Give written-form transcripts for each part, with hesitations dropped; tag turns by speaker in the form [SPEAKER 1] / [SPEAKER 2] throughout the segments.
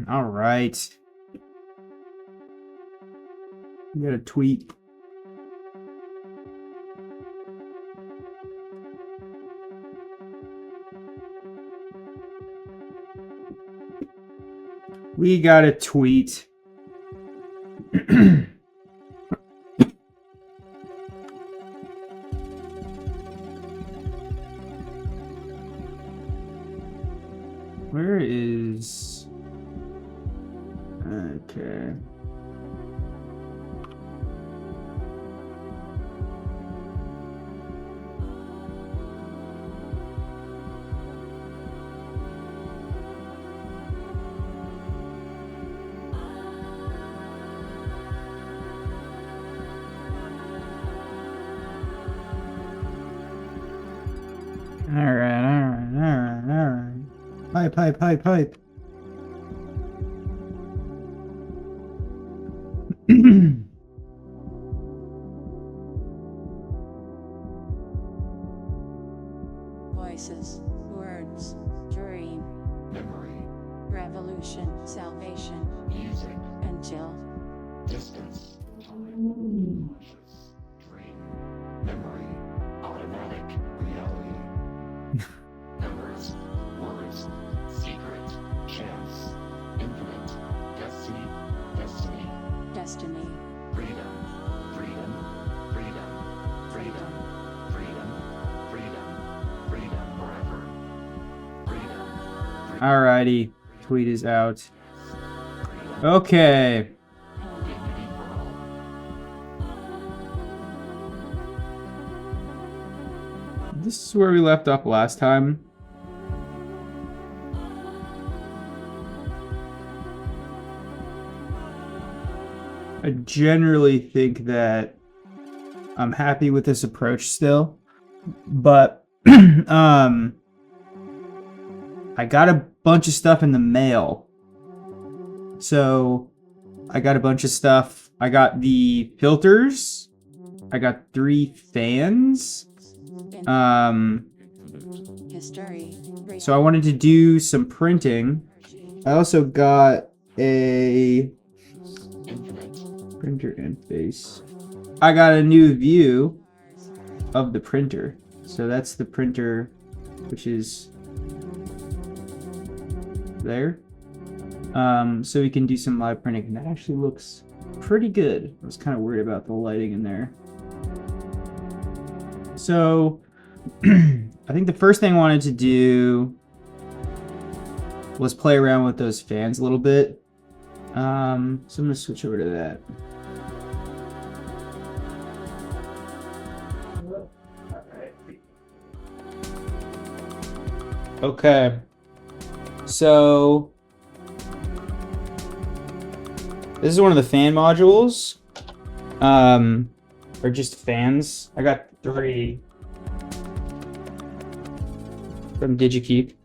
[SPEAKER 1] All right. We got a tweet. We got a tweet. Where is... Okay. All right. Pipe.
[SPEAKER 2] Voices, words, dream,
[SPEAKER 3] memory,
[SPEAKER 2] revolution, salvation,
[SPEAKER 3] music,
[SPEAKER 2] until,
[SPEAKER 3] distance, dream, memory, automatic, reality, numbers, words, secret, chance, infinite, destiny,
[SPEAKER 2] destiny,
[SPEAKER 3] freedom, forever, freedom,
[SPEAKER 1] Alrighty, tweet is out. Okay.
[SPEAKER 3] dignity for all.
[SPEAKER 1] This is where we left off last time. I generally think that I'm happy with this approach still, but I got a bunch of stuff in the mail. So I got a bunch of stuff. I got the filters. I got 3 fans.
[SPEAKER 2] history,
[SPEAKER 1] So I wanted to do some printing. I also got a printer interface. I got a new view of the printer. So that's the printer, which is there. So we can do some live printing, and that actually looks pretty good. I was kind of worried about the lighting in there. So I think the first thing I wanted to do was play around with those fans a little bit. So I'm gonna switch over to that. Okay, so this is one of the fan modules, or just fans. I got 3 from DigiKeep.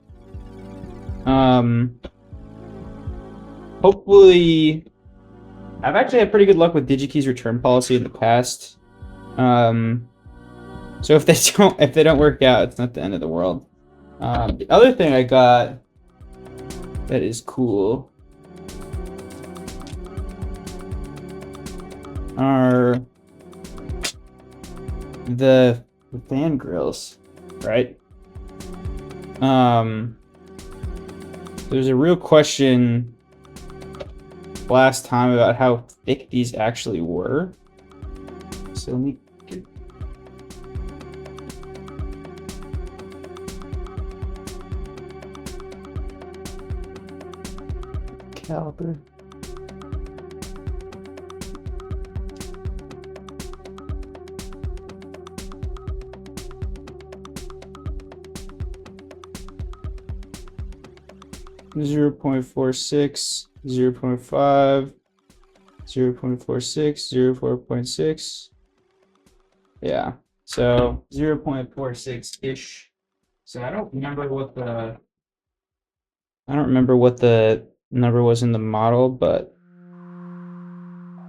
[SPEAKER 1] Hopefully, I've actually had pretty good luck with DigiKey's return policy in the past. So if they don't work out, it's not the end of the world. The other thing I got that is cool are the fan grills, right? There's a real question last time about how thick these actually were. So let me get... caliper. 0.46, 0.5, 0.46, 0.6. Yeah, so 0.46-ish. So I don't remember what the number was in the model, but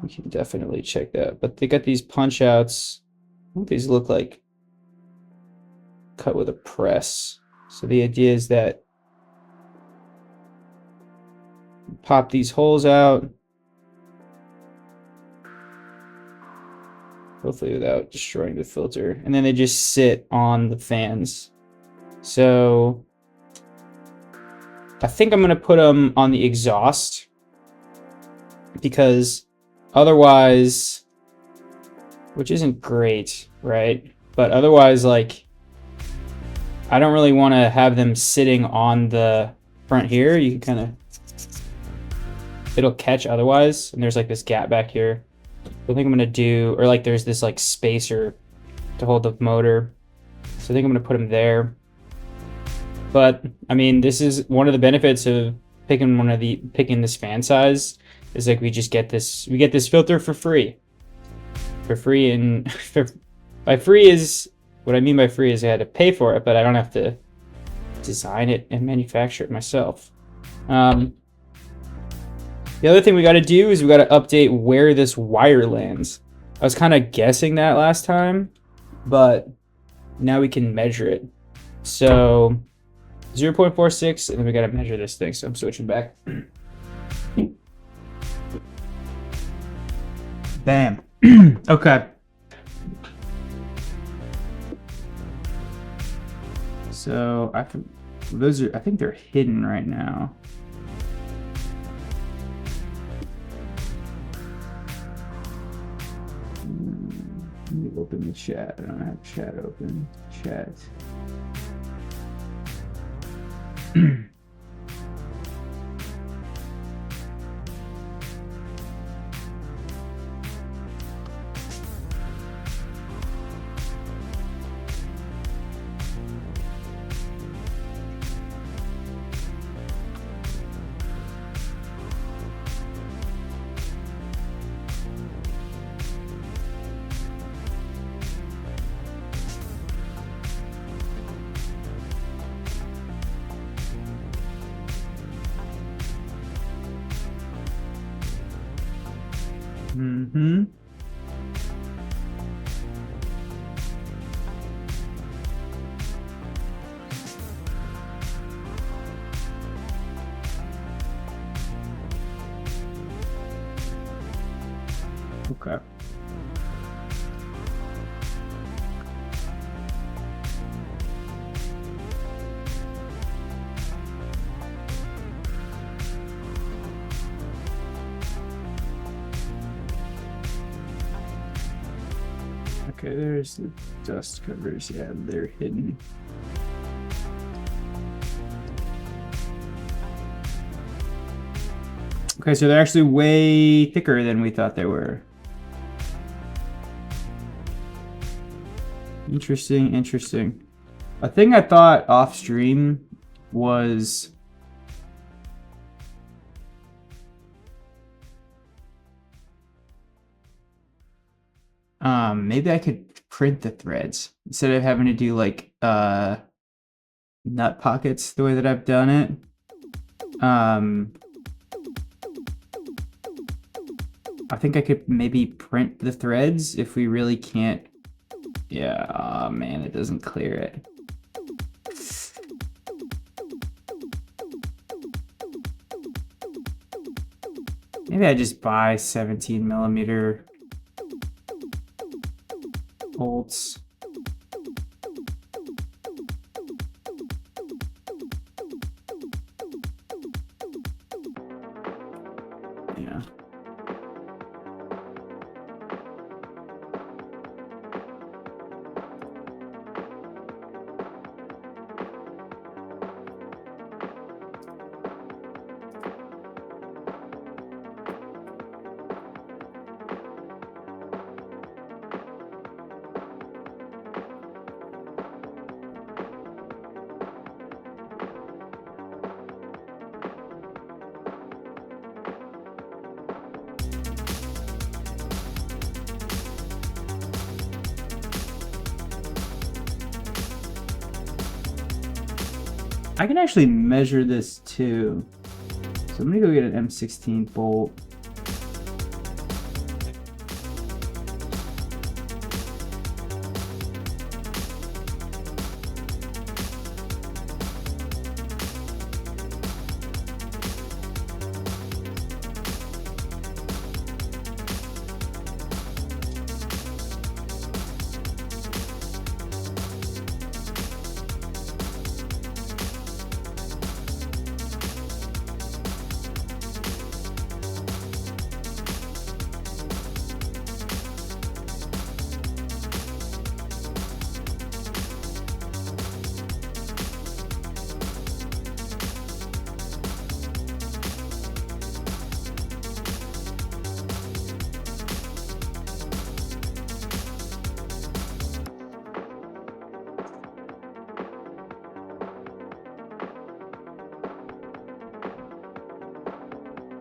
[SPEAKER 1] we can definitely check that. But they got these punch outs. I think these look like cut with a press. So the idea is that pop these holes out, hopefully without destroying the filter, and then they just sit on the fans. So I think I'm gonna put them on the exhaust, because otherwise, which isn't great, right? But otherwise, like, I don't really want to have them sitting on the front here. You can kind of, it'll catch otherwise, and there's like this gap back here. I think I'm gonna do, or like there's this like spacer to hold the motor. So I think I'm gonna put them there. But I mean, this is one of the benefits of picking this fan size, is like we get this filter for free. And by free is, what I mean by free is I had to pay for it, but I don't have to design it and manufacture it myself. The other thing we got to do is we got to update where this wire lands. I was kind of guessing that last time, but now we can measure it. So 0.46, and then we got to measure this thing. So I'm switching back. Bam. Okay. So I think they're hidden right now. Let me open the chat. I don't have chat open. Chat. Mm-hmm. Okay. Okay, there's the dust covers. Yeah, they're hidden. Okay, so they're actually way thicker than we thought they were. Interesting, interesting. A thing I thought off stream was maybe I could print the threads instead of having to do like nut pockets the way that I've done it. I think I could maybe print the threads if we really can't. Yeah, oh man, it doesn't clear it. Maybe I just buy 17mm bolts. Yeah. I can actually measure this too. So I'm gonna go get an M16 bolt.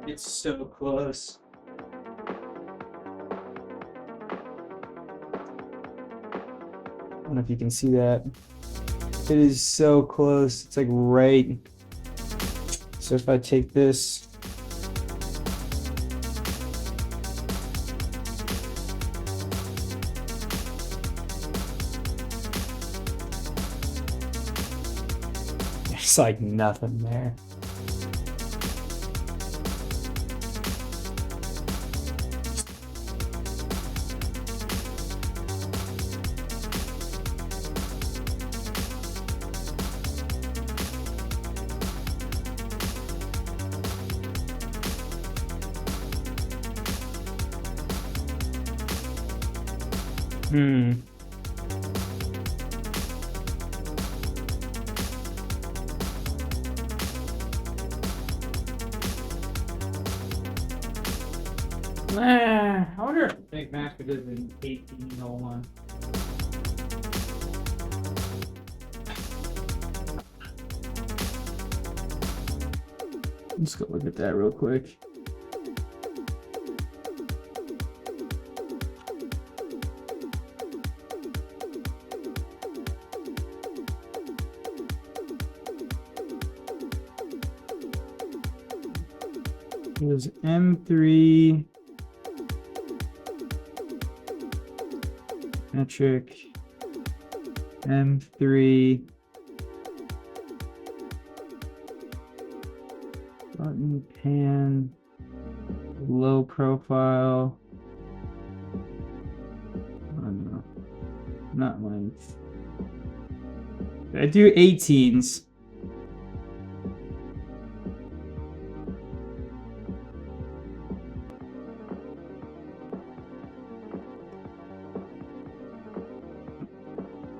[SPEAKER 1] It's so close. I don't know if you can see that. It is so close. It's like right. So if I take this, there's like nothing there. I wonder if Big Mac does an 1801. Let's go look at that real quick. Here's M3 metric M3 button pan low profile. Oh no, not length. I do 18s.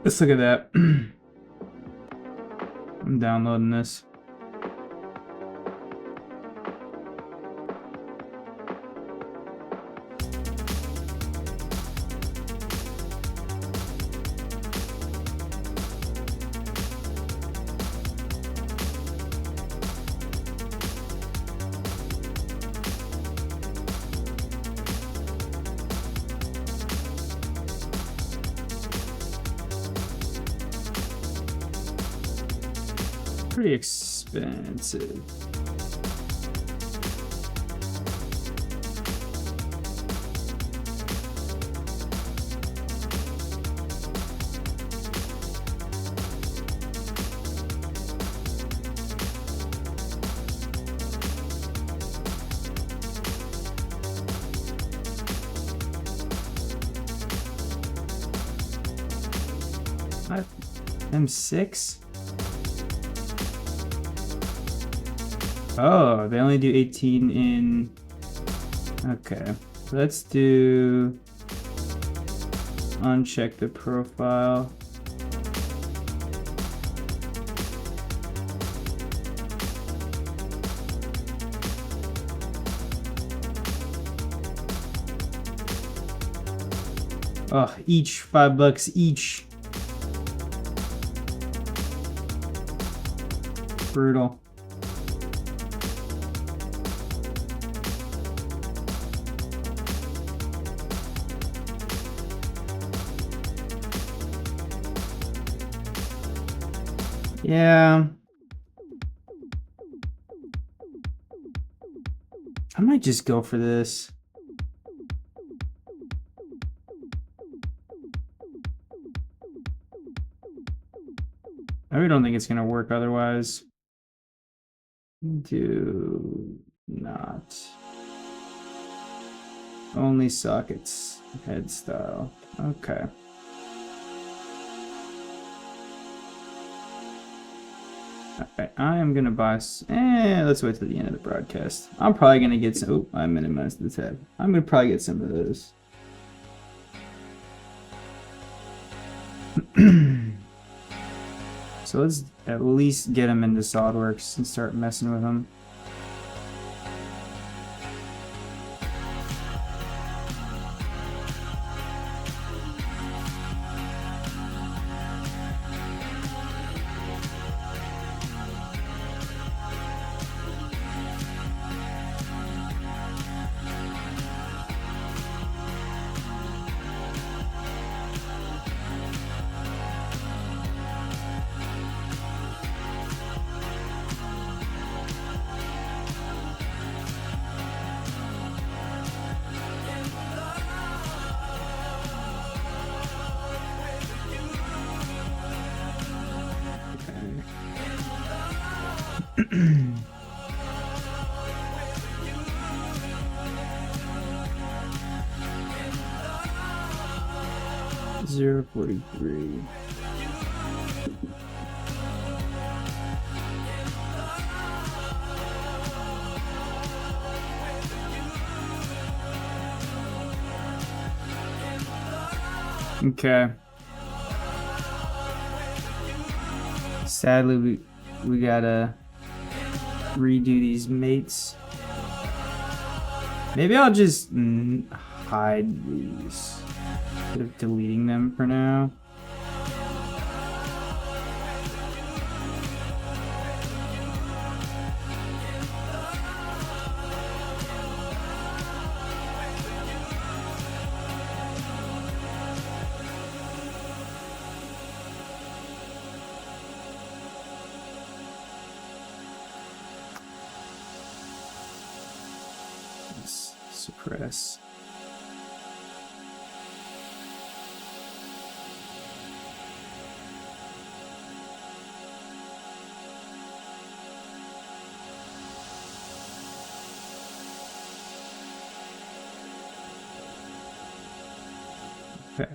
[SPEAKER 1] Let's look at that. I'm downloading this. Pretty expensive. M6? Oh, they only do 18 in... Okay, let's do... Uncheck the profile. Oh, each $5 each. Brutal. Yeah, might just go for this. I really don't think it's gonna work otherwise. Do not. Only sockets, head style. Okay. Alright, I am gonna buy. Let's wait till the end of the broadcast. I'm probably gonna get some. Oh, I minimized the tab. I'm gonna probably get some of those. So let's at least get them into SolidWorks and start messing with them. Zero 43. Okay. Sadly, we gotta redo these mates. Maybe I'll just hide these instead of deleting them for now. Let's suppress. Okay.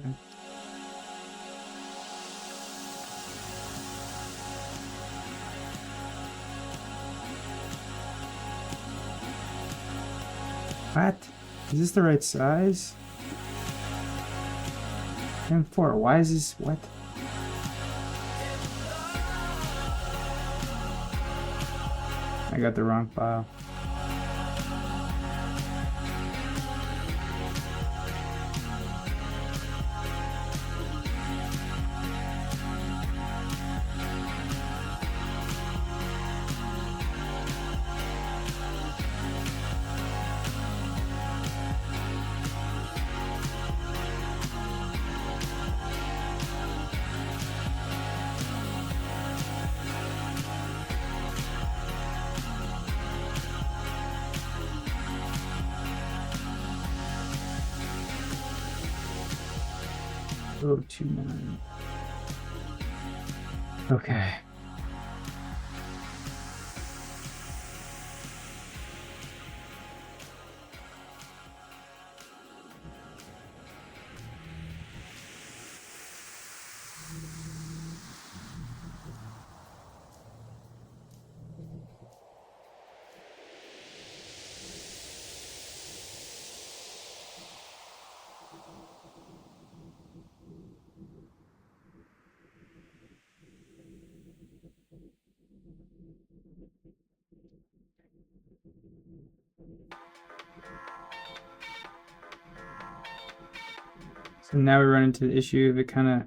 [SPEAKER 1] What? Is this the right size? M4, why is this, what? I got the wrong file. Oh, 29. Okay. So now we run into the issue of it kind of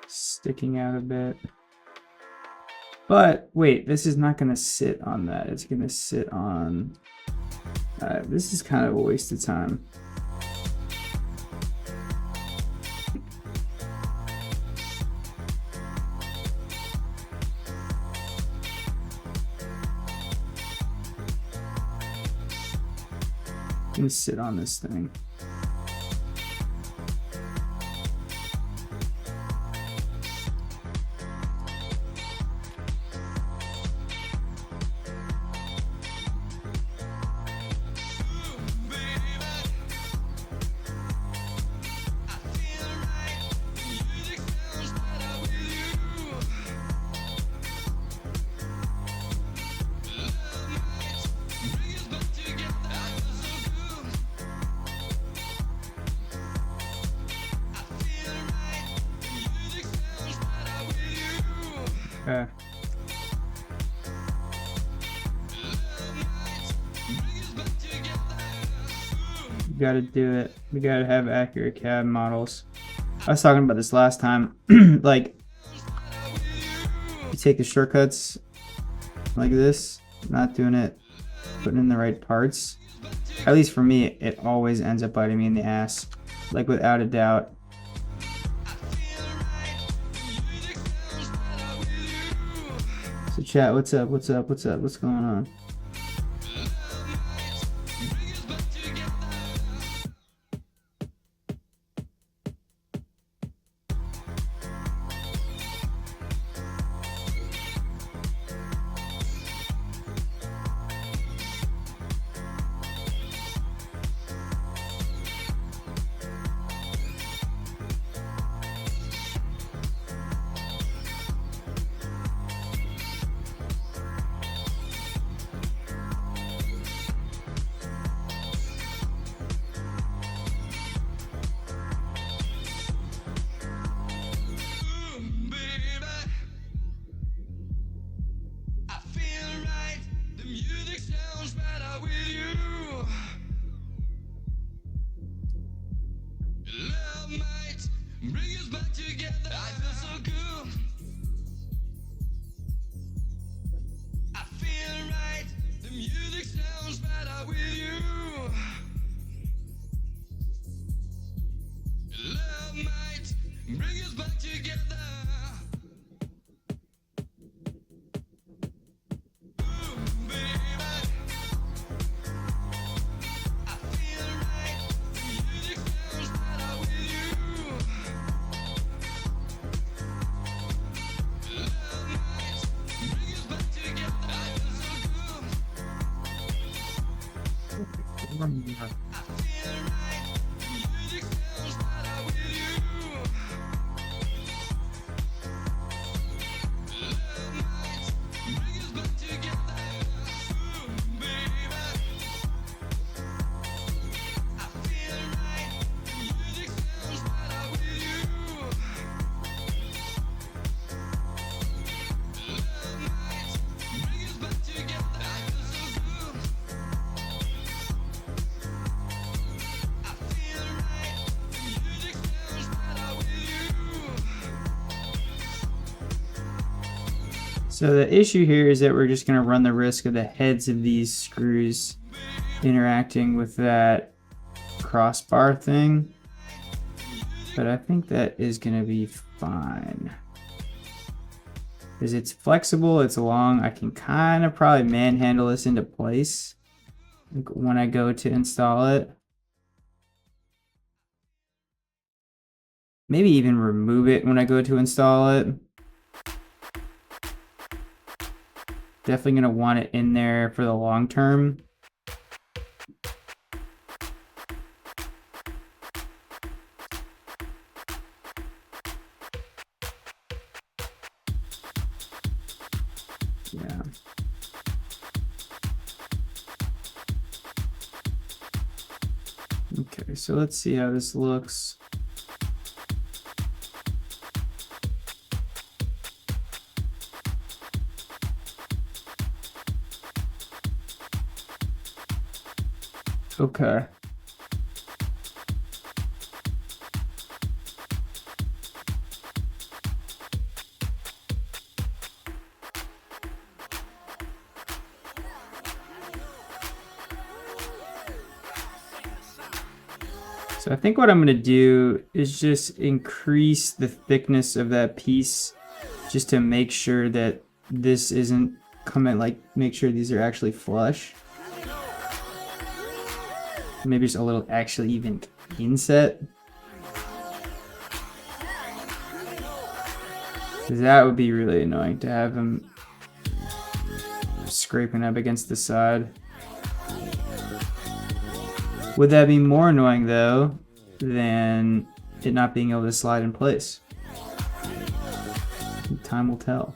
[SPEAKER 1] sticking out a bit. But wait, this is not going to sit on that. It's going to sit on... this is kind of a waste of time. gonna sit on this thing. Okay. You gotta do it. We gotta have accurate CAD models. I was talking about this last time. Like, you take the shortcuts like this, not doing it, putting in the right parts. At least for me, it always ends up biting me in the ass. Like, without a doubt. So chat, what's up? What's up? What's up? What's going on? So the issue here is that we're just going to run the risk of the heads of these screws interacting with that crossbar thing. But I think that is going to be fine. Because it's flexible, it's long, I can kind of probably manhandle this into place when I go to install it. Maybe even remove it when I go to install it. Definitely going to want it in there for the long term. Yeah. Okay, so let's see how this looks. Okay. So I think what I'm going to do is just increase the thickness of that piece just to make sure that this isn't coming, like make sure these are actually flush. Maybe just a little actually even inset. Because that would be really annoying to have him scraping up against the side. Would that be more annoying though than it not being able to slide in place? Time will tell.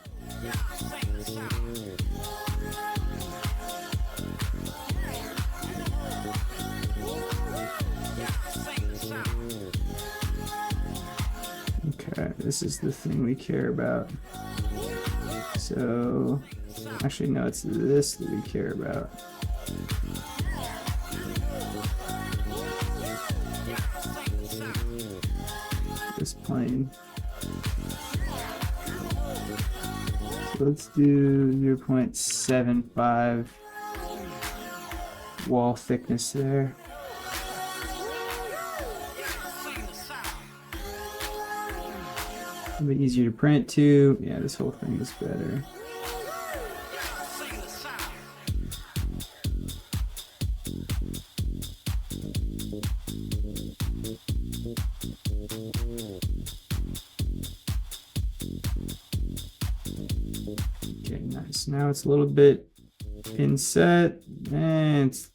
[SPEAKER 1] Okay, this is the thing we care about. So, actually no, it's this that we care about. This plane. So let's do 0.75 wall thickness there. A bit easier to print too. Yeah, this whole thing is better. Okay, nice. Now it's a little bit inset and it's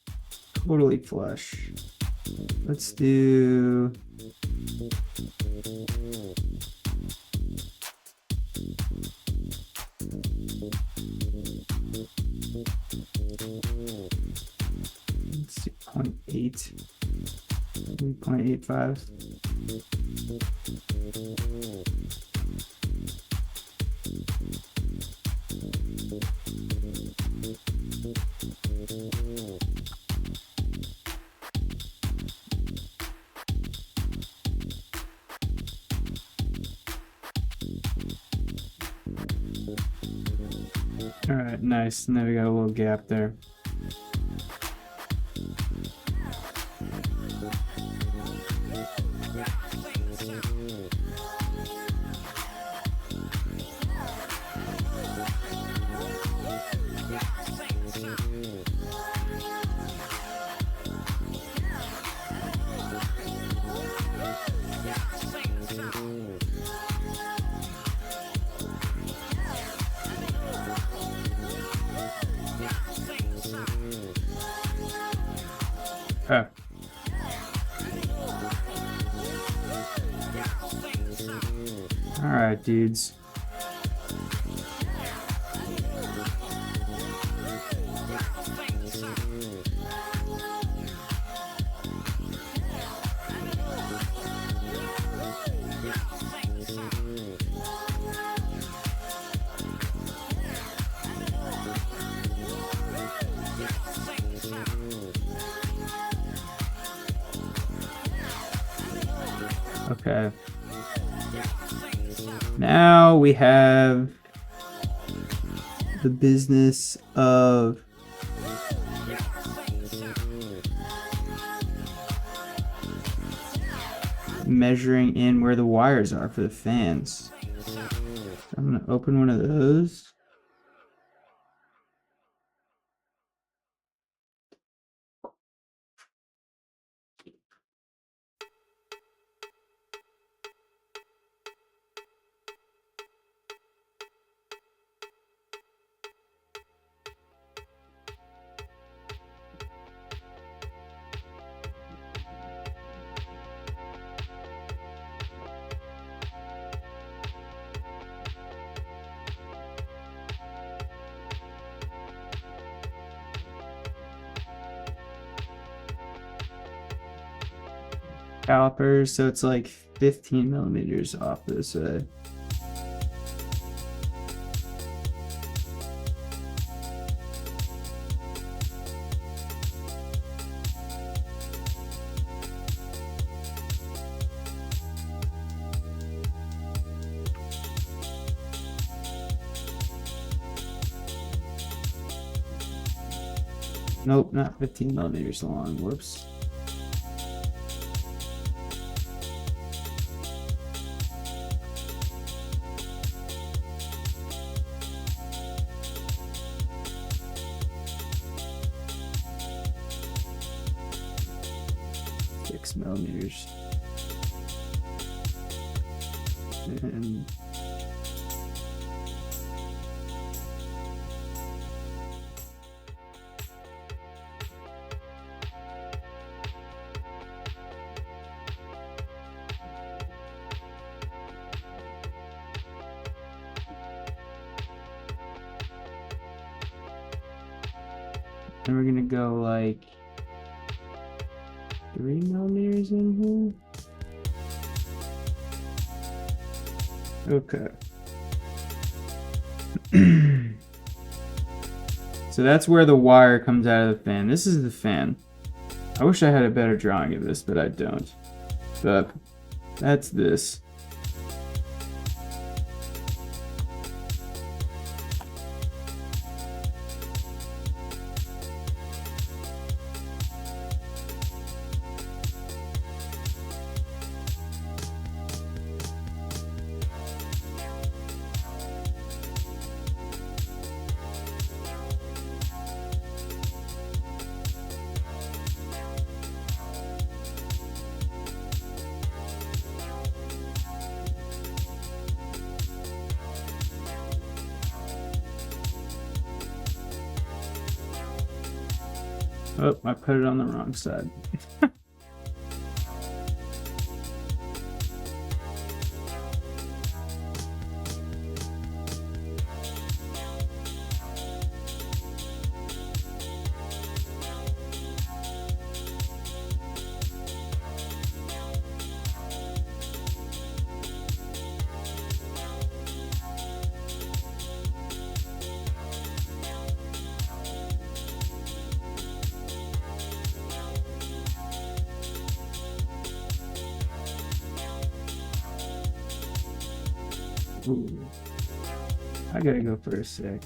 [SPEAKER 1] totally flush. Let's do let's do 0.8, 0.85. All right, nice. Now we got a little gap there. Okay. All right, dudes. Okay. Now we have the business of measuring in where the wires are for the fans. I'm going to open one of those. Calipers, so it's like 15 millimeters off this side. Nope, not 15 millimeters long. Whoops. 6 millimeters. And then we're gonna go like 3 millimeters in here. Okay. So that's where the wire comes out of the fan. This is the fan. I wish I had a better drawing of this, but I don't. But that's this. Oh, I put it on the wrong side. Ooh. I gotta go for a sec.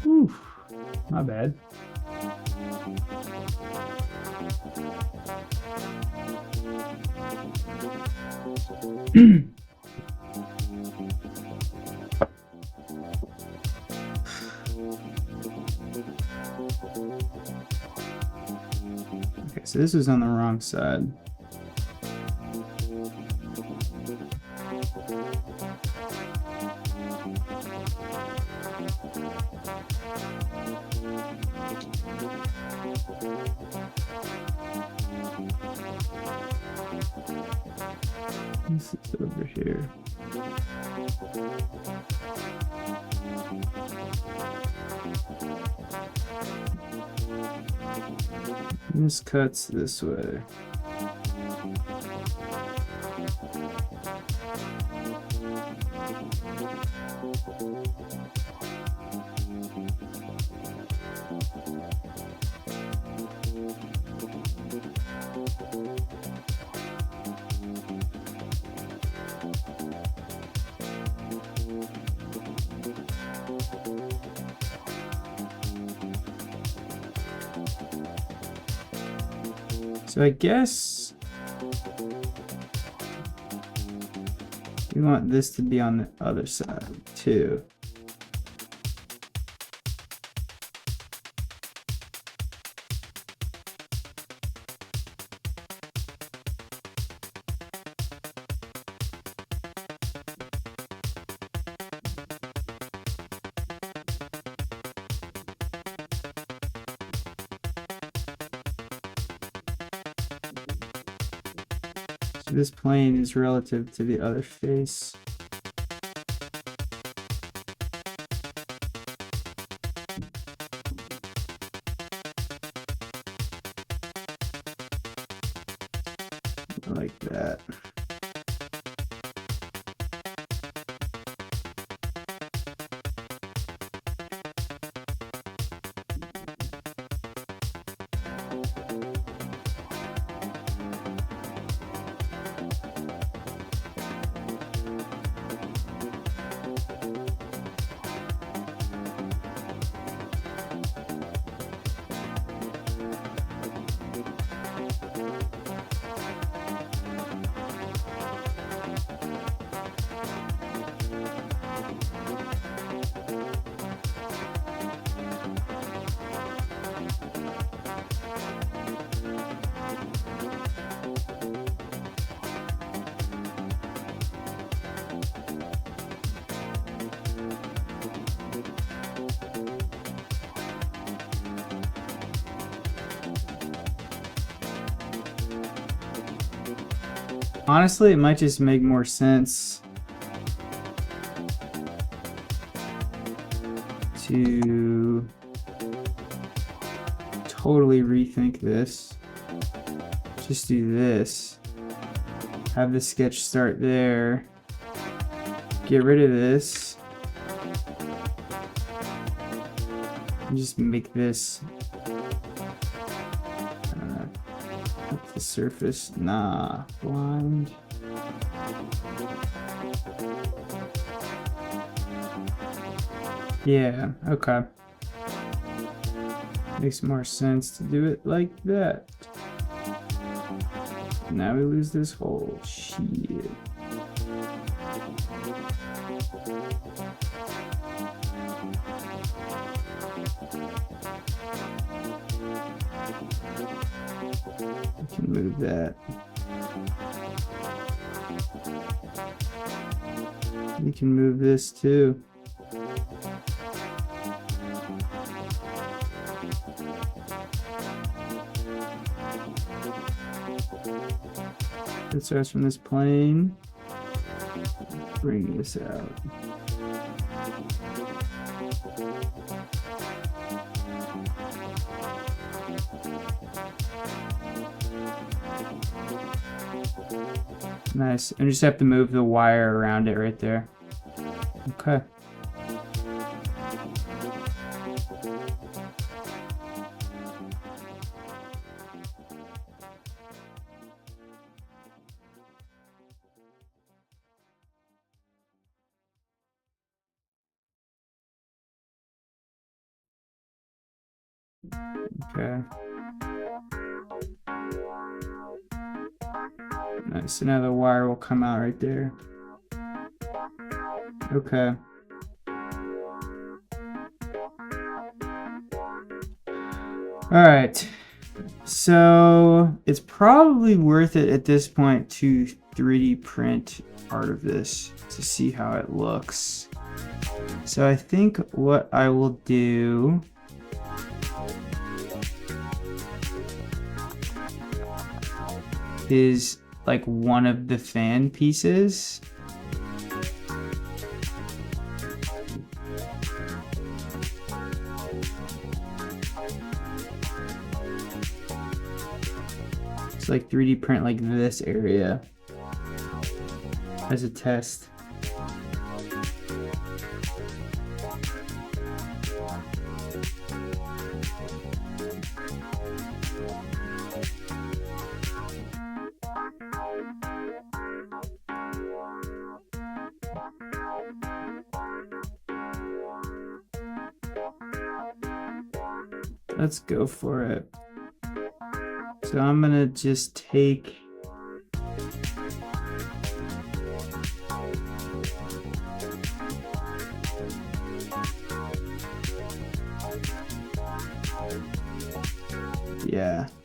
[SPEAKER 1] Whew, not bad. Okay, so this was on the wrong side. This is over here. This cuts this way. So I guess we want this to be on the other side too. This plane is relative to the other face. Like that. Honestly, it might just make more sense to totally rethink this. Just do this. Have the sketch start there. Get rid of this. And just make this the surface. Nah, blind. Yeah, okay. Makes more sense to do it like that. Now we lose this whole shit. We can move that. We can move this too. It starts from this plane. Bring this out. Nice. And just have to move the wire around it right there. Okay. Okay. Nice. So now the wire will come out right there. Okay. All right. So it's probably worth it at this point to 3D print part of this to see how it looks. So I think what I will do is like one of the fan pieces. It's like 3D print like this area as a test. Let's go for it. So I'm gonna just take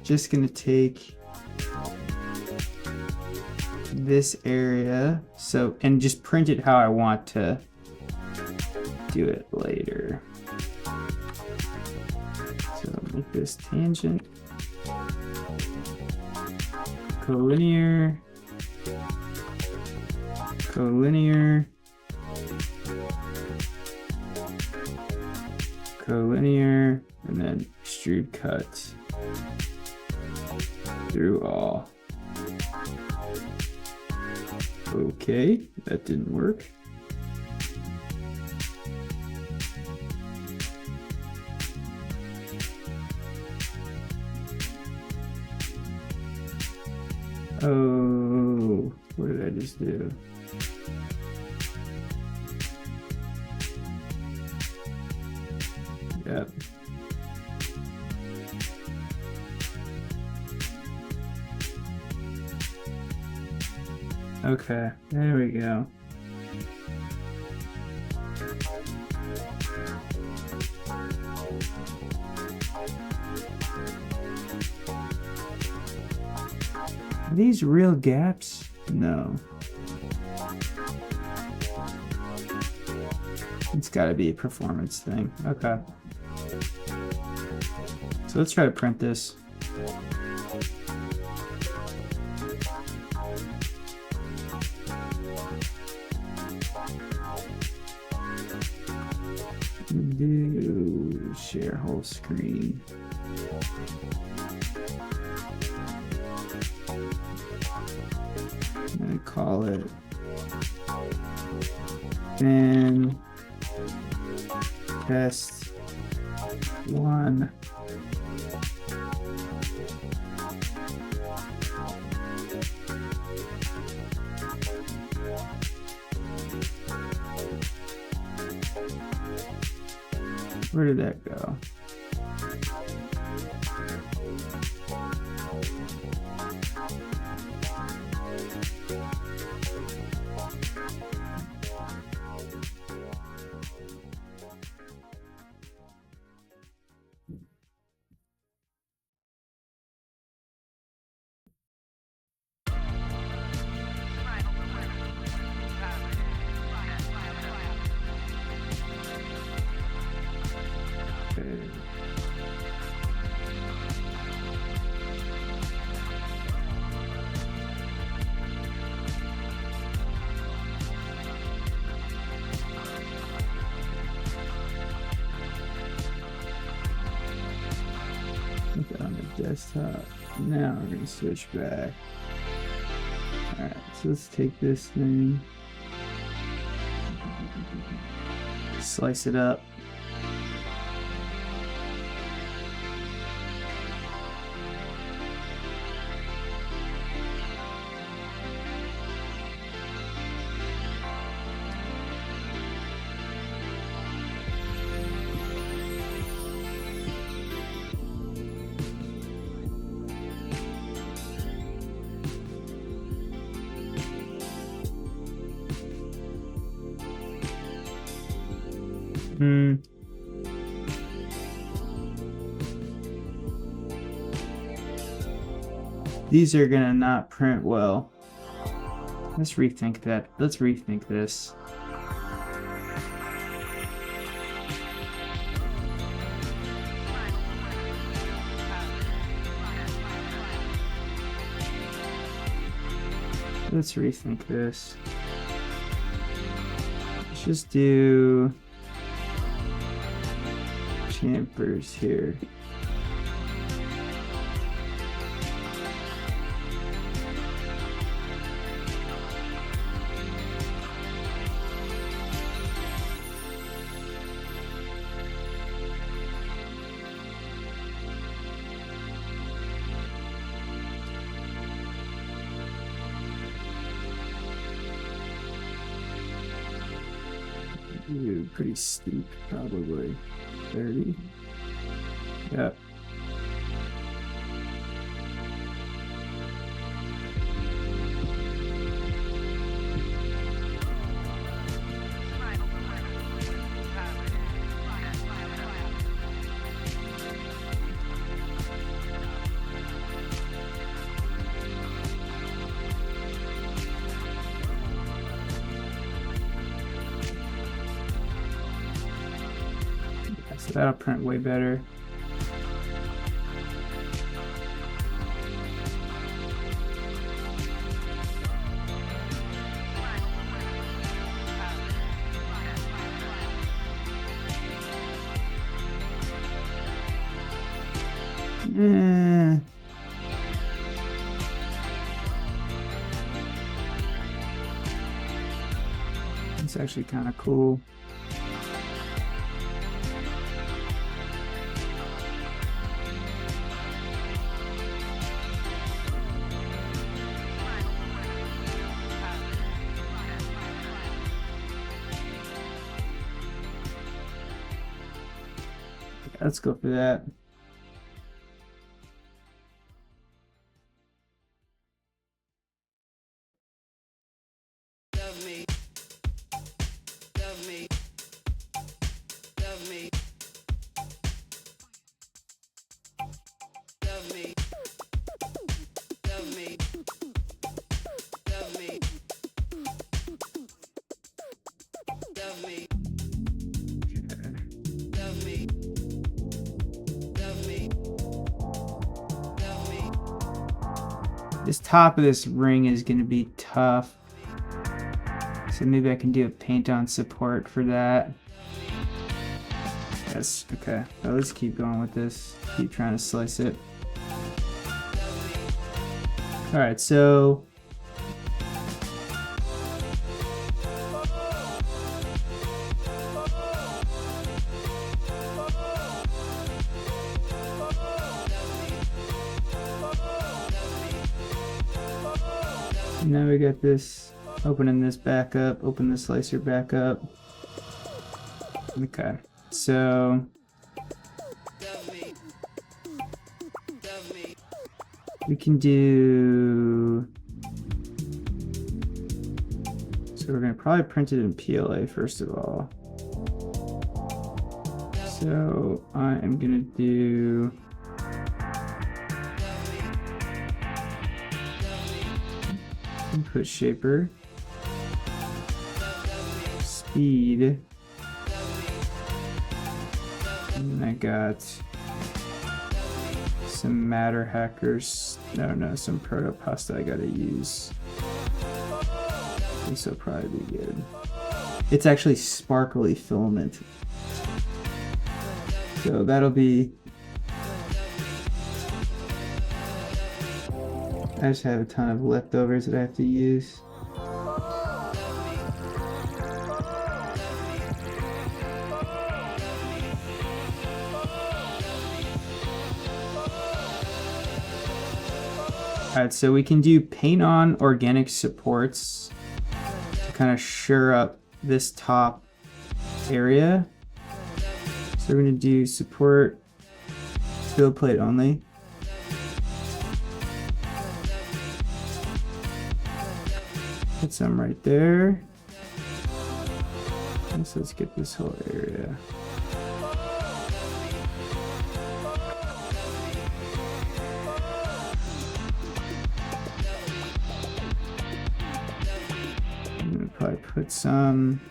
[SPEAKER 1] just gonna take this area, so, and just print it how I want to do it later. So make this tangent, collinear, collinear, collinear, and then extrude cut through all. Okay, that didn't work. Oh, what did I just do? Yep. Okay, there we go. Are these real gaps? No. It's gotta be a performance thing. Okay. So let's try to print this. Do share whole screen. I'm gonna call it fan test 1. Where did that go? So now we're gonna switch back. Alright, so let's take this thing, slice it up. These are gonna not print well. Let's rethink that. Let's rethink this. Let's rethink this. Let's just do chamfers here. Ooh, pretty steep, probably 30. Yep. So that'll print way better. It's actually kind of cool. Let's go for that.
[SPEAKER 4] Love me. Love me. Love me. Love me. Love me. Love me. Love me. Love me.
[SPEAKER 1] This top of this ring is going to be tough. So maybe I can do a paint on support for that. Yes, okay. So let's keep going with this. Keep trying to slice it. Alright, so now we got this, opening this back up, open the slicer back up. Okay, so we can do, so we're gonna probably print it in PLA first of all. So I am gonna do input shaper, speed, and I got some matter hackers. No, some proto pasta I gotta use. This will probably be good. It's actually sparkly filament, so that'll be I just have a ton of leftovers that I have to use. Alright, so we can do paint on organic supports to kind of shore up this top area. So we're going to do support build plate only. Put some right there. And so let's get this whole area. I'm gonna probably put some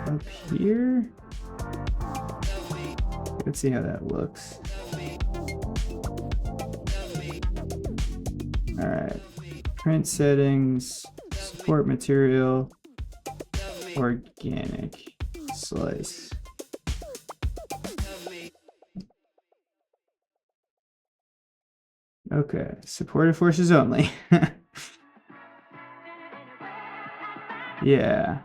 [SPEAKER 1] up here. Let's see how that looks. All right. Print settings, support material, organic, slice. Okay, supported forces only. Yeah.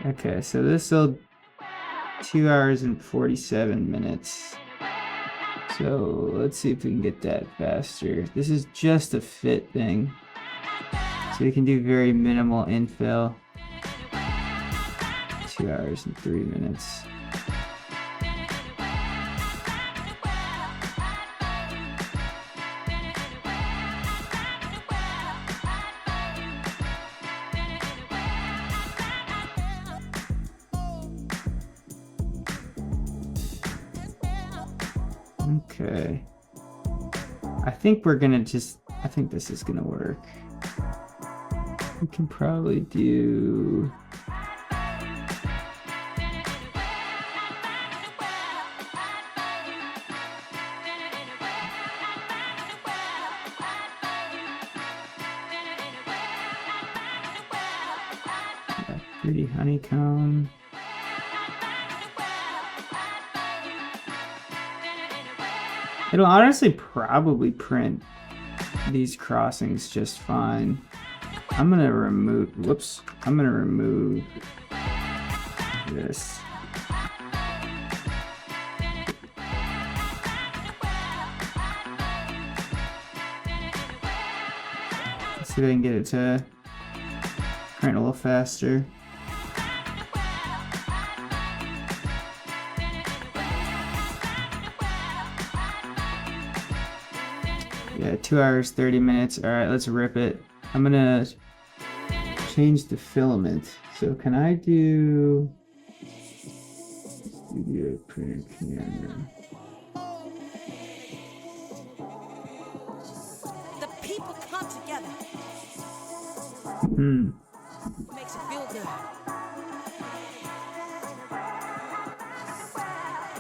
[SPEAKER 1] Okay, so this will 2 hours and 47 minutes. So let's see if we can get that faster. This is just a fit thing. So we can do very minimal infill. 2 hours and 3 minutes. Okay. I think we're gonna just, I think this is gonna work. We can probably do... Yeah, 3D honeycomb. It'll honestly probably print these crossings just fine. I'm gonna remove, whoops, I'm gonna remove this. Let's see if I can get it to print a little faster. Yeah, 2 hours, 30 minutes. All right, let's rip it. I'm gonna change the filament. So can I do studio printer camera?
[SPEAKER 5] The people come together. Makes it feel good.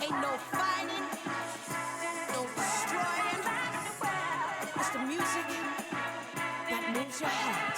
[SPEAKER 5] Ain't no fighting, no destroying. It's the music that moves your heart.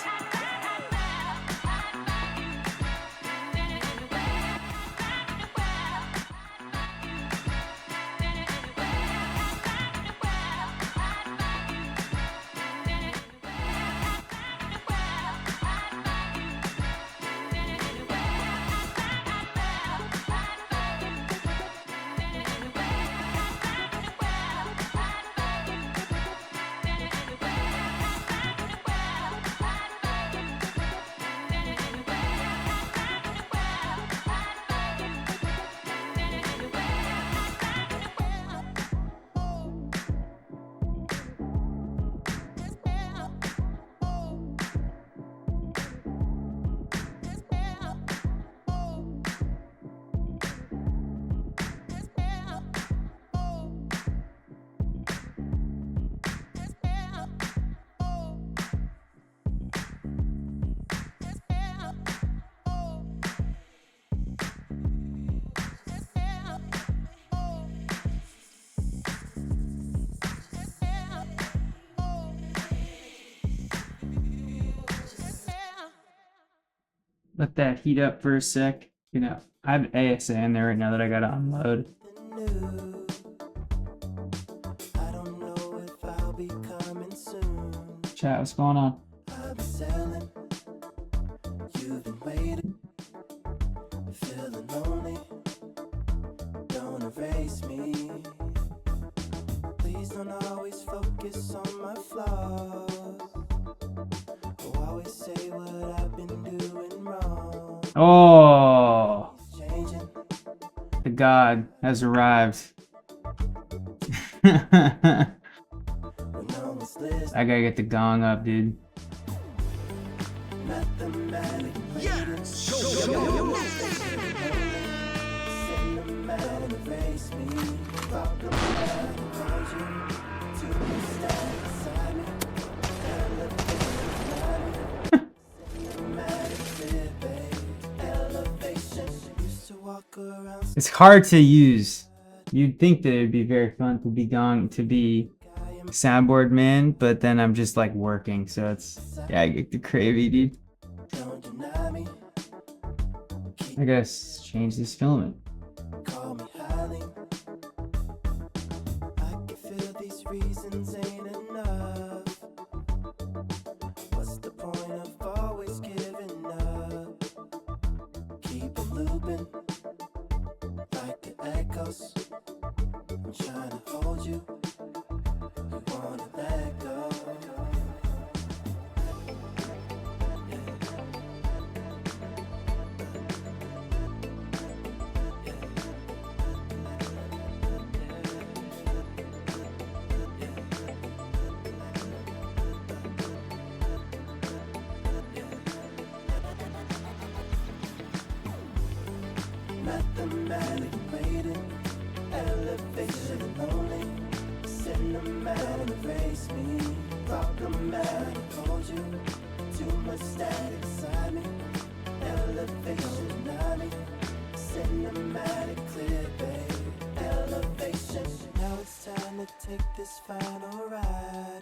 [SPEAKER 1] Let that heat up for a sec. You know, I have ASA in there right now that I gotta unload.
[SPEAKER 6] I don't know what
[SPEAKER 1] chat? What's going on?
[SPEAKER 4] I've been sailing. You've been waiting. Feeling lonely. Don't erase me. Please don't always focus on my flaws. Or always say what I've been doing wrong.
[SPEAKER 1] Oh,
[SPEAKER 4] Changing.
[SPEAKER 1] the god has arrived. I
[SPEAKER 4] When no one's listening.
[SPEAKER 1] gotta get the gong up, dude.
[SPEAKER 4] Mathematic. Cinematic. Erase me. Problematic. Cause you to be static beside me.
[SPEAKER 1] It's hard to use. You'd think that it'd be very fun to be gong, to be soundboard man, but then I'm just like working, so it's, yeah, I get the cravey, dude. I gotta change this filament.
[SPEAKER 4] Call me highly. I can feel these reasons ain't enough. What's the point of always giving up? Keep 'em looping like the echoes. I'm trying to hold you. You wanna let go. Mathematic waiting, elevation lonely, cinematic erase me, problematic hold you, too much static beside me, elevation deny me, cinematic clear babe, elevation. Now it's time to take this final ride,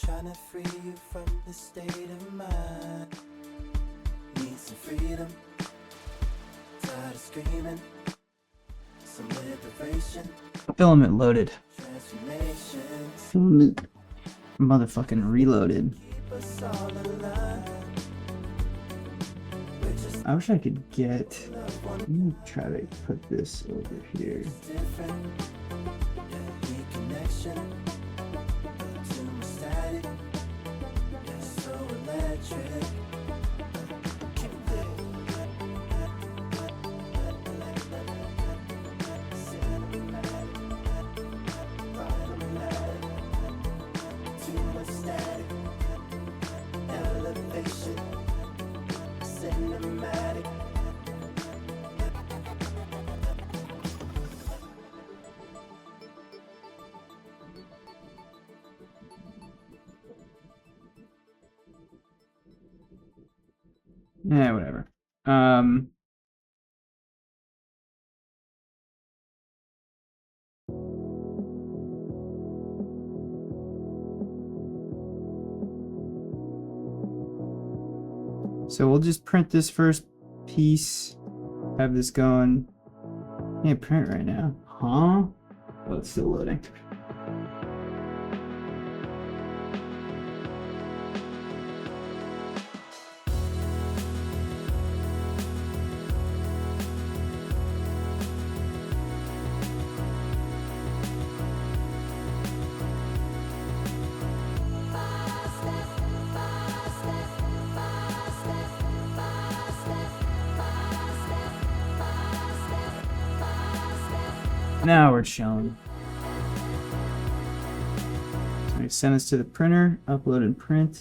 [SPEAKER 4] trying to free you from the state of mind, need some freedom. Tired of screaming, some liberation,
[SPEAKER 1] Filament loaded.
[SPEAKER 4] transformations,
[SPEAKER 1] Filament motherfucking reloaded.
[SPEAKER 4] keep us all alive. We're just
[SPEAKER 1] I wish I could get, let me try to put this over here.
[SPEAKER 4] different. Reconnection, too much static, so electric. Keep it there. Too much static, elevation, cinematic.
[SPEAKER 1] Yeah, whatever. So we'll just print this first piece, have this going. Can't print right now. Huh? Oh, it's still loading. Now we're chilling. So I send this to the printer, upload and print.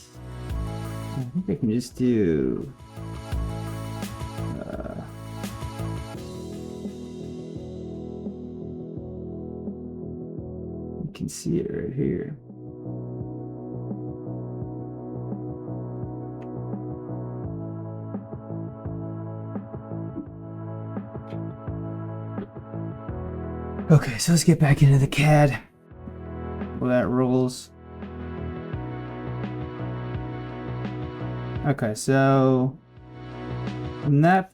[SPEAKER 1] I think I can just do. You can see it right here. Okay, so let's get back into the CAD. Well, that rolls. Okay, so from that,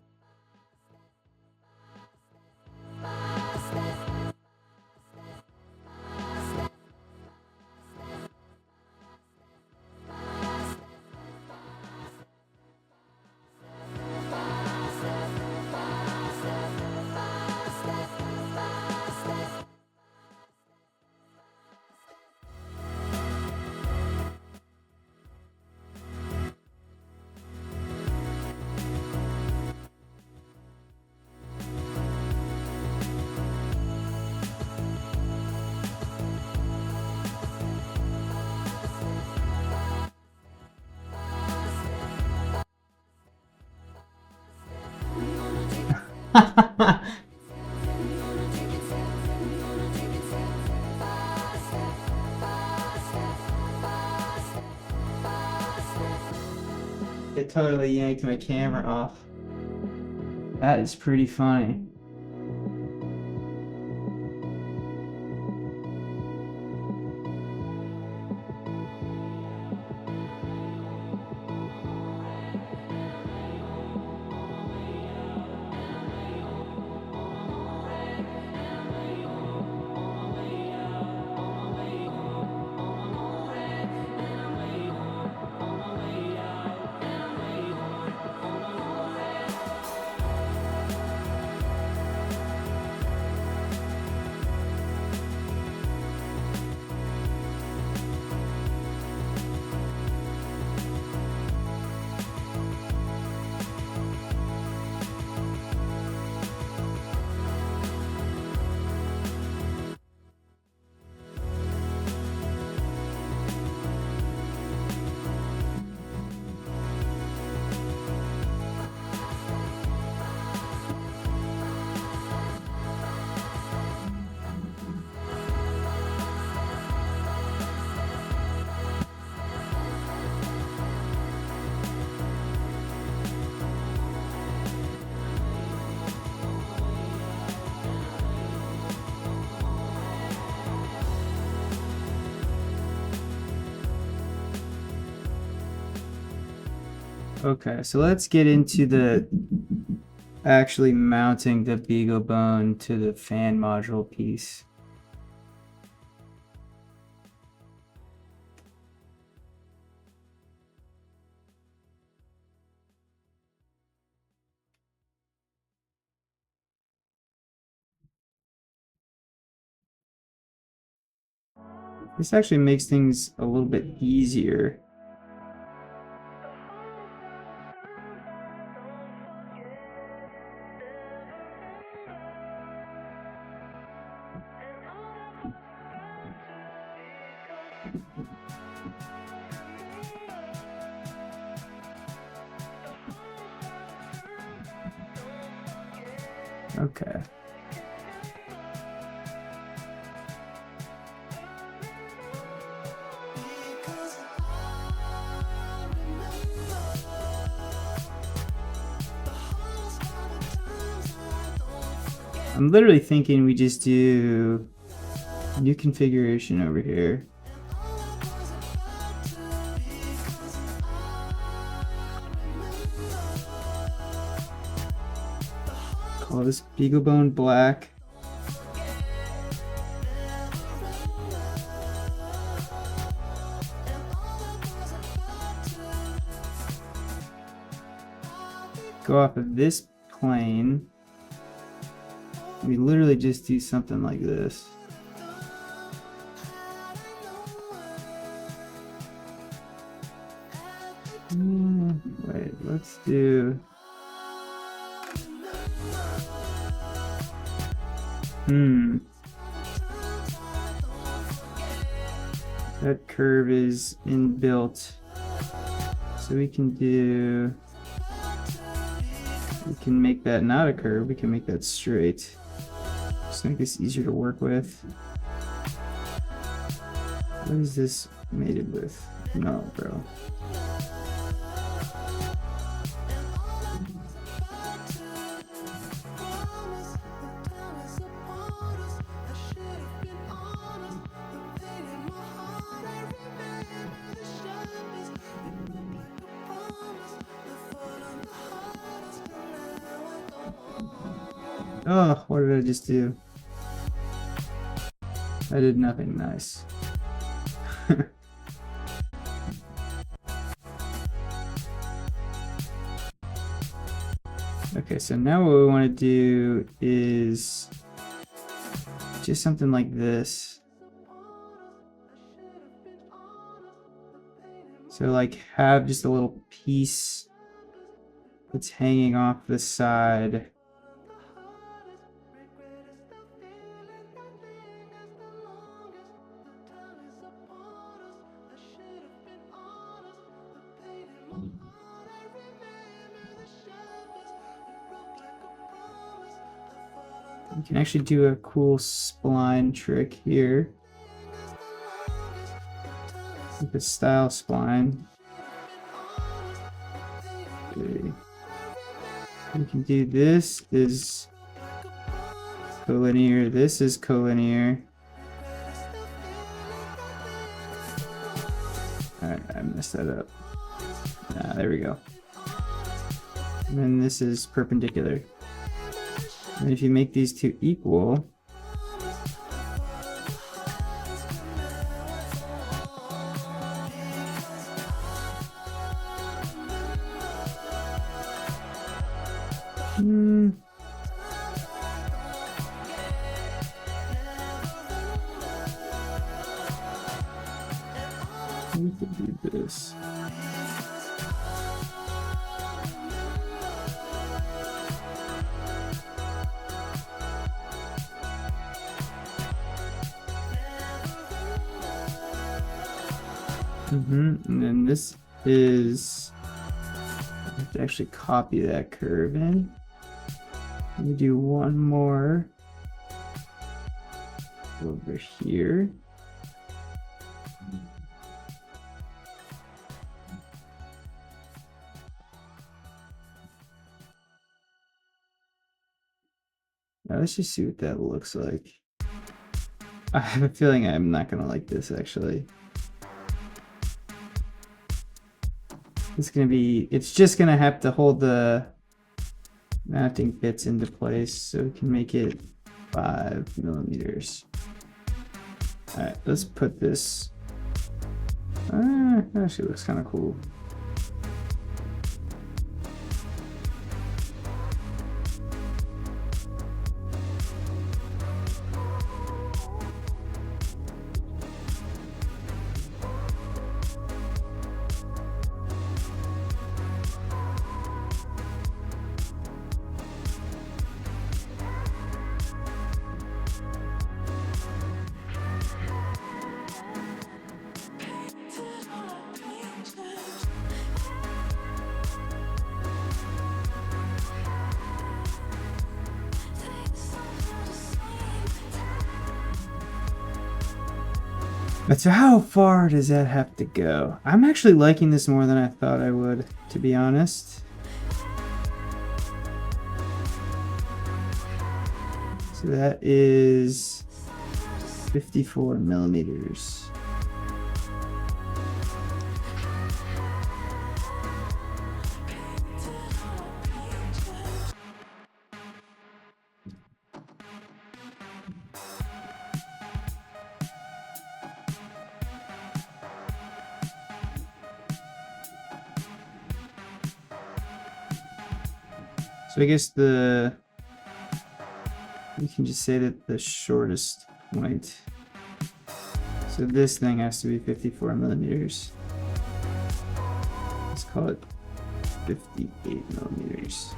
[SPEAKER 1] It totally yanked my camera off. That is pretty funny. Okay, so let's get into the actually mounting the BeagleBone to the fan module piece. This actually makes things a little bit easier. Okay. I'm literally thinking we just do new configuration over here. Call this BeagleBone Black. Go off of this plane. We literally just do something like this. Wait, let's do... That curve is inbuilt. So we can do... We can make that not a curve, we can make that straight. Just make this easier to work with. What is this mated with? No, bro. Oh, what did I just do? I did nothing nice. Okay, so now what we want to do is just something like this. So like have just a little piece that's hanging off the side. You can actually do a cool spline trick here. With the style spline. Okay. You can do this is collinear, this is collinear. Alright, I messed that up. There we go. And then this is perpendicular. And if you make these two equal, we could do this. And then this is, I have to actually copy that curve in. We do one more over here. Now let's just see what that looks like. I have a feeling I'm not gonna like this actually. It's just gonna have to hold the mounting bits into place, so we can make it 5 millimeters. Alright, let's put this. Actually looks kind of cool. But so how far does that have to go? I'm actually liking this more than I thought I would, to be honest. So that is 54 millimeters. So I guess we can just say that the shortest point. So this thing has to be 54 millimeters. Let's call it 58 millimeters.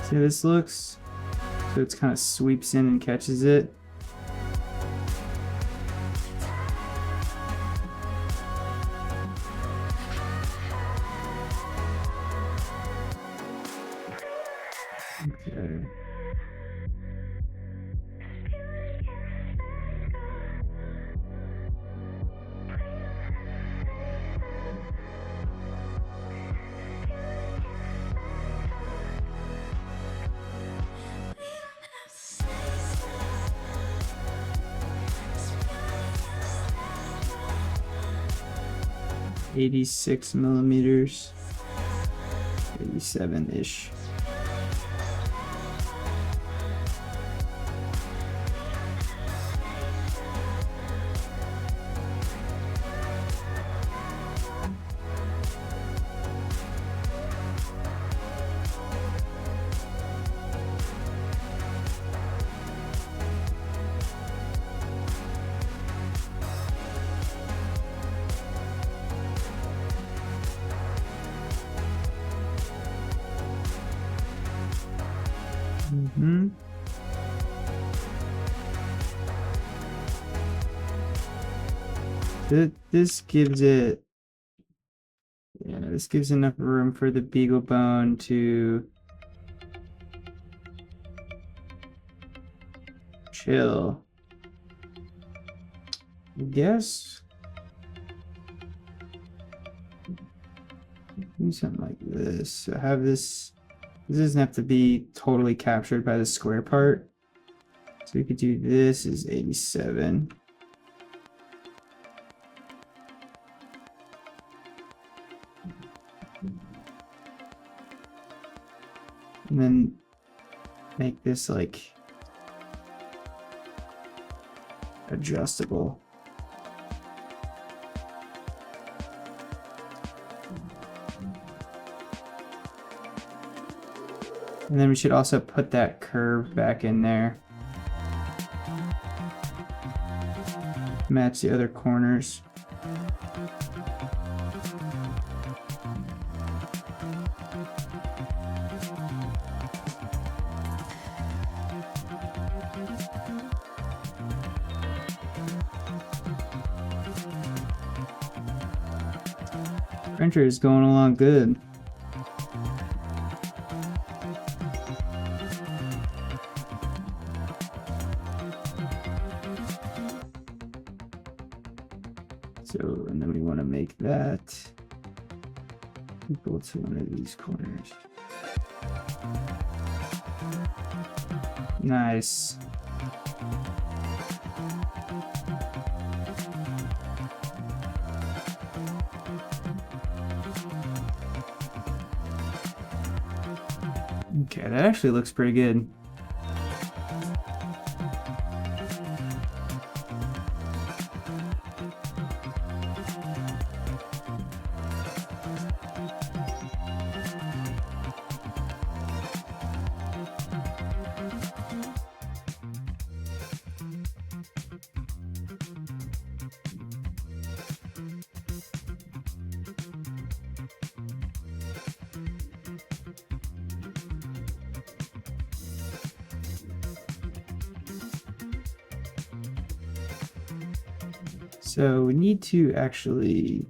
[SPEAKER 1] See how this looks? So it kind of sweeps in and catches it. Okay. .86 millimeters, 87-ish. Mm-hmm. This gives it, yeah, this gives enough room for the BeagleBone to chill. I guess do something like this. So have this. This doesn't have to be totally captured by the square part. So we could do this is 87. And then make this like adjustable. And then we should also put that curve back in there. Match the other corners. Printer is going along good. So, and then we want to make that equal to one of these corners. Nice. Okay, that actually looks pretty good. So we need to actually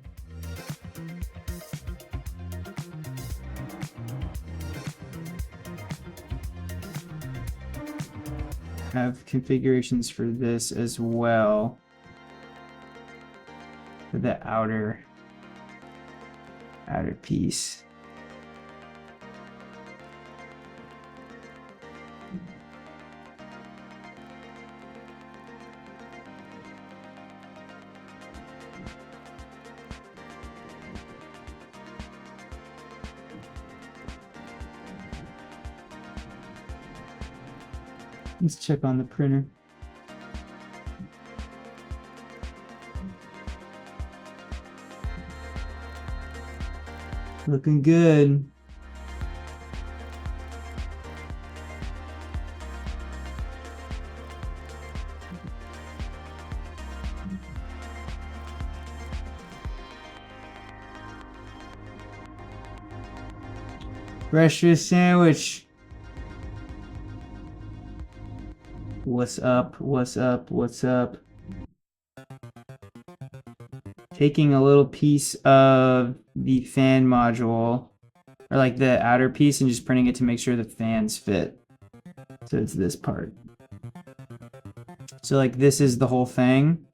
[SPEAKER 1] have configurations for this as well, for the outer piece. Let's check on the printer. Looking good. Breakfast sandwich. What's up? What's up? What's up? Taking a little piece of the fan module, or like the outer piece, and just printing it to make sure the fans fit. So it's this part. So like this is the whole thing.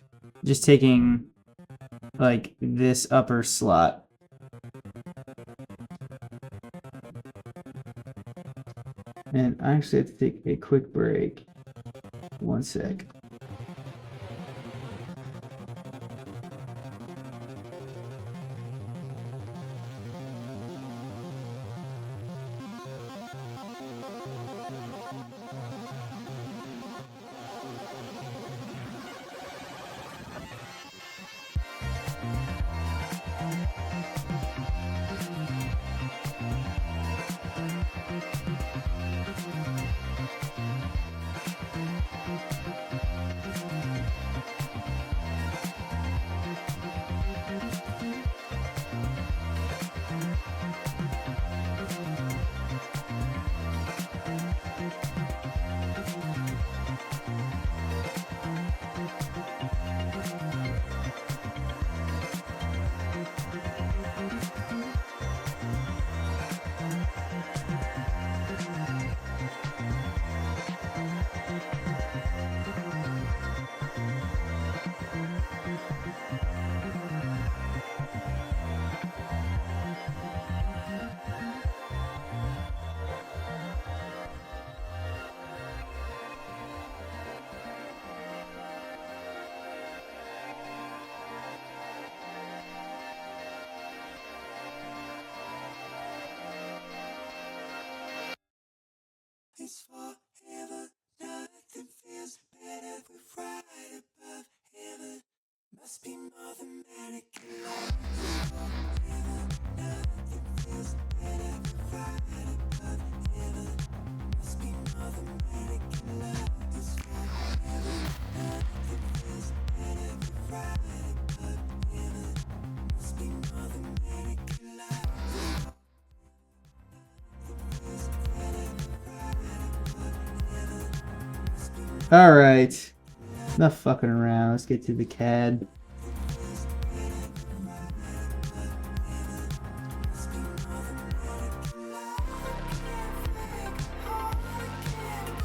[SPEAKER 1] Just taking like this upper slot. And I actually have to take a quick break. One sec.
[SPEAKER 4] It's forever, nothing feels better. We're right above heaven. Must be more than magic in love. It's forever, nothing feels better. We're right above heaven. Must be more than magic in love. It's forever, nothing feels better. We're right above heaven. Must be more than magic in love.
[SPEAKER 1] All right, enough fucking around. Let's get to the CAD.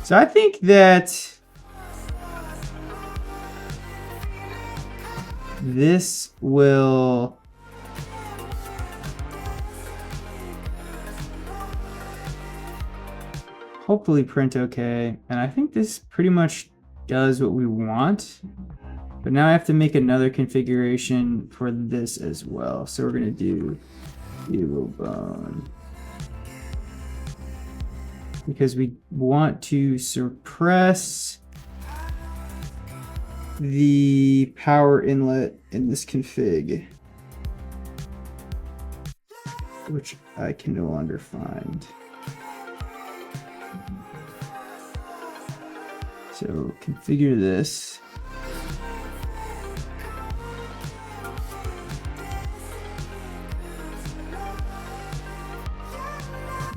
[SPEAKER 1] So I think that this will hopefully print okay, and I think this pretty much does what we want. But now I have to make another configuration for this as well. So we're gonna do BeagleBone, because we want to suppress the power inlet in this config, which I can no longer find. So configure this.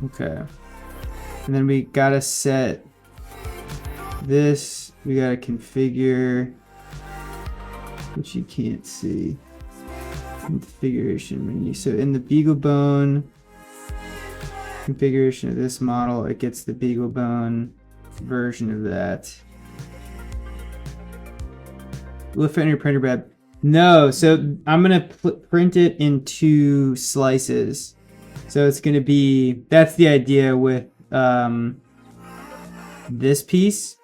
[SPEAKER 1] Okay. And then we gotta set this, we gotta configure, which you can't see, configuration menu. So in the BeagleBone configuration of this model, it gets the BeagleBone version of that. Lift on your printer bed. No, so I'm gonna print it in 2 slices. So it's gonna be, that's the idea with this piece.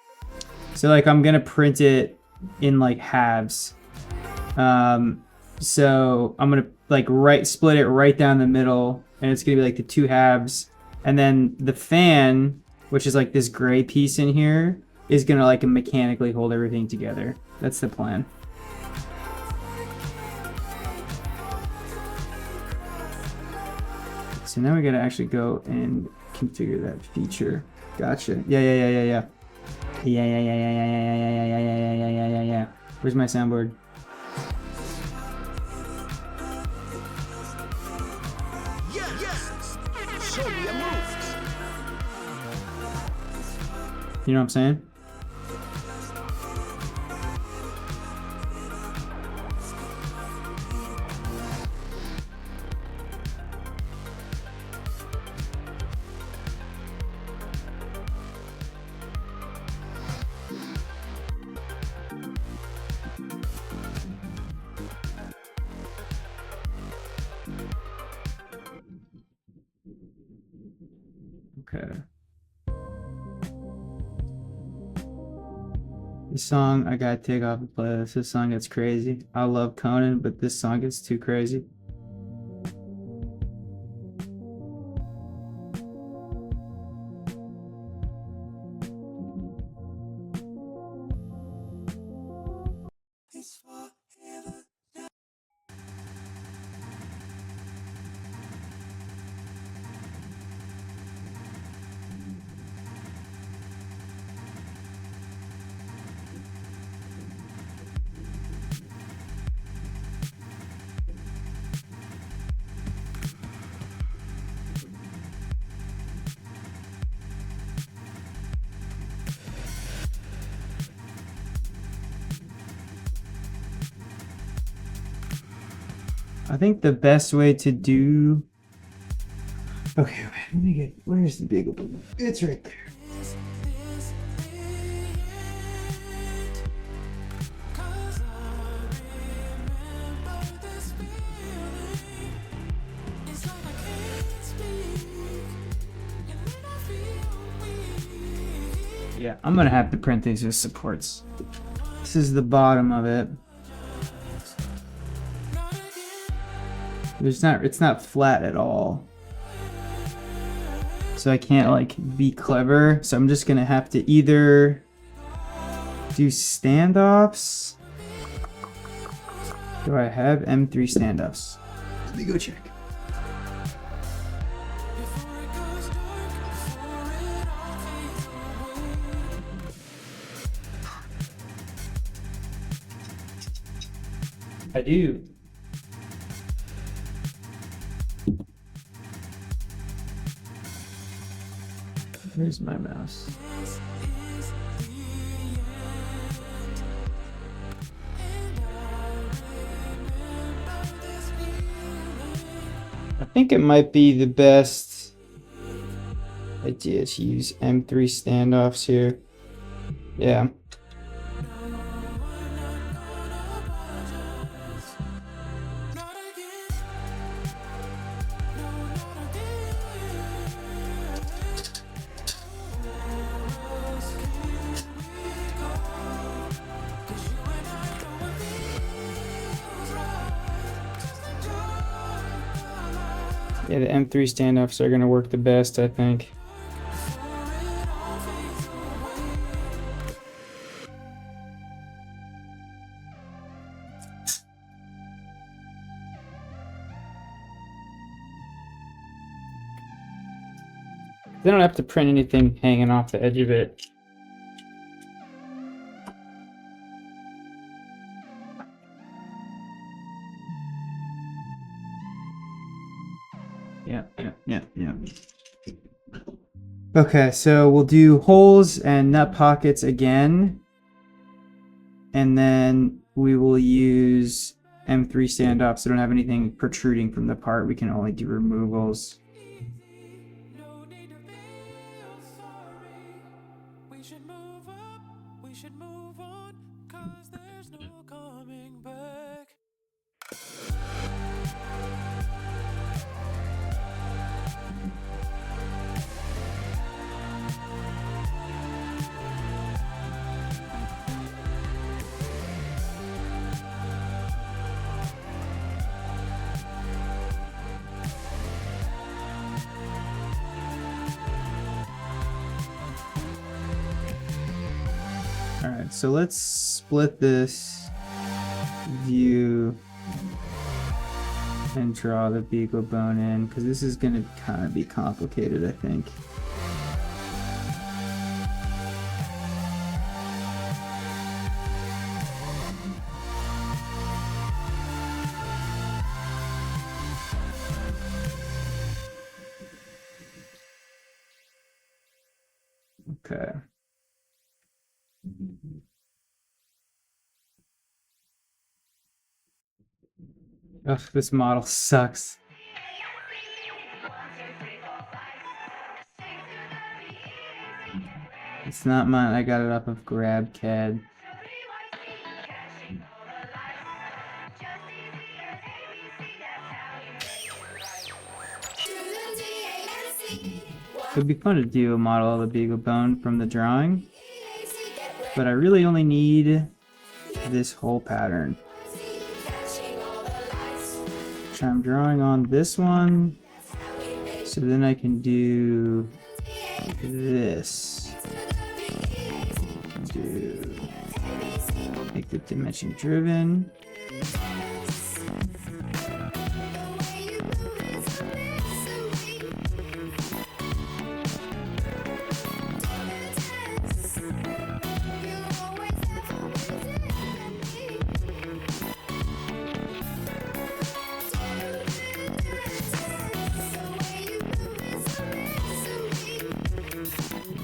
[SPEAKER 1] So like I'm gonna print it in like halves. So I'm gonna like split it right down the middle, and it's gonna be like the 2 halves. And then the fan, which is like this gray piece in here, is gonna like mechanically hold everything together. That's the plan. So now we gotta actually go and configure that feature. Gotcha. Yeah. Where's my soundboard?
[SPEAKER 5] Show me your moves.
[SPEAKER 1] You know what I'm saying? Okay. This song I gotta take off the playlist. This song gets crazy. I love Conan, but this song gets too crazy. I think the best way to do... Okay, wait, let me get... Where's the BeagleBone? It's right there. Yeah, I'm gonna have to print these with supports. This is the bottom of it. It's not flat at all. So I can't like be clever. So I'm just gonna have to either do standoffs. Do I have M3 standoffs? Let me go check. I do. Where's my mouse? I think it might be the best idea to use M3 standoffs here. Yeah. Yeah, the M3 standoffs are going to work the best, I think. They don't have to print anything hanging off the edge of it. Yeah. Okay, so we'll do holes and nut pockets again. And then we will use M3 standoffs. So don't have anything protruding from the part. We can only do removals. Alright, so let's split this view and draw the BeagleBone in, because this is going to kind of be complicated, I think. Okay. Ugh, this model sucks. It's not mine. I got it off of GrabCAD. It would be fun to do a model of the BeagleBone from the drawing, but I really only need this whole pattern. Which I'm drawing on this one, so then I can do this. Make the dimension driven.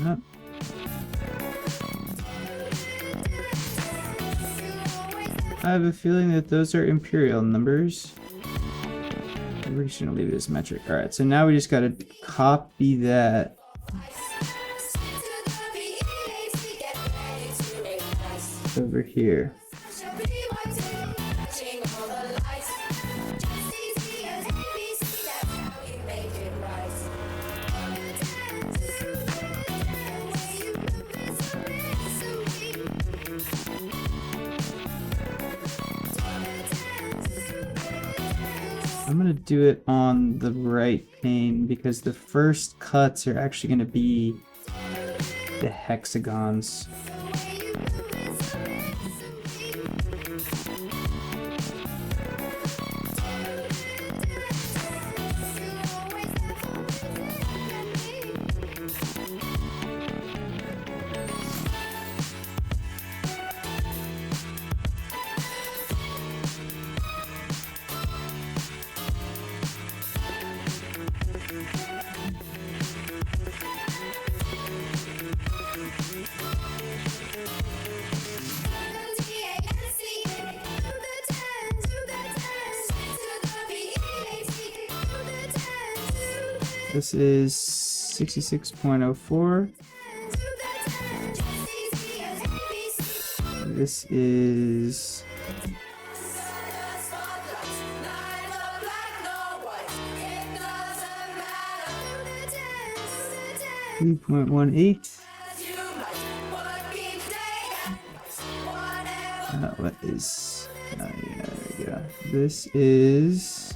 [SPEAKER 1] Yep. I have a feeling that those are imperial numbers. We're just gonna leave it as metric. Alright, so now we just gotta copy that. Over here. I'm gonna do it on the right pane because the first cuts are actually gonna be the hexagons. This is 66.04. This is 3.18. What is? Yeah, there we go. This is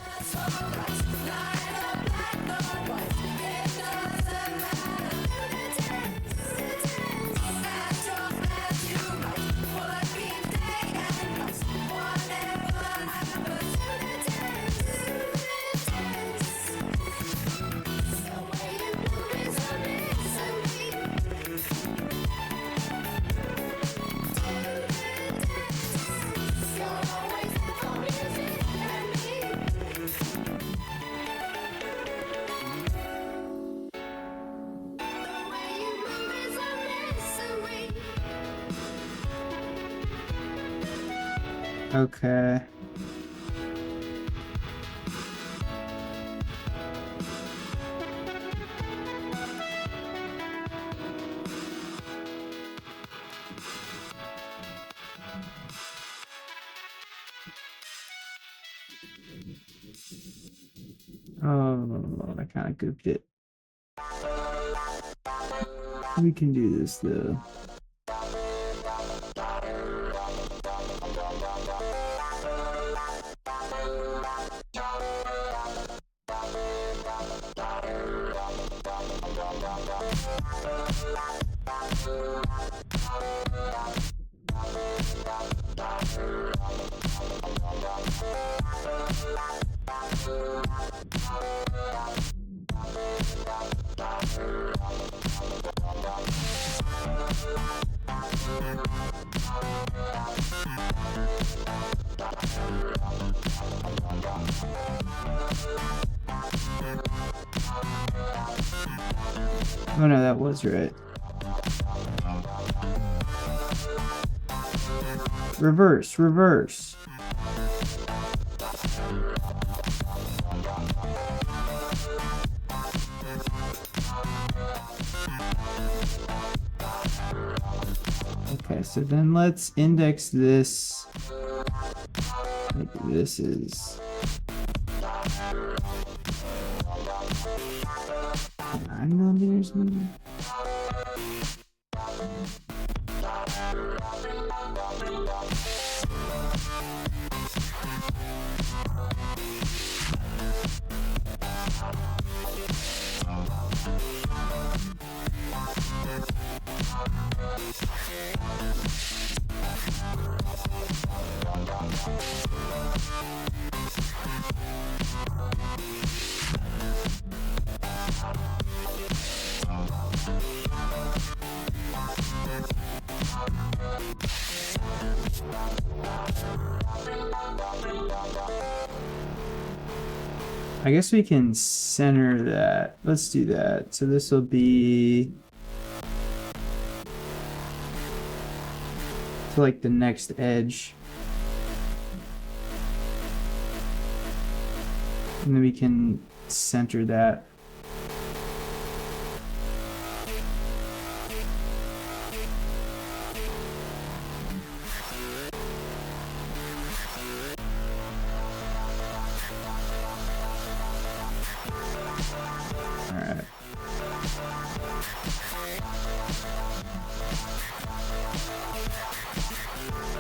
[SPEAKER 1] 'Okay. Oh, I kind of goofed it. We can do this though. Oh no, that was right. Reverse, reverse. Okay, so then let's index this. Like this is 9mm maybe? I guess we can center that. Let's do that. So this will be to like the next edge. And then we can center that.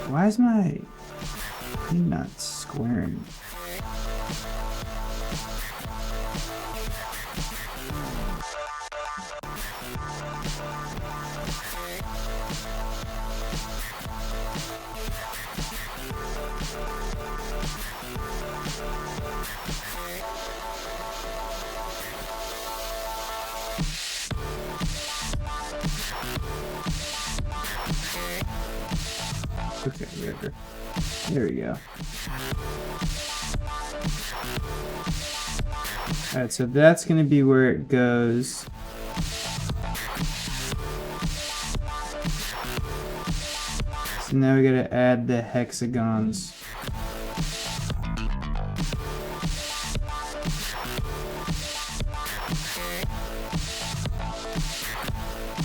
[SPEAKER 1] Why is my thing not squaring? Okay, whatever. There we go. Alright, so that's going to be where it goes. So now we got to add the hexagons.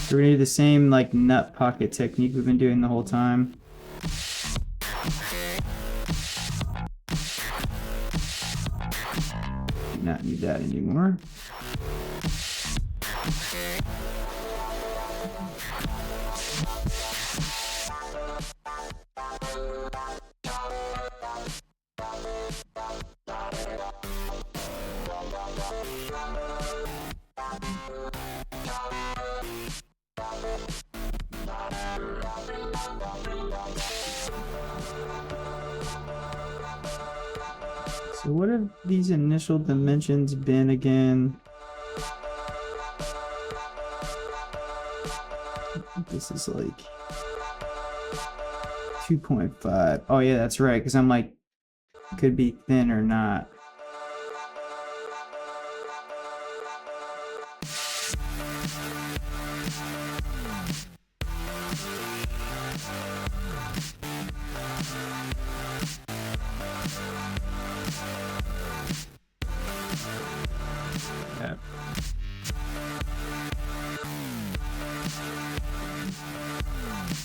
[SPEAKER 1] So we're going to do the same like nut pocket technique we've been doing the whole time. Do not need that anymore. So what have these initial dimensions been again? This is like 2.5. Oh yeah, that's right, because I'm like, could be thin or not. Yep.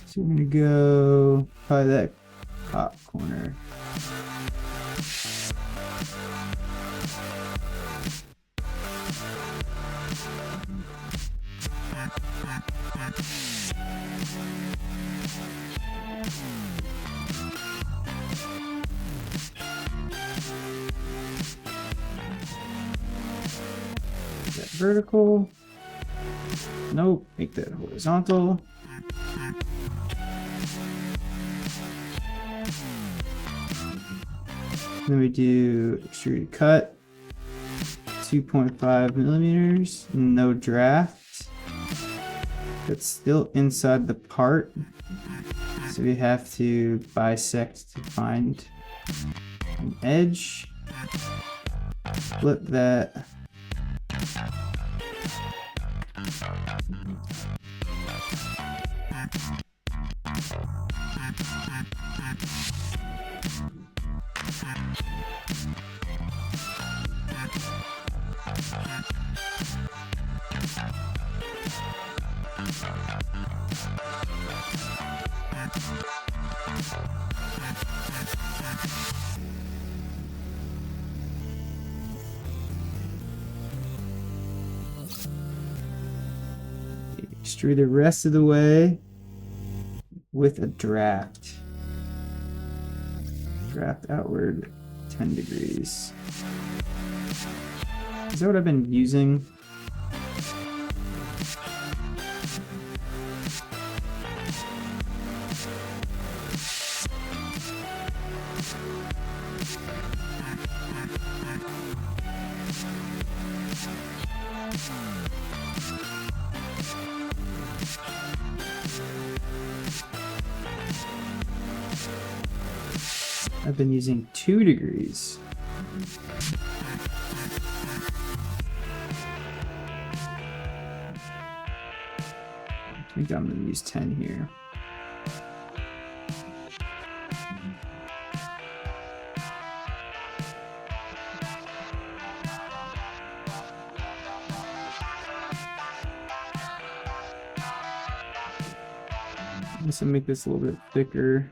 [SPEAKER 1] So we're gonna go probably that top corner. That vertical. Nope, make that horizontal. Then we do extruded cut, 2.5 millimeters, no draft. It's still inside the part, so we have to bisect to find an edge. Flip that. Extrude the rest of the way with a draft. Draft outward 10 degrees. Is that what I've been using? I've been using 2 degrees. I think I'm gonna use 10 here. I'm just gonna make this a little bit thicker.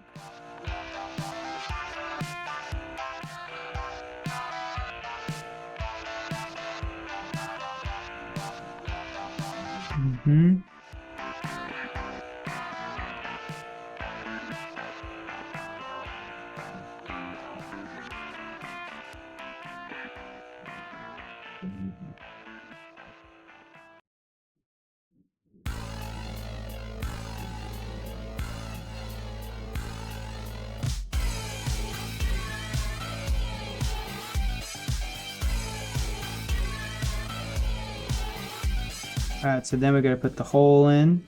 [SPEAKER 1] Alright, so then we're going to put the hole in.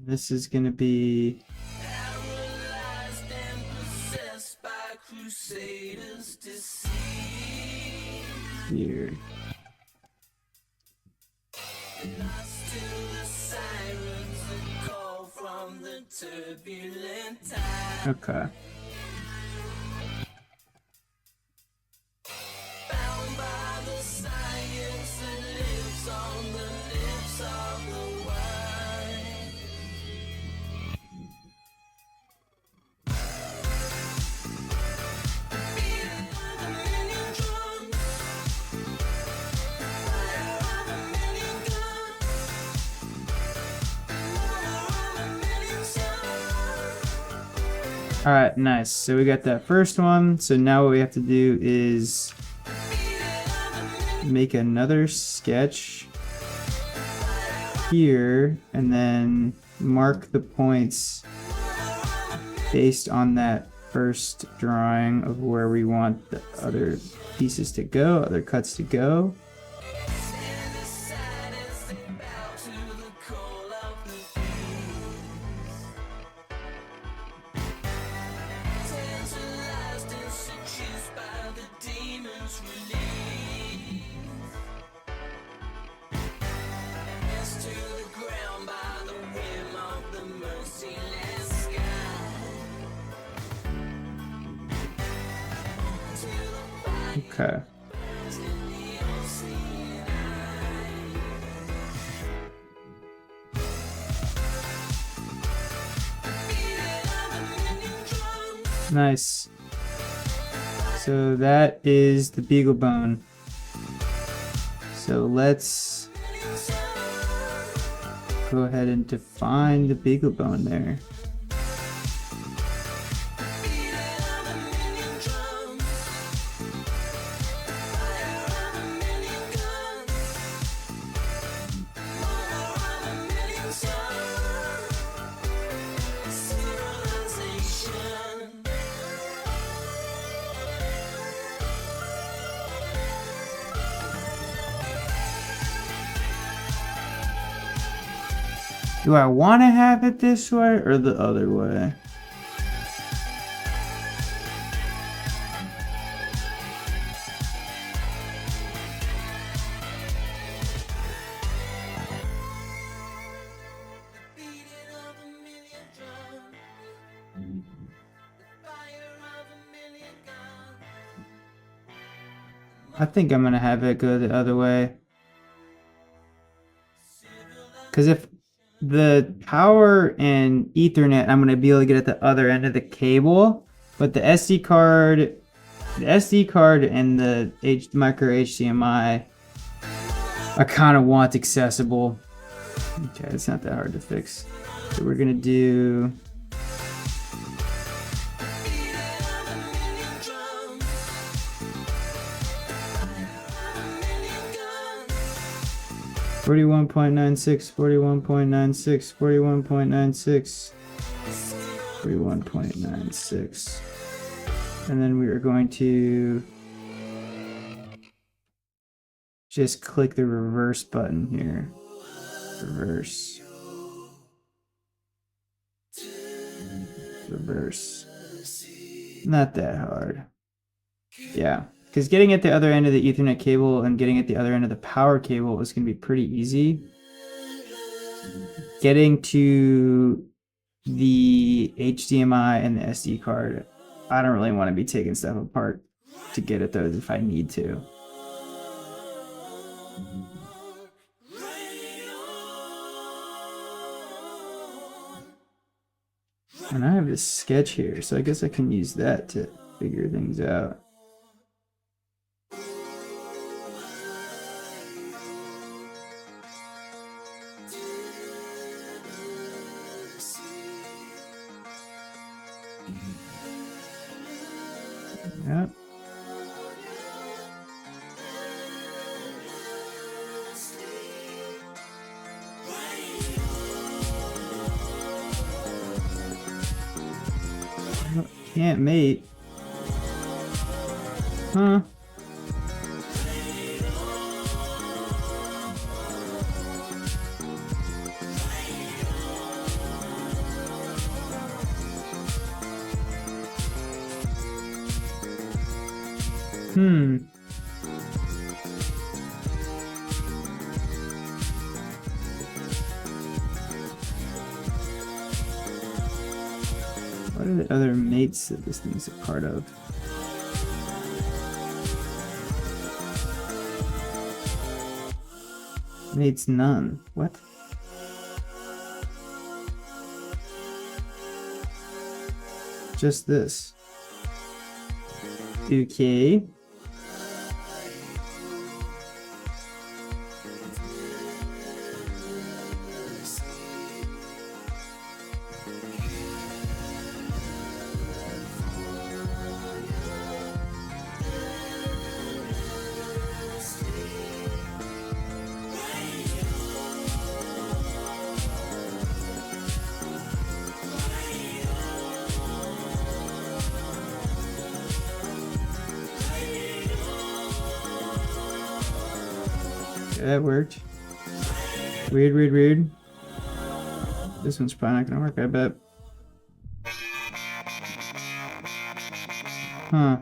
[SPEAKER 1] This is gonna be here. Okay. All right, nice. So we got that first one. So now what we have to do is make another sketch here and then mark the points based on that first drawing of where we want the other pieces to go, other cuts to go. Okay. Nice. So that is the BeagleBone. So let's go ahead and define the BeagleBone there. Do I want to have it this way or the other way? I think I'm going to have it go the other way. Because if the power and Ethernet, I'm going to be able to get at the other end of the cable, but the SD card and the micro HDMI, I kind of want accessible. Okay, it's not that hard to fix. So we're going to do 41.96, 41.96, 41.96, 41.96. And then we are going to just click the reverse button here. Reverse. Reverse. Not that hard. Yeah. Because getting at the other end of the Ethernet cable and getting at the other end of the power cable is going to be pretty easy. Getting to the HDMI and the SD card, I don't really want to be taking stuff apart to get at those if I need to. And I have this sketch here, so I guess I can use that to figure things out. Yep. Can't mate. Huh? What are the other mates that this thing's a part of? Mates none. What? Just this. Okay. That worked. Weird. This one's probably not gonna work, I bet. Huh.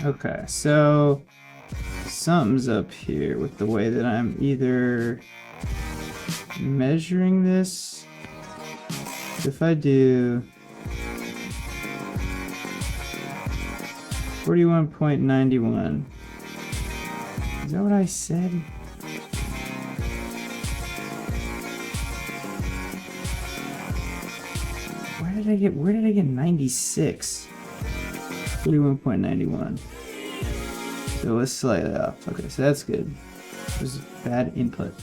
[SPEAKER 1] Okay, so something's up here with the way that I'm either measuring this. If I do 41.91, is that what I said? Where did I get 96? 41.91. So let's slightly off. Okay, so that's good. This is bad input.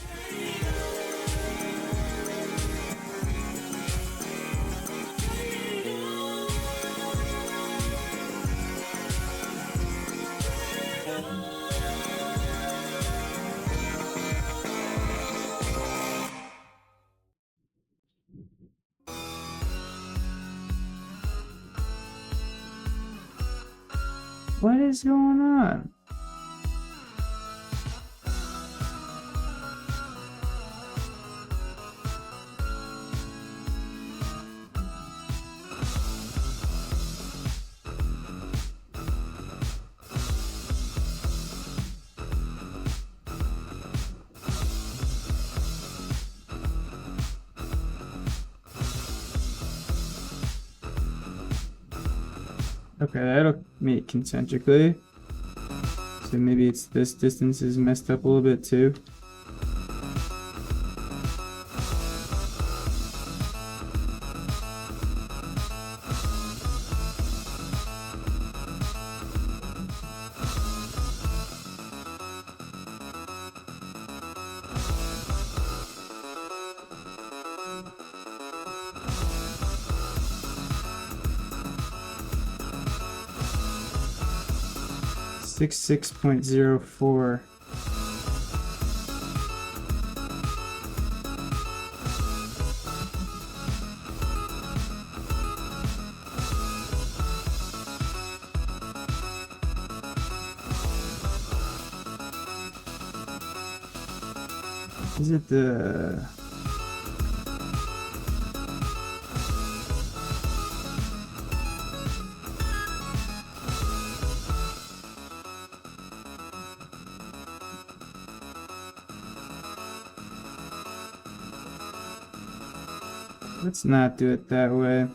[SPEAKER 1] What is going on? Okay, that'll meet concentrically. So maybe it's this distance is messed up a little bit too. Six point zero four. Is it the Let's not do it that way.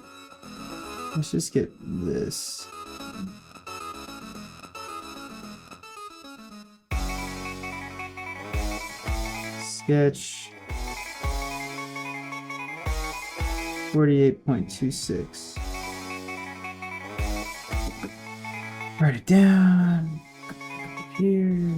[SPEAKER 1] Let's just get this. Sketch 48.26. Write it down. Here.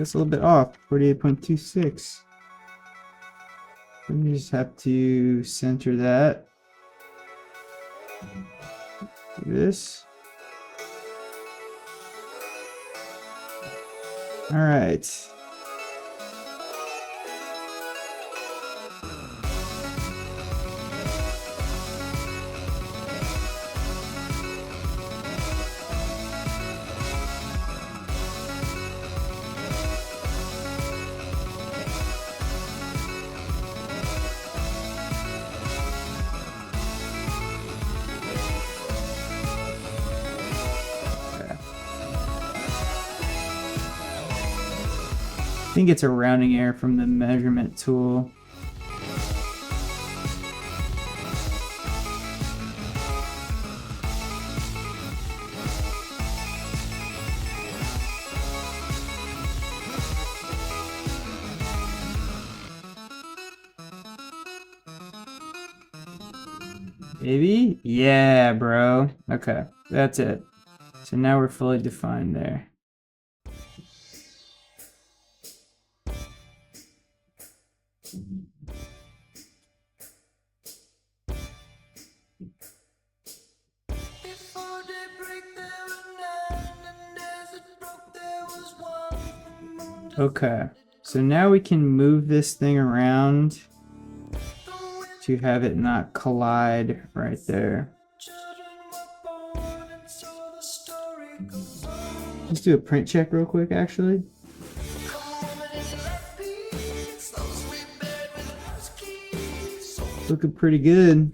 [SPEAKER 1] That's a little bit off. 48.26. Then you just have to center that. Do this. All right. I think it's a rounding error from the measurement tool. Maybe? Yeah, bro. Okay, that's it. So now we're fully defined there.
[SPEAKER 4] Before daybreak there were 9, and as it broke there was 1.
[SPEAKER 1] Okay, so now we can move this thing around to have it not collide right there.
[SPEAKER 4] Children were born, and so the story goes on.
[SPEAKER 1] Let's do a print check real quick, actually.
[SPEAKER 4] Come woman in your left beat, slow sweet bed with a husky. So
[SPEAKER 1] Looking pretty good.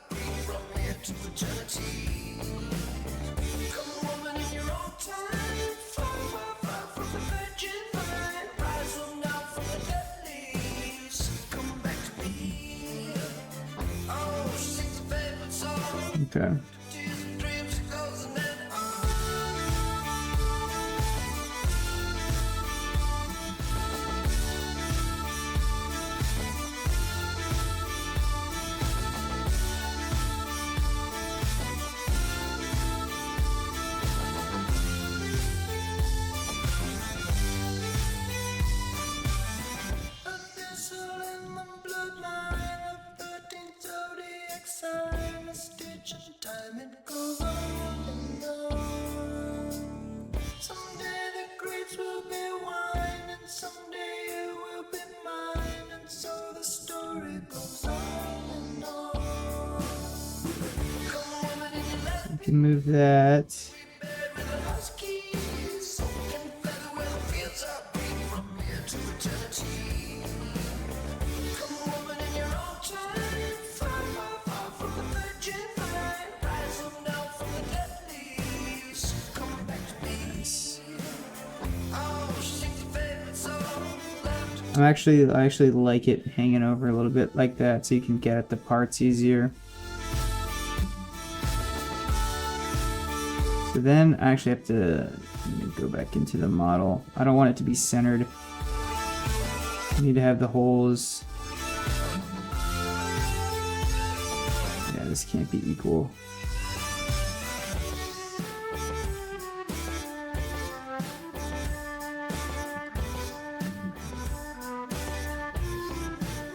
[SPEAKER 4] from here to eternity. Come woman in your own time, far from the virgin vine. Rise up now from the dead leaves, come back to me. Oh, she sings a favorite song.
[SPEAKER 1] Okay.
[SPEAKER 4] Tears and dreams, it goes and then on. A thistle in the bloodline of 13th zodiac sign. A stitch of time, it goes on and on. Someday the grapes will be wine, and someday you will be mine, and so the story goes on and on. Come woman in your left
[SPEAKER 1] We can move that.
[SPEAKER 4] bed with a husky, soaking feather where the fields are green from here to eternity. Come woman in your own time, far from the virgin vine. Rise up now from the dead leaves, come back to me. Oh, she sings your favorite song, left.
[SPEAKER 1] I actually like it hanging over a little bit like that, so you can get at the parts easier. So then I actually have to let me go back into the model. I don't want it to be centered. I need to have the holes. Yeah, this can't be equal.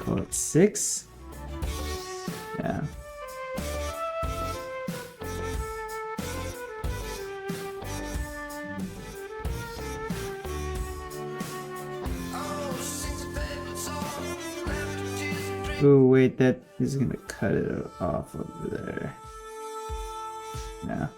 [SPEAKER 1] Call it 6. Yeah.
[SPEAKER 4] Oh, she sings your favorite song, left. Tears and dreams.
[SPEAKER 1] Oh wait, that is gonna cut it off over there. No.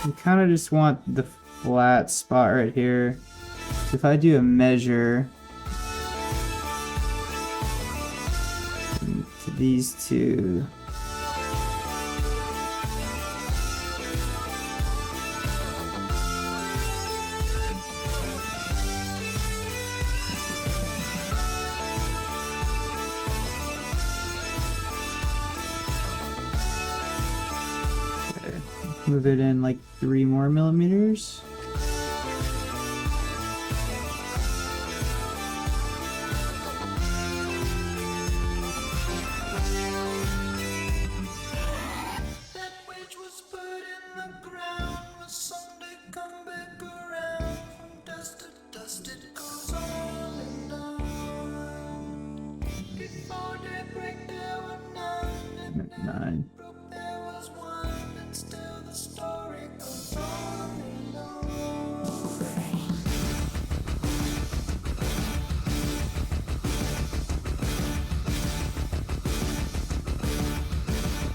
[SPEAKER 1] You kind of just want the flat spot right here. So if I do a measure to these two, okay, move it in like 3 more millimeters.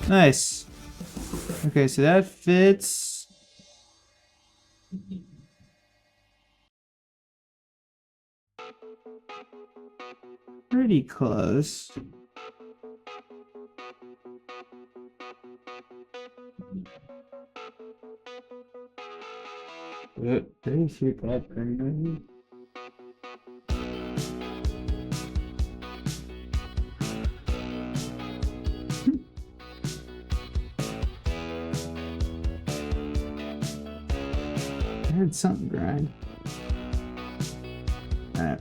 [SPEAKER 1] Nice. Okay, so that fits. Pretty close. Did you shoot that pretty? I heard something grind. Alright.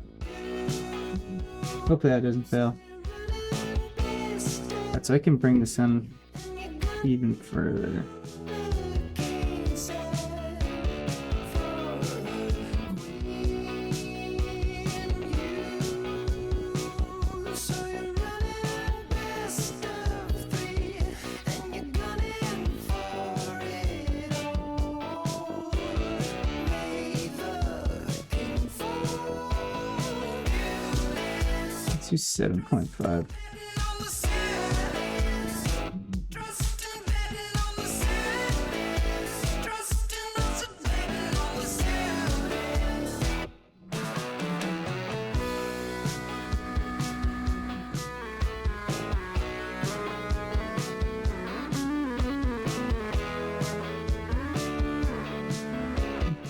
[SPEAKER 1] Hopefully that doesn't fail. Alright, so I can bring this in even further. Let's do 7.5.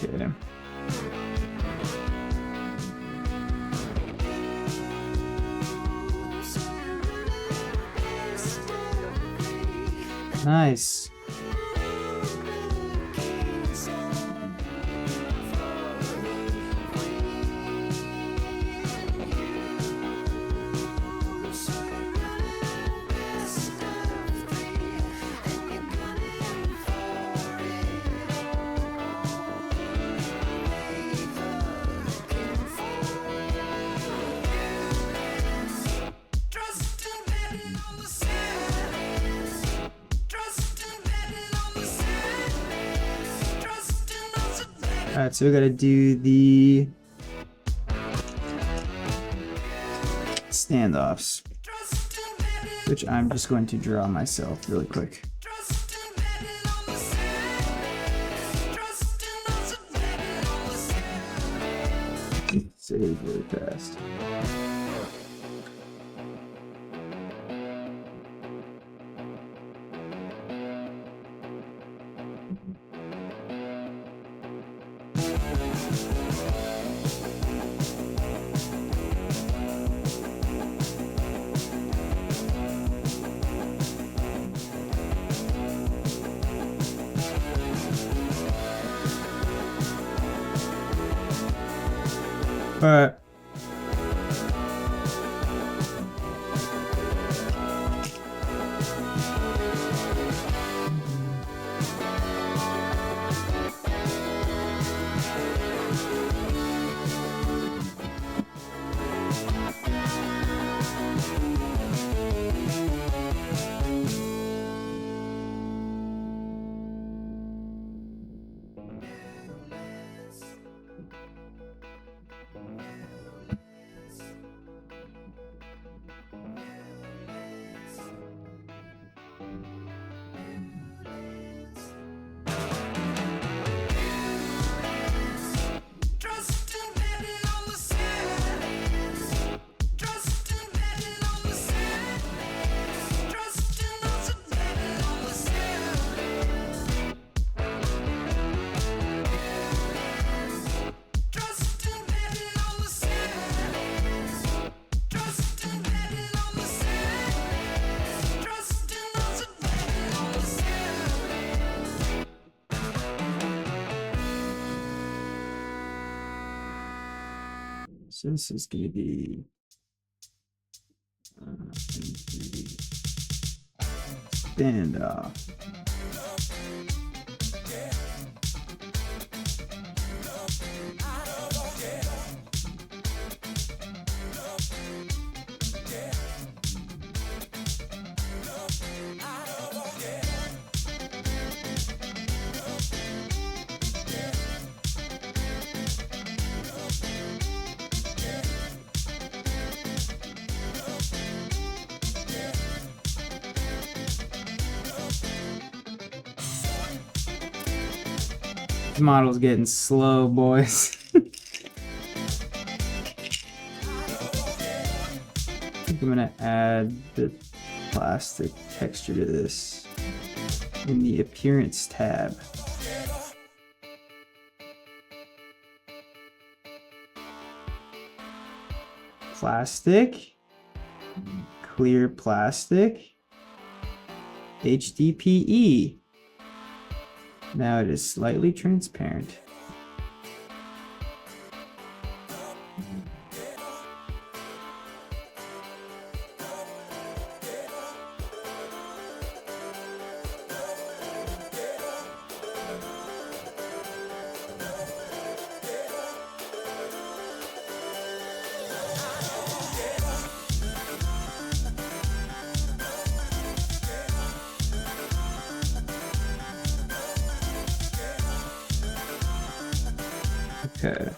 [SPEAKER 1] Okay. Nice. Alright, so we gotta do the standoffs, which I'm just going to draw myself really quick. Save really fast. Alright. So this is going to be standoff. The model's getting slow, boys. I think I'm gonna add the plastic texture to this in the appearance tab. Plastic, clear plastic, HDPE. Now it is slightly transparent. Okay.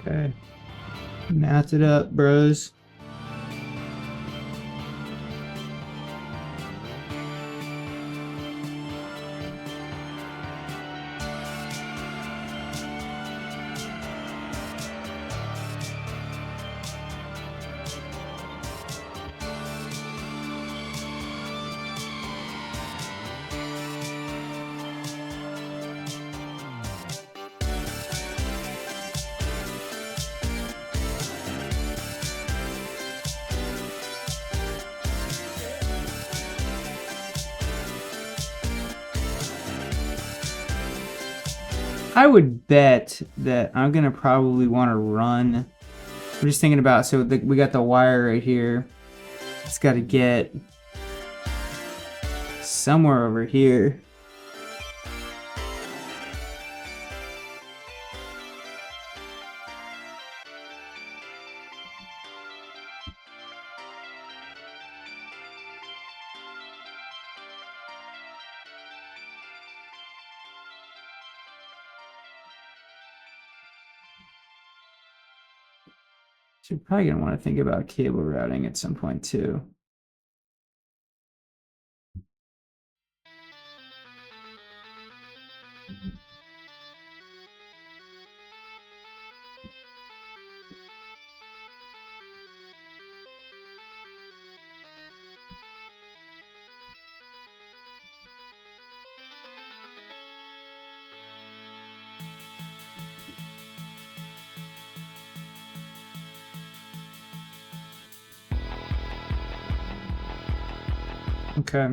[SPEAKER 1] Okay. Mount it up, bros. I would bet that I'm gonna probably want to run. I'm just thinking about, so we got the wire right here. It's got to get somewhere over here. So you're probably gonna want to think about cable routing at some point too. Okay.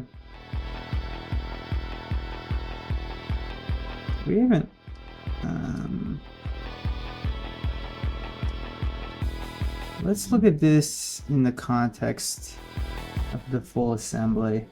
[SPEAKER 1] We haven't. Let's look at this in the context of the full assembly.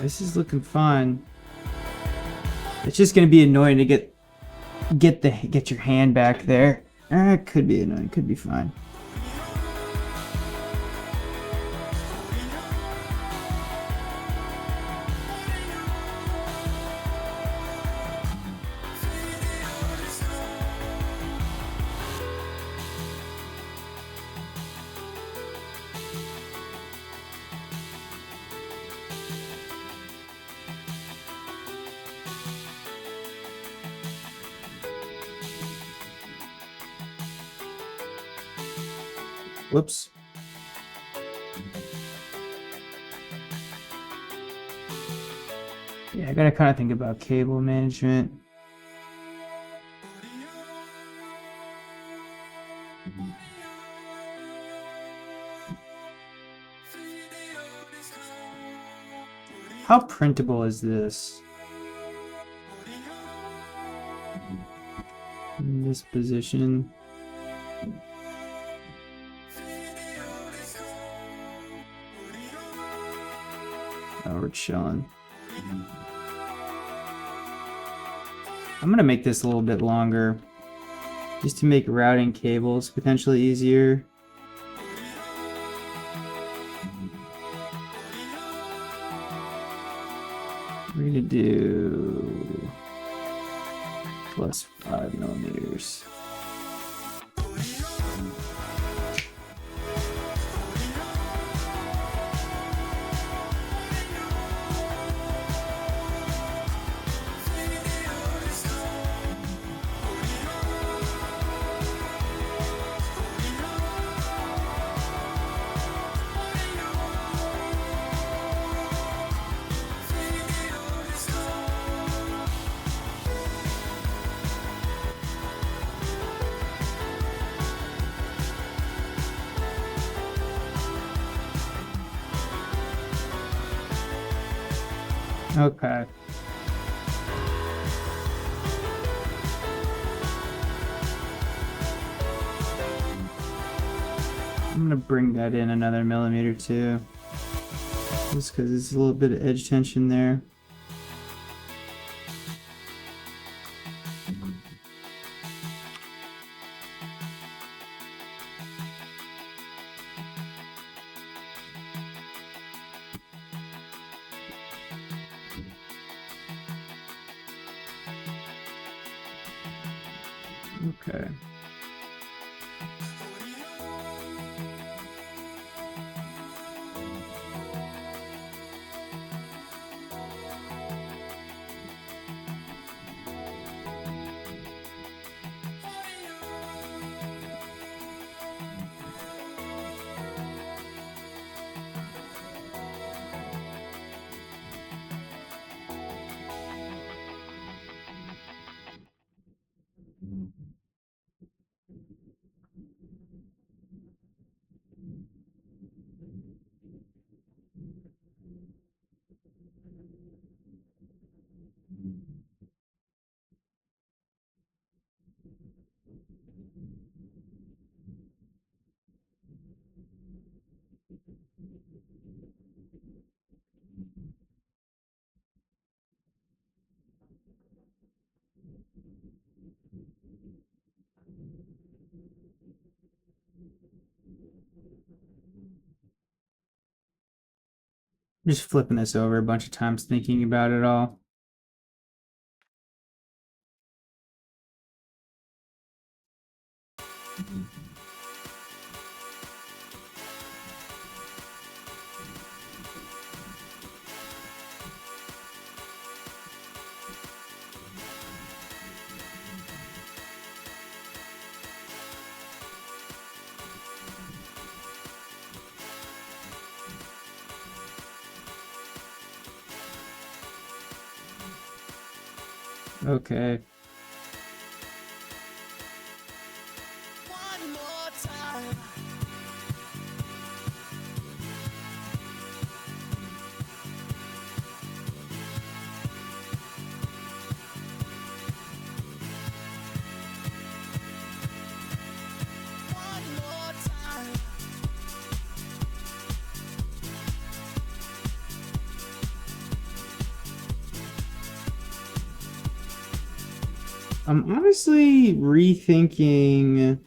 [SPEAKER 1] This is looking fine. It's just gonna be annoying to get your hand back there. It could be annoying, could be fine. Whoops. Yeah, I gotta kind of think about cable management. How printable is this? In this position. Oh, we're chilling. I'm gonna make this a little bit longer, just to make routing cables potentially easier. We're gonna do plus 5 millimeters. Okay. I'm gonna bring that in another millimeter too, just because there's a little bit of edge tension there. Okay. Just flipping this over a bunch of times, thinking about it all. Okay.
[SPEAKER 4] One more time. One more time.
[SPEAKER 1] I'm honestly rethinking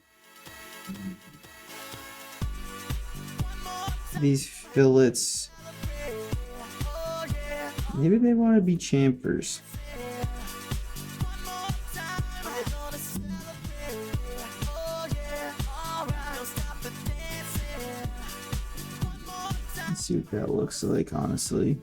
[SPEAKER 1] these fillets. Maybe they want to be chamfers. Let's see what that looks like, honestly.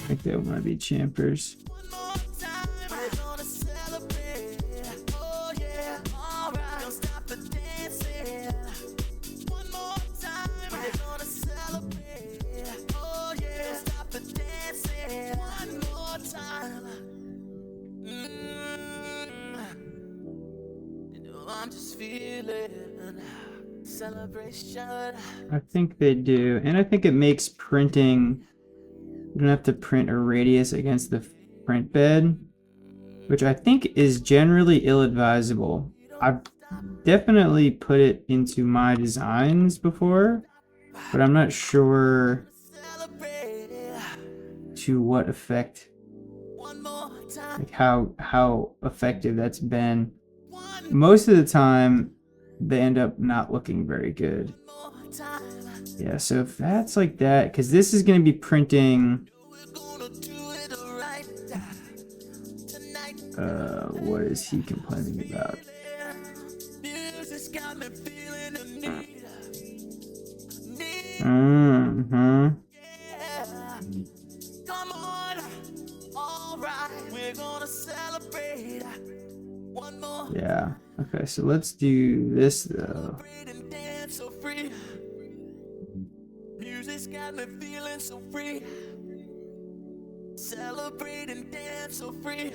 [SPEAKER 1] I think they want to be chamfers.
[SPEAKER 4] I'm just feeling celebration.
[SPEAKER 1] I think they do, and I think it makes printing. You don't have to print a radius against the print bed, which I think is generally ill-advisable. I've definitely put it into my designs before, but I'm not sure to what effect, like how effective that's been. Most of the time, they end up not looking very good. Yeah, so if that's like that, because this is going to be printing, what is he complaining about?
[SPEAKER 4] Come on, all right, we're gonna celebrate one more.
[SPEAKER 1] Yeah, okay, so let's do this though.
[SPEAKER 4] So free. Music's got me feeling so free. Celebrate and dance so free.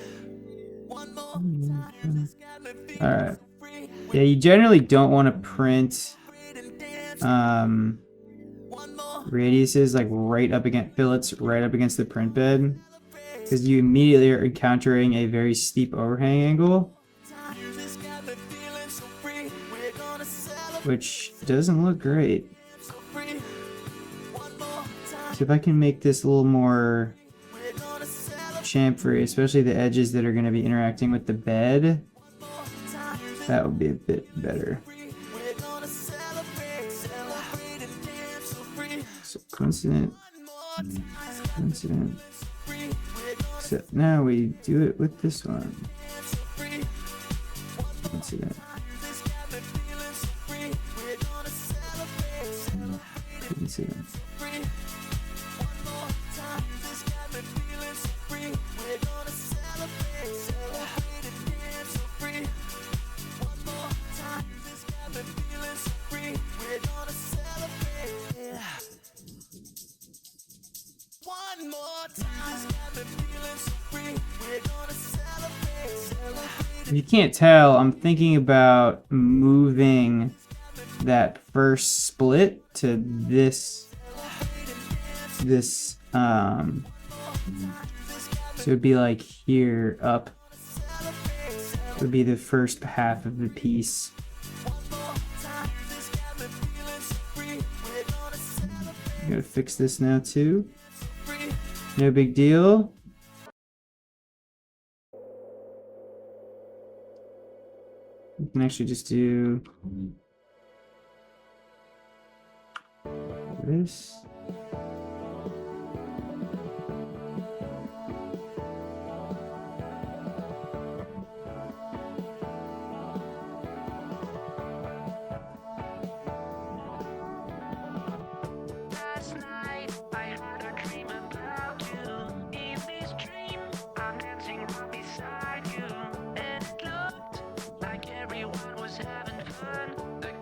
[SPEAKER 4] One more time. Music's got me feeling
[SPEAKER 1] All right.
[SPEAKER 4] so free.
[SPEAKER 1] Yeah, you generally don't want to print radiuses like right up against fillets, right up against the print bed, because you immediately are encountering a very steep overhang angle, which doesn't look great. So if I can make this a little more chamfery, especially the edges that are going to be interacting with the bed, that would be a bit better. So coincident. Except now we do it with this one. Coincident. Coincident. If you can't tell, I'm thinking about moving that first split to this, so it'd be like here up, it would be the first half of the piece. I gotta fix this now too. No big deal. We can actually just do this.
[SPEAKER 6] Last night I had a dream about you. In this dream I'm dancing right beside you, and it looked like everyone was having fun. The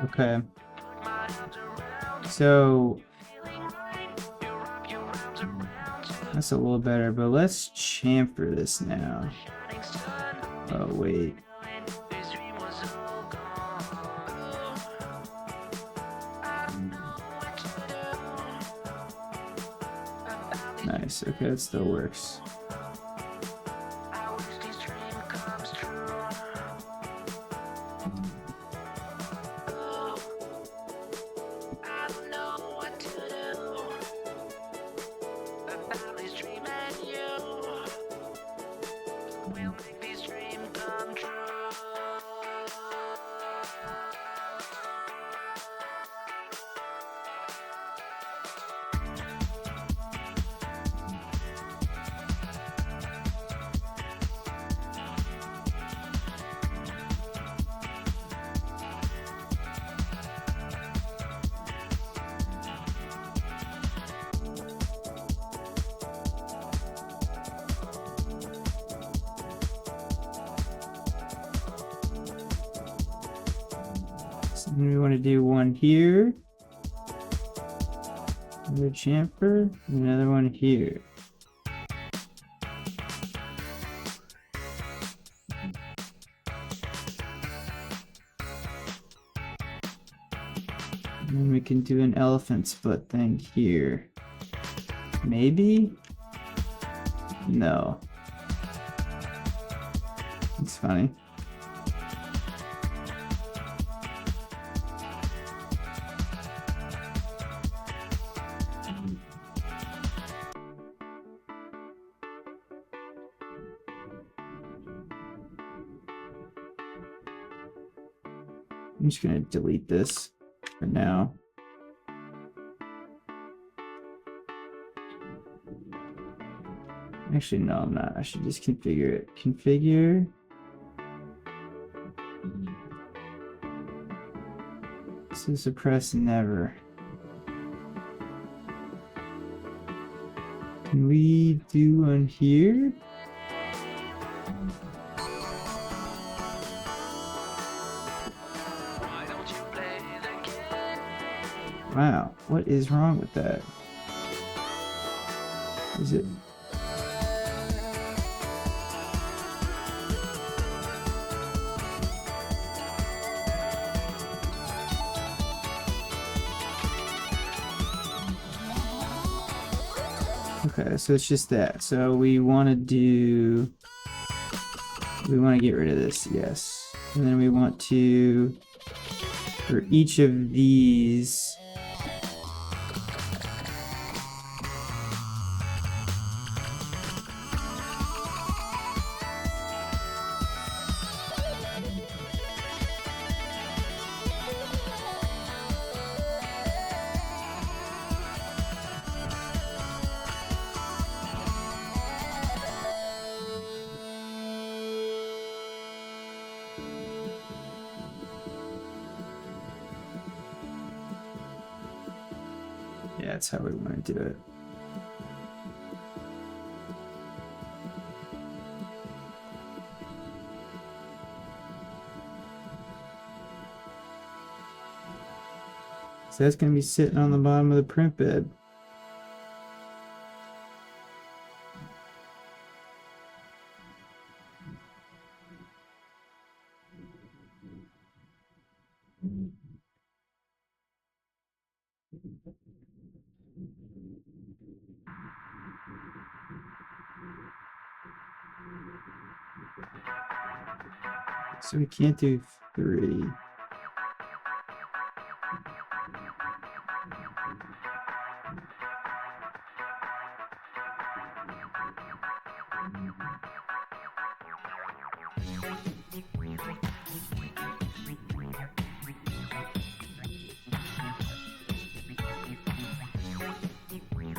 [SPEAKER 1] Okay. So that's a little better, but let's chamfer this now. Oh, wait. Nice. Okay, that still works. And we want to do one here, another chamfer, and another one here. And then we can do an elephant split thing here. Maybe? No. It's funny. I'm just going to delete this for now. Actually, no, I'm not. I should just configure it. Configure. So suppress never. Can we do one here? Wow, what is wrong with that? Is it? Okay, so it's just that. So we want to do, we want to get rid of this, yes. And then we want to, for each of these, yeah, that's how we want to do it. So that's going to be sitting on the bottom of the print bed. So we can't do 3.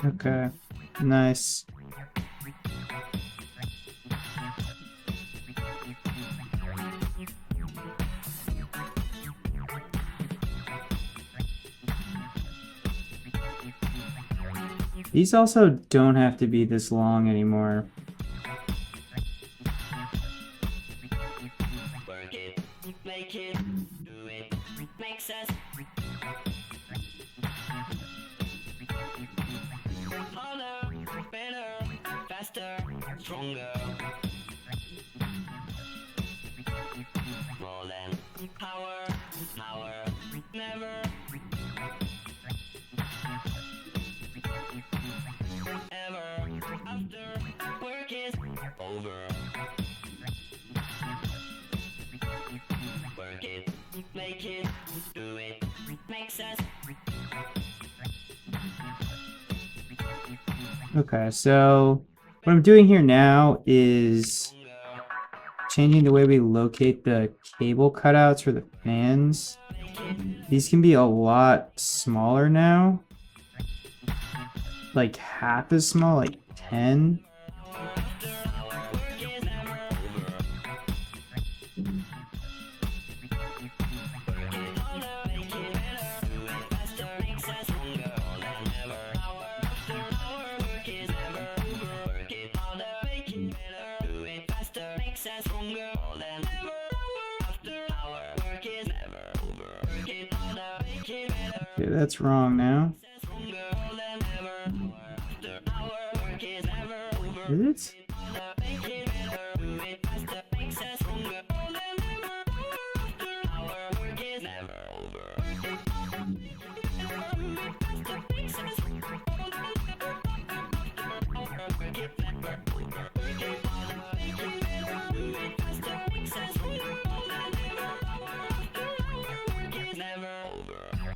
[SPEAKER 1] Okay, nice. These also don't have to be this long anymore.
[SPEAKER 7] Work it, make it, do it, make access. Harder, better, faster, stronger. More than power, never. Ever after work is over. Work it, make it, do it, makes us.
[SPEAKER 1] Okay, so what I'm doing here now is changing the way we locate the cable cutouts for the fans. These can be a lot smaller now. Like half as small, like 10. Okay, that's wrong now. Is it?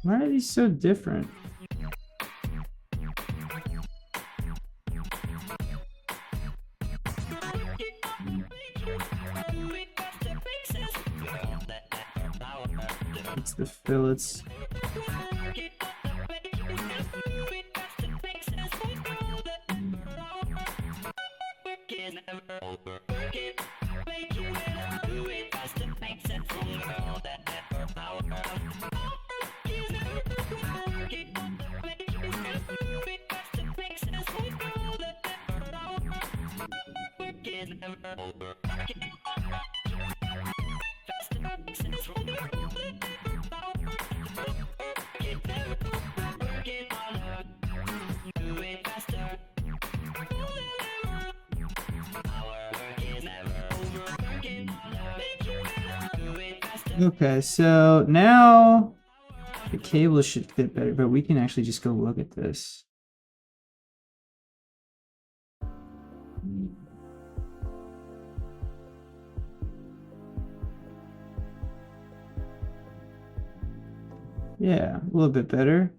[SPEAKER 1] Why are these so different? It's the fillets. Okay, so now the cable should fit better, but we can actually just go look at this. Yeah, a little bit better.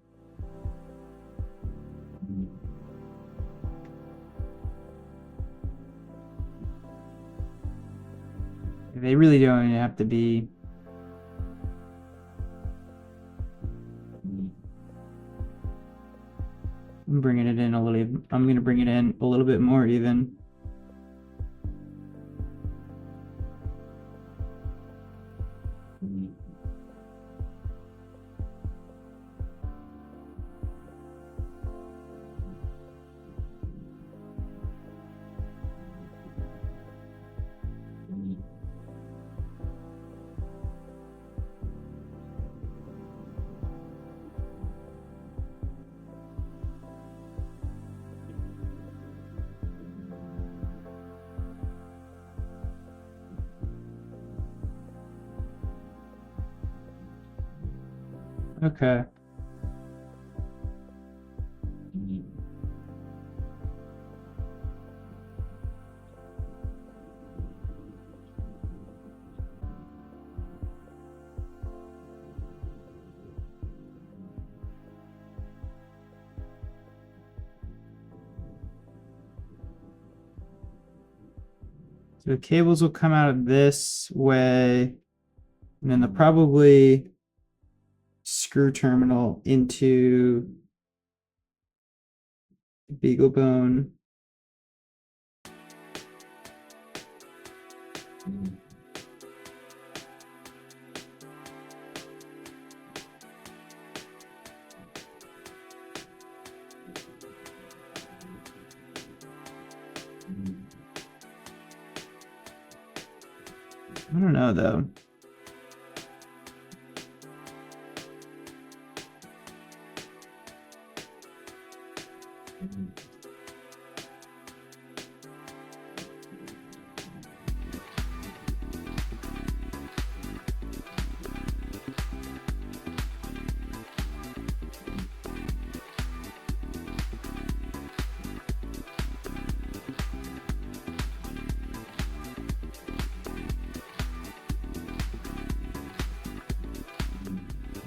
[SPEAKER 1] They really don't even have to be. I'm bringing it in a little. I'm gonna bring it in a little bit more even. Okay. So the cables will come out of this way, and then they'll probably screw terminal into the BeagleBone. I don't know though. I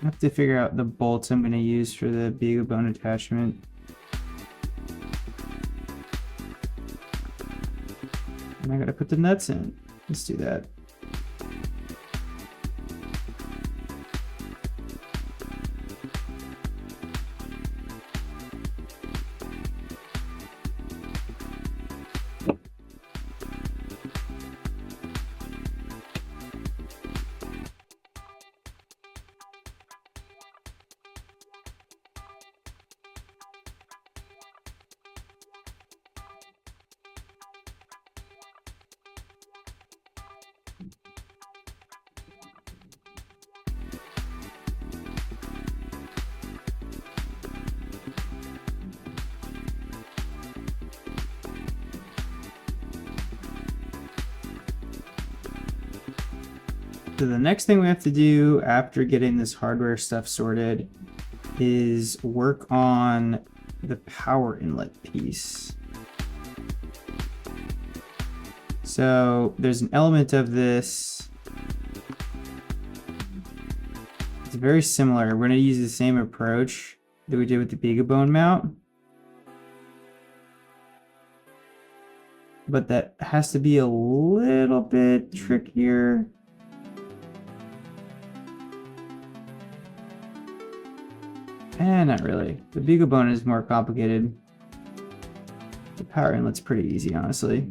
[SPEAKER 1] have to figure out the bolts I'm going to use for the BeagleBone attachment. And I got to put the nuts in. Let's do that. So the next thing we have to do after getting this hardware stuff sorted is work on the power inlet piece. So there's an element of this. It's very similar. We're going to use the same approach that we did with the BeagleBone mount. But that has to be a little bit trickier. Not really. The BeagleBone is more complicated. The power inlet's pretty easy, honestly.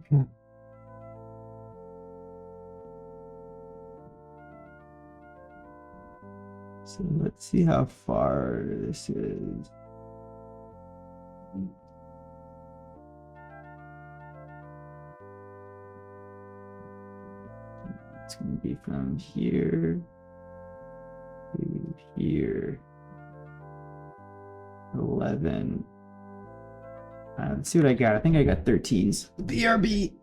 [SPEAKER 1] Okay. So let's see how far this is. It's going to be from here to here. 11. Let's see what I got. I think I got 13s. BRB.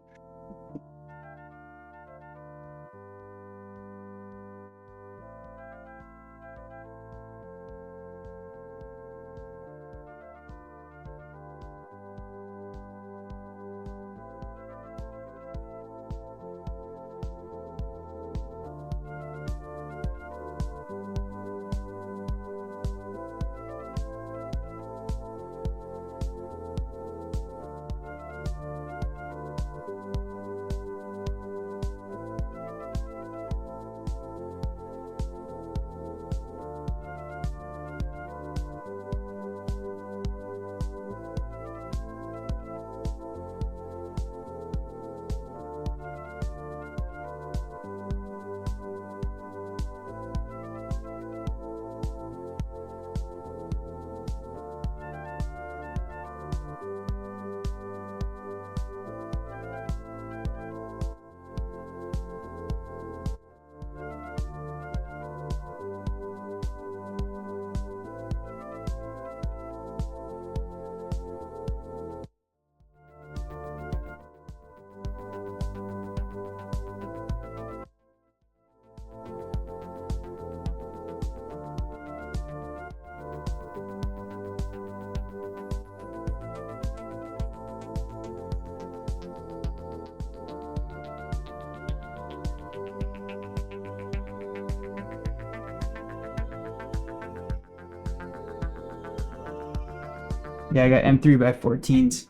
[SPEAKER 1] Yeah, I got M3 by 14s.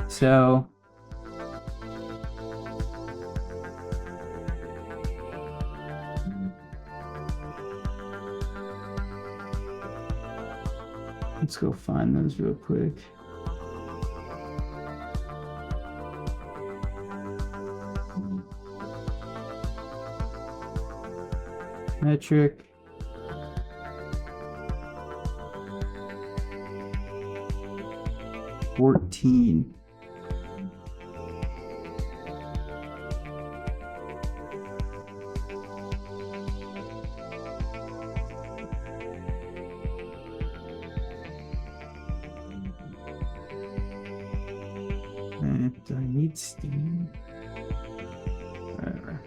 [SPEAKER 1] So let's go find those real quick. Metric. $14. Do I need steam? Whatever.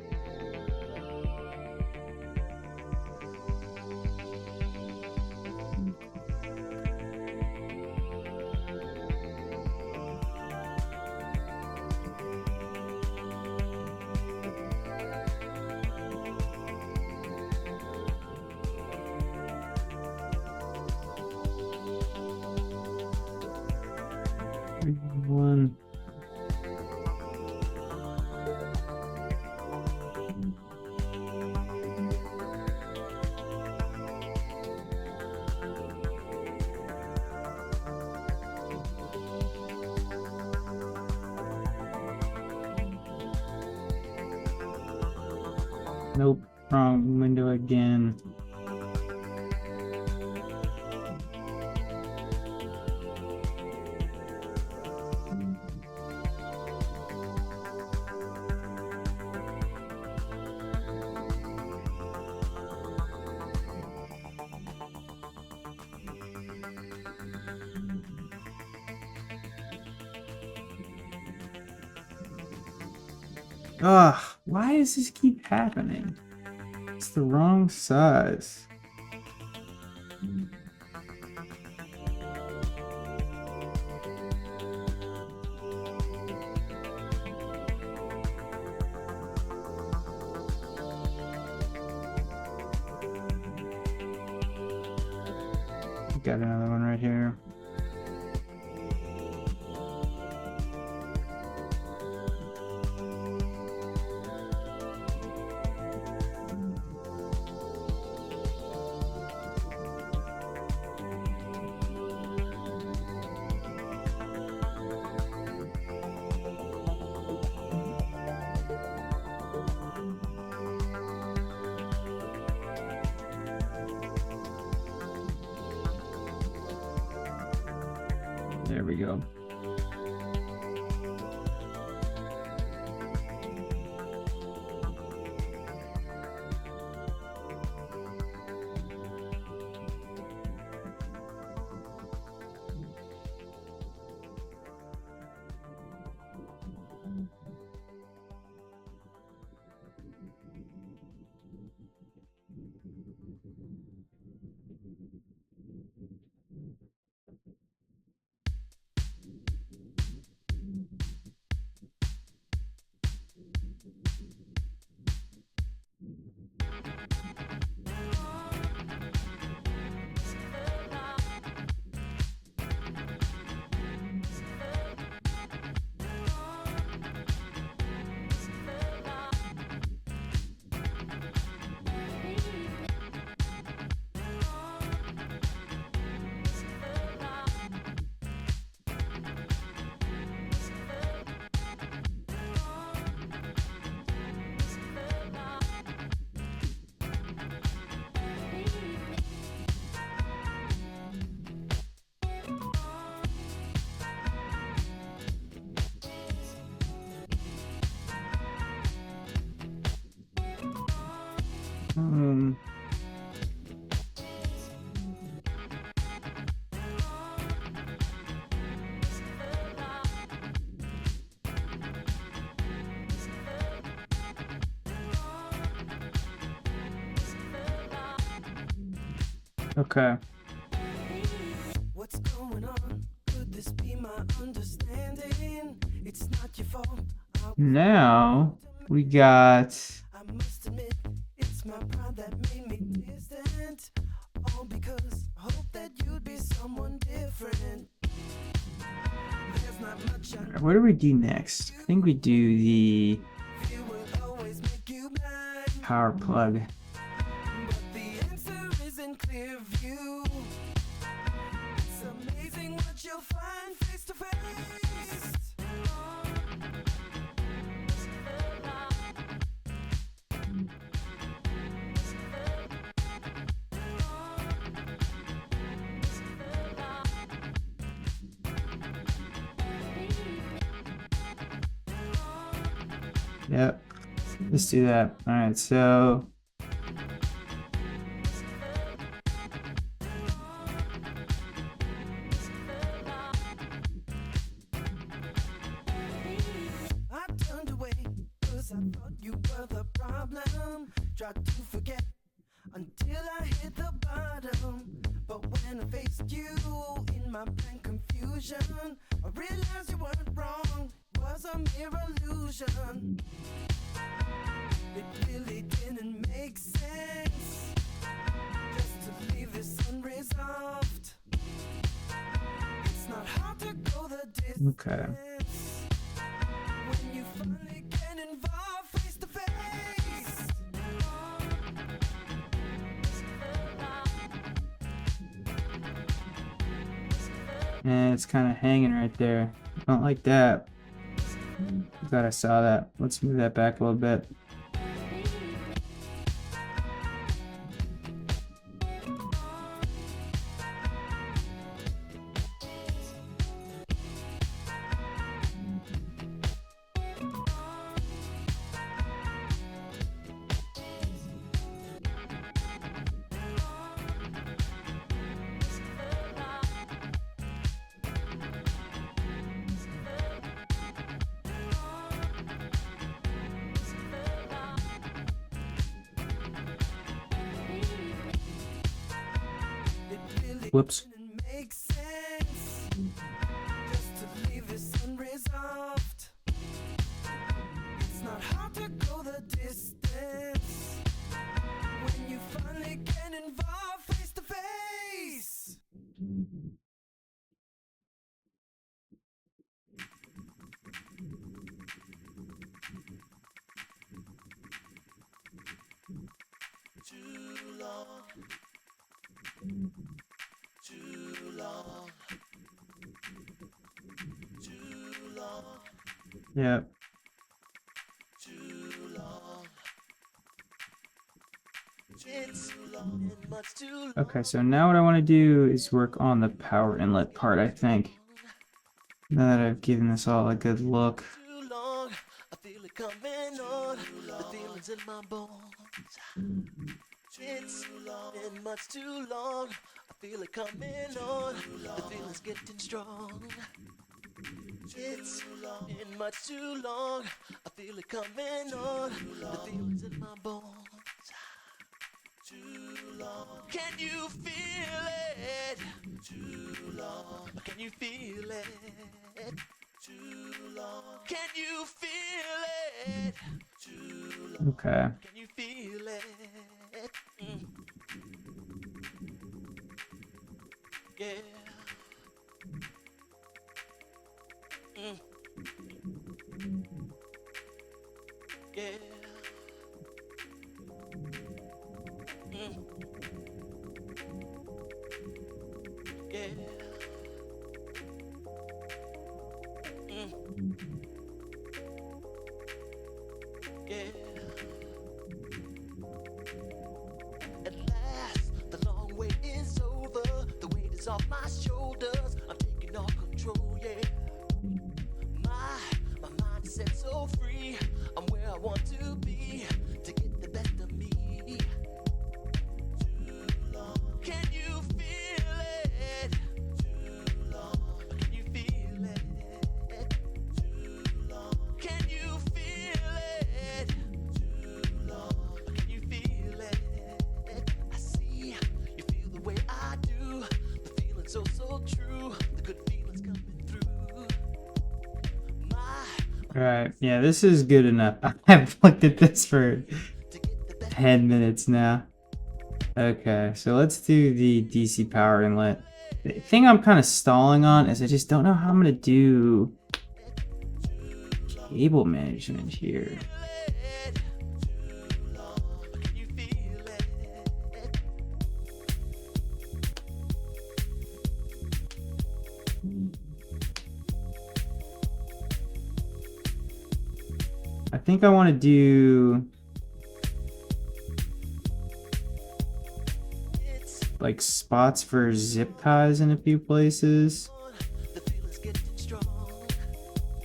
[SPEAKER 1] One. Nope, wrong window again. Ugh, why does this keep happening? It's the wrong size. Got another one right here. There we go. Okay.
[SPEAKER 4] What's going on? Could this be my understanding? It's not your fault.
[SPEAKER 1] Now we got
[SPEAKER 4] I must admit, it's my pride that made me distant. All because I hope that you'd be someone different.
[SPEAKER 1] what do we do next? I think we do the
[SPEAKER 4] Fear will always make you blind,
[SPEAKER 1] power plug.
[SPEAKER 4] but the answer is in clear view. It's amazing what you'll find face to face.
[SPEAKER 1] Yep. Let's do that. All right, so
[SPEAKER 4] I turned away, 'cause I thought you were the problem. Tried to forget until I hit the bottom. But when I faced you in my blank confusion, I realized you weren't wrong, was a mere illusion. It really didn't make sense just to leave this unresolved. It's not hard to go the distance.
[SPEAKER 1] okay.
[SPEAKER 4] When you finally get involved face to face.
[SPEAKER 1] And it's kind of hanging right there. I don't like that. Glad I saw that. Let's move that back a little bit. Whoops.
[SPEAKER 4] Didn't make sense just to leave this unresolved. It's not hard to go the distance when you finally get involved face to face. Too long. Too long. Too long.
[SPEAKER 1] Yep.
[SPEAKER 4] Too long. It's too long and much too long.
[SPEAKER 1] Okay, so now what I want to do is work on the power inlet part, I think. Now that I've given this all a good look.
[SPEAKER 4] Too long. I feel it coming on. The feelings in my bones. It's too long and much too long. I feel it coming on. The feeling's getting strong. It's too long and much too long. I feel it coming on. The feelings in my bones. Too long. Can you feel it? Too long. Can you feel it? Too long. Can you feel it? Too long.
[SPEAKER 1] Okay.
[SPEAKER 4] Can you feel it? Mm. Yeah. Mm. Yeah. Mm. Yeah. Mm. Yeah. At last, the long wait is over. The weight is off my shoulders. I'm taking all control, yeah. My mind is set so free. I'm where I want to be to get the best of me. Too long. Can you feel it? Too long. Can you feel it? Too long. Can you feel it? Too long. Can you feel it? I see you feel the way I do. The feeling so true. The good feelings coming through.
[SPEAKER 1] Alright, yeah, this is good enough. I've looked at this for 10 minutes now. Okay, so let's do the DC power inlet. The thing I'm kind of stalling on is I just don't know how I'm going to do cable management here. I think I want to do like spots for zip ties in a few places.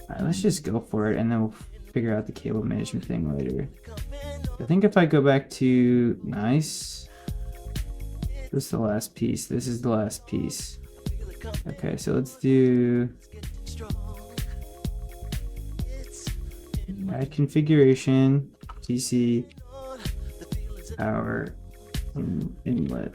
[SPEAKER 1] Alright, let's just go for it and then we'll figure out the cable management thing later. I think if I go back to nice, this is the last piece. This is the last piece. Okay, so let's do add configuration, TC, power, inlet.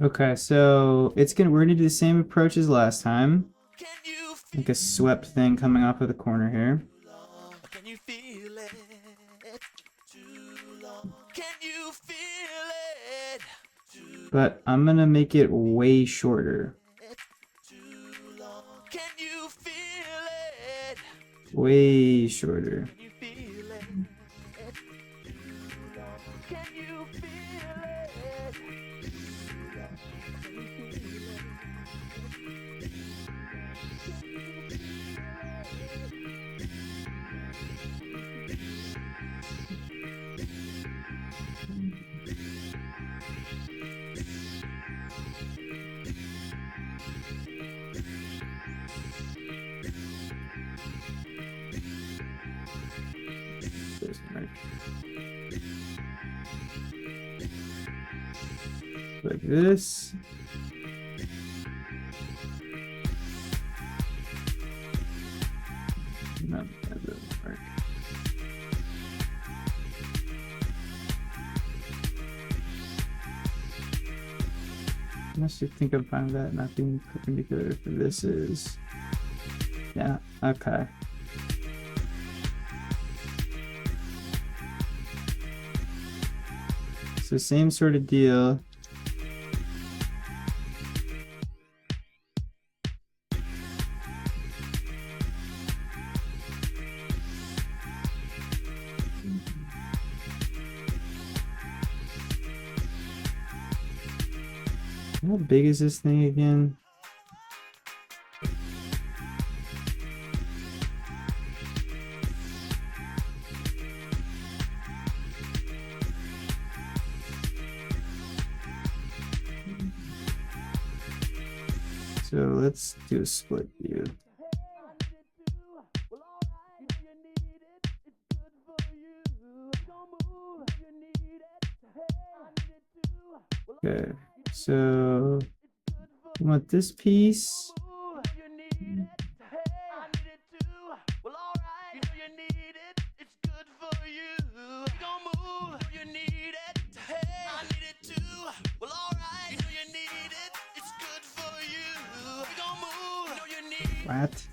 [SPEAKER 1] Okay, so we're gonna do the same approach as last time. Like a swept thing coming off of the corner here. But I'm gonna make it way shorter. Way shorter. Like this. No, that doesn't work. Unless you think I'm fine with that not being perpendicular for this is. Yeah, okay. So same sort of deal. How big is this thing again? So let's do a split view. Okay, so we want this piece. What?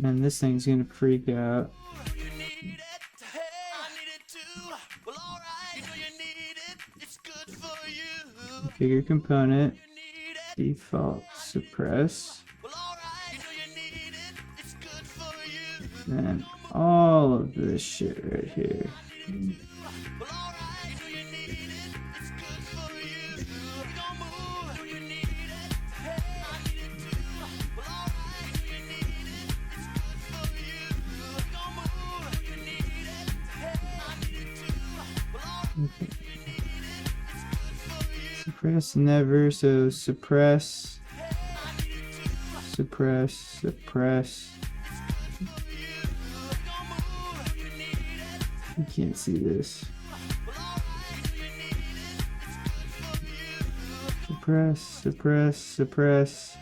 [SPEAKER 1] And this thing's gonna freak out. Configure component, default suppress, and all of this shit right here. Suppress never, so suppress. Suppress, suppress. You can't see this. Suppress, suppress, suppress.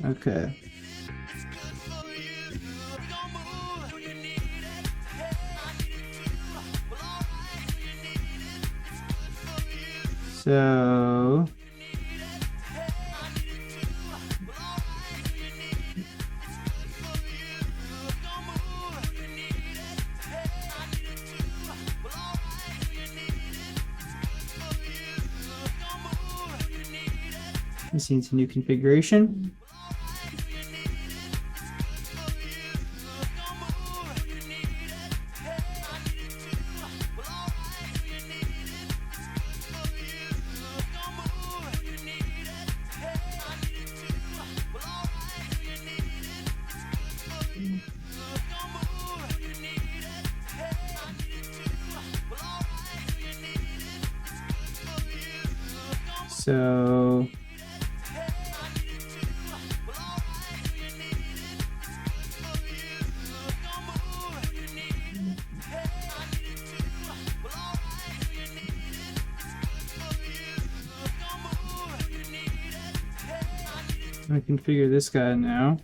[SPEAKER 1] Okay. So let's see, it's a new configuration. So I configure this guy now.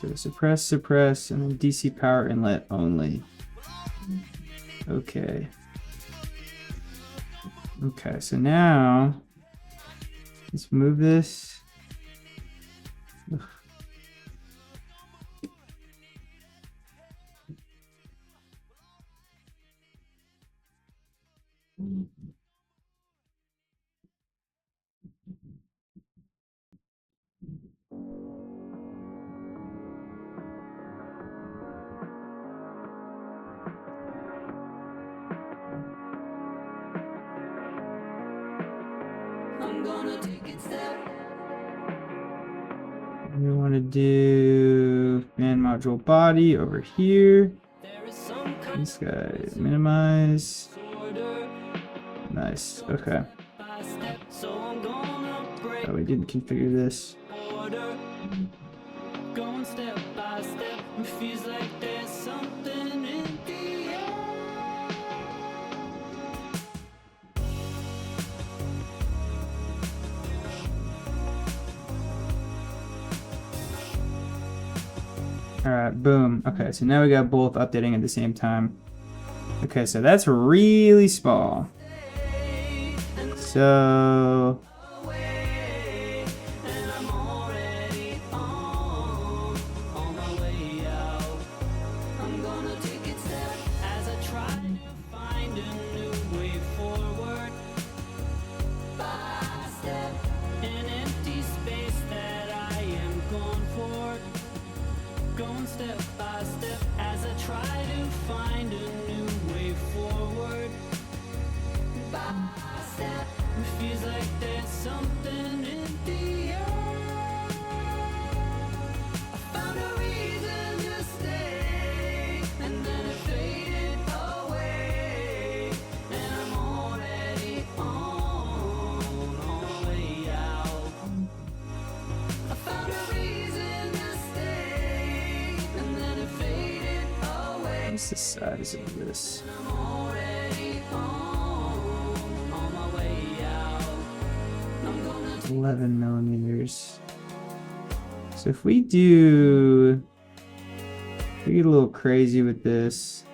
[SPEAKER 1] So suppress, suppress, and then DC power inlet only. Okay. Okay, so now let's move this. Ugh.
[SPEAKER 7] I'm gonna take it step.
[SPEAKER 1] We want to do fan module body over here.
[SPEAKER 7] There is some kind
[SPEAKER 1] This guy minimize.
[SPEAKER 7] of order
[SPEAKER 1] Nice. Okay.
[SPEAKER 7] by step, so I'm gonna break
[SPEAKER 1] Oh, we didn't configure this.
[SPEAKER 7] order. Going step by step, it feels like there's something in the air.
[SPEAKER 1] All right, boom. Okay, so now we got both updating at the same time. Okay, so that's really small. So
[SPEAKER 7] Away, and I'm already on my way out. I'm gonna take it step as I try to find a new way forward. By step, an empty space that I am going for. Going step by step as I try to find a new way forward. By step, it feels like there's something in the air. I found a reason to stay, and then it faded away. And I'm already on my way out. I found a reason to stay, and then it faded away.
[SPEAKER 1] what's the size of this?
[SPEAKER 7] I'm already on my way out. I'm gonna
[SPEAKER 1] 11 millimeters. So if we do, we get a little crazy with this.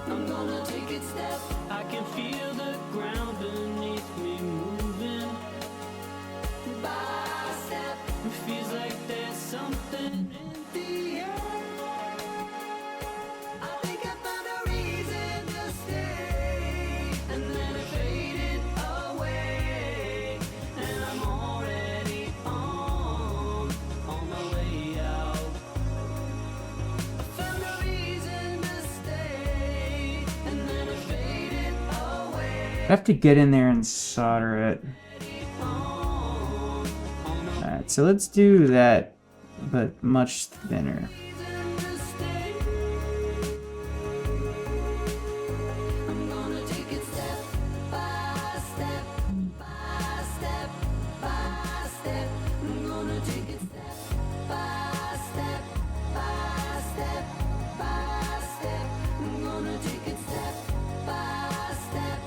[SPEAKER 7] I'm gonna take it step. I can feel the ground beneath me moving. By step, it feels like there's something in the air. I think I found a reason to stay, and then it faded away. And I'm already on my way out. I found a reason to stay, and then it faded away.
[SPEAKER 1] I have to get in there and solder it. right, so let's do that, but much thinner.
[SPEAKER 7] I'm gonna take it step by step, by step, by step. I'm gonna take it step by step, by step, by step. I'm gonna take it step by step,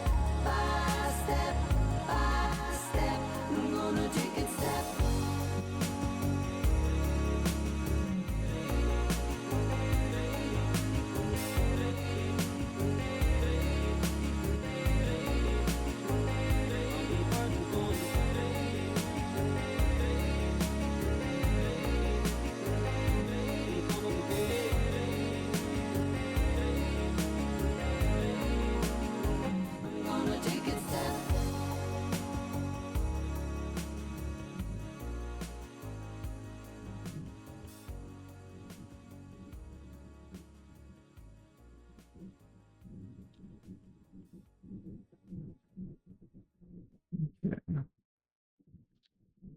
[SPEAKER 7] by step, by step. I'm gonna take it step. I'm gonna take it step.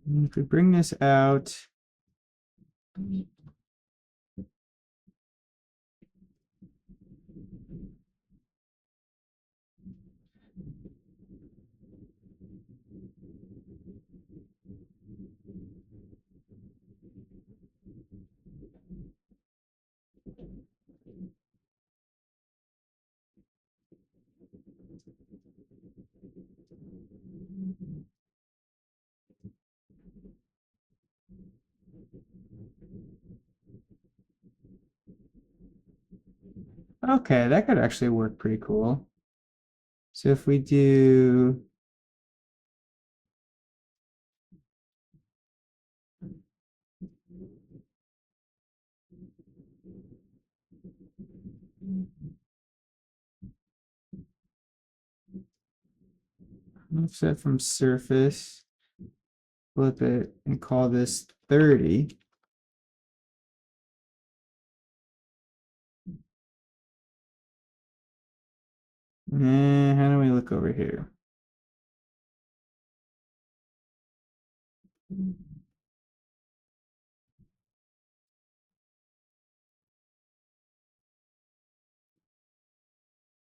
[SPEAKER 1] And if we bring this out, okay, that could actually work pretty cool. So if we do, offset from surface, flip it, and call this 30. And how do we look over here?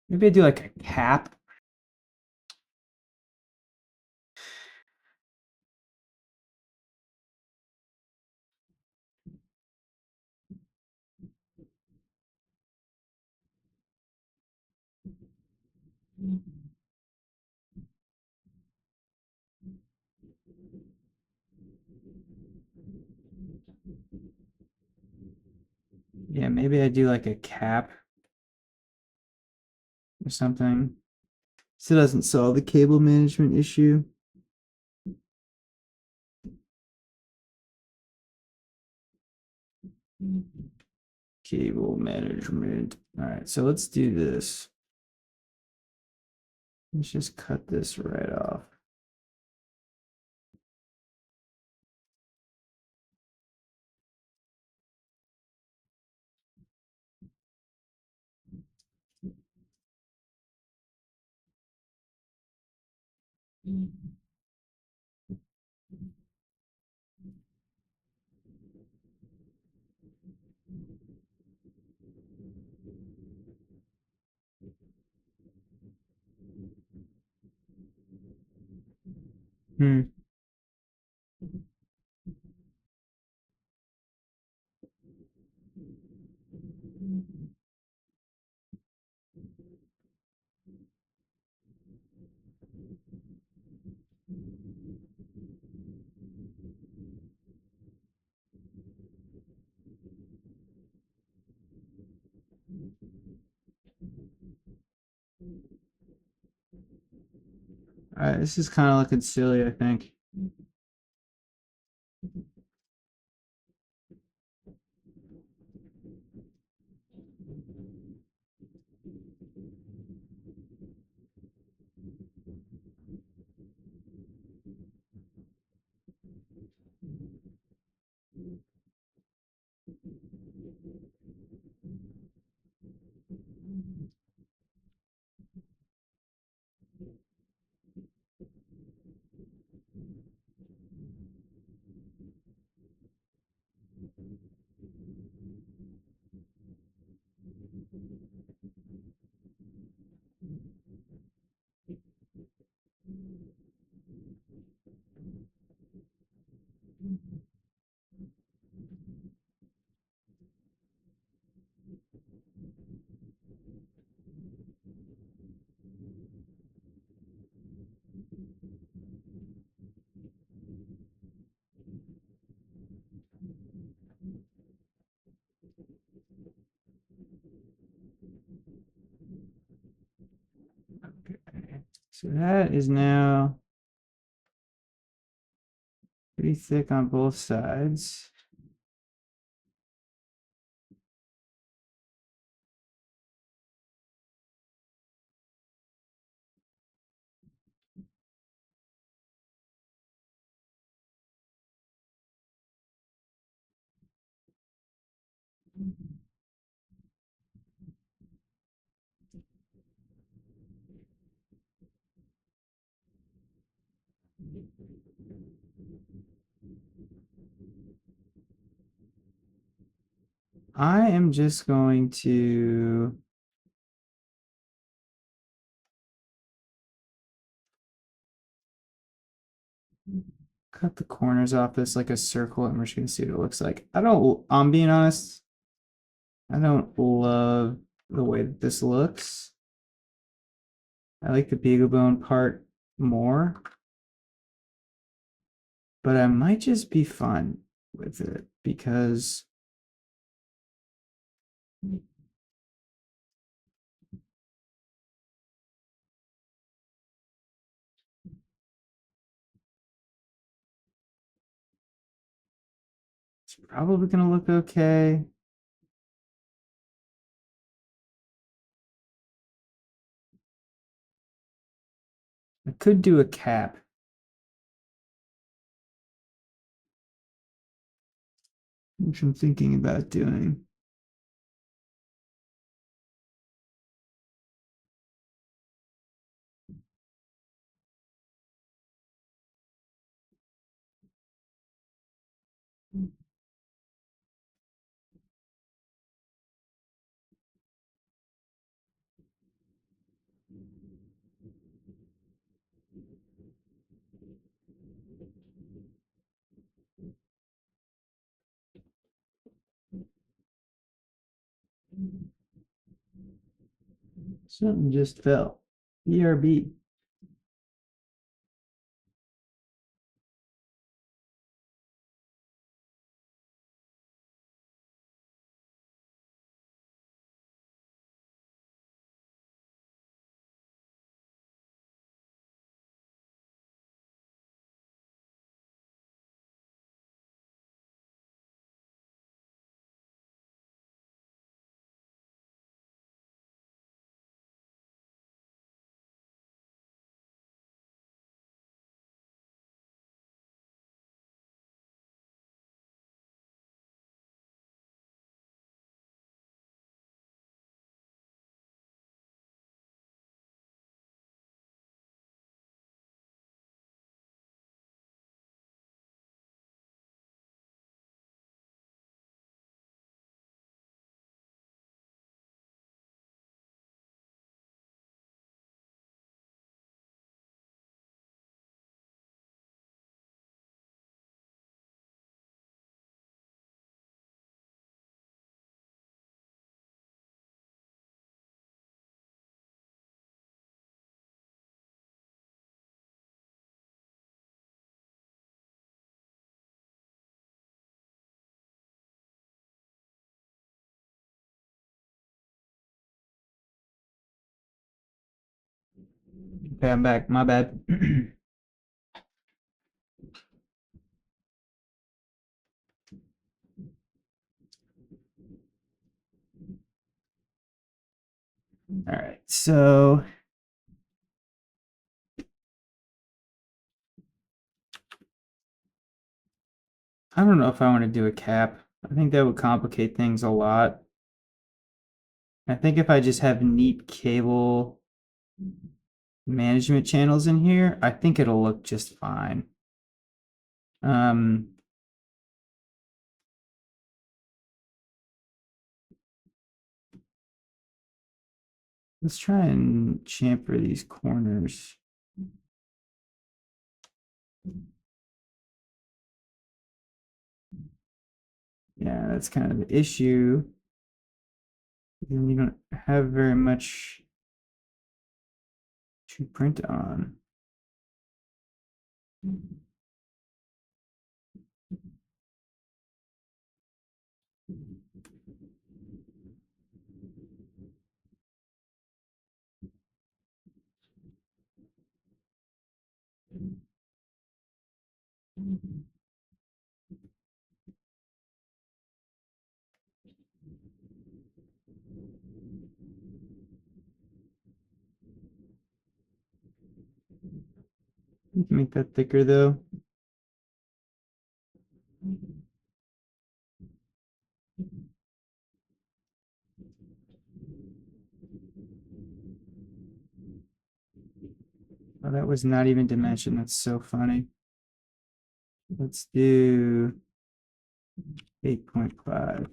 [SPEAKER 1] Maybe I do like a cap. Yeah, maybe I do like a cap or something. Still doesn't solve the cable management issue. Cable management. All right, so let's do this. Let's just cut this right off. Hmm. All right, this is kind of looking silly, I think. Okay, so that is now pretty thick on both sides. I am just going to cut the corners off this like a circle, and we're just gonna see what it looks like. I'm being honest, I don't love the way that this looks. I like the BeagleBone part more, but I might just be fun with it because it's probably gonna look okay. I could do a cap. Which I'm thinking about doing. Something just fell. BRB. Okay, I'm back. My bad. All right, so I don't know if I want to do a cap. I think that would complicate things a lot. I think if I just have neat cable management channels in here, I think it'll look just fine. Let's try and chamfer these corners. Yeah, that's kind of the issue. You don't have very much to print on. You can make that thicker though. Oh, that was not even dimension. That's so funny. Let's do 8.5.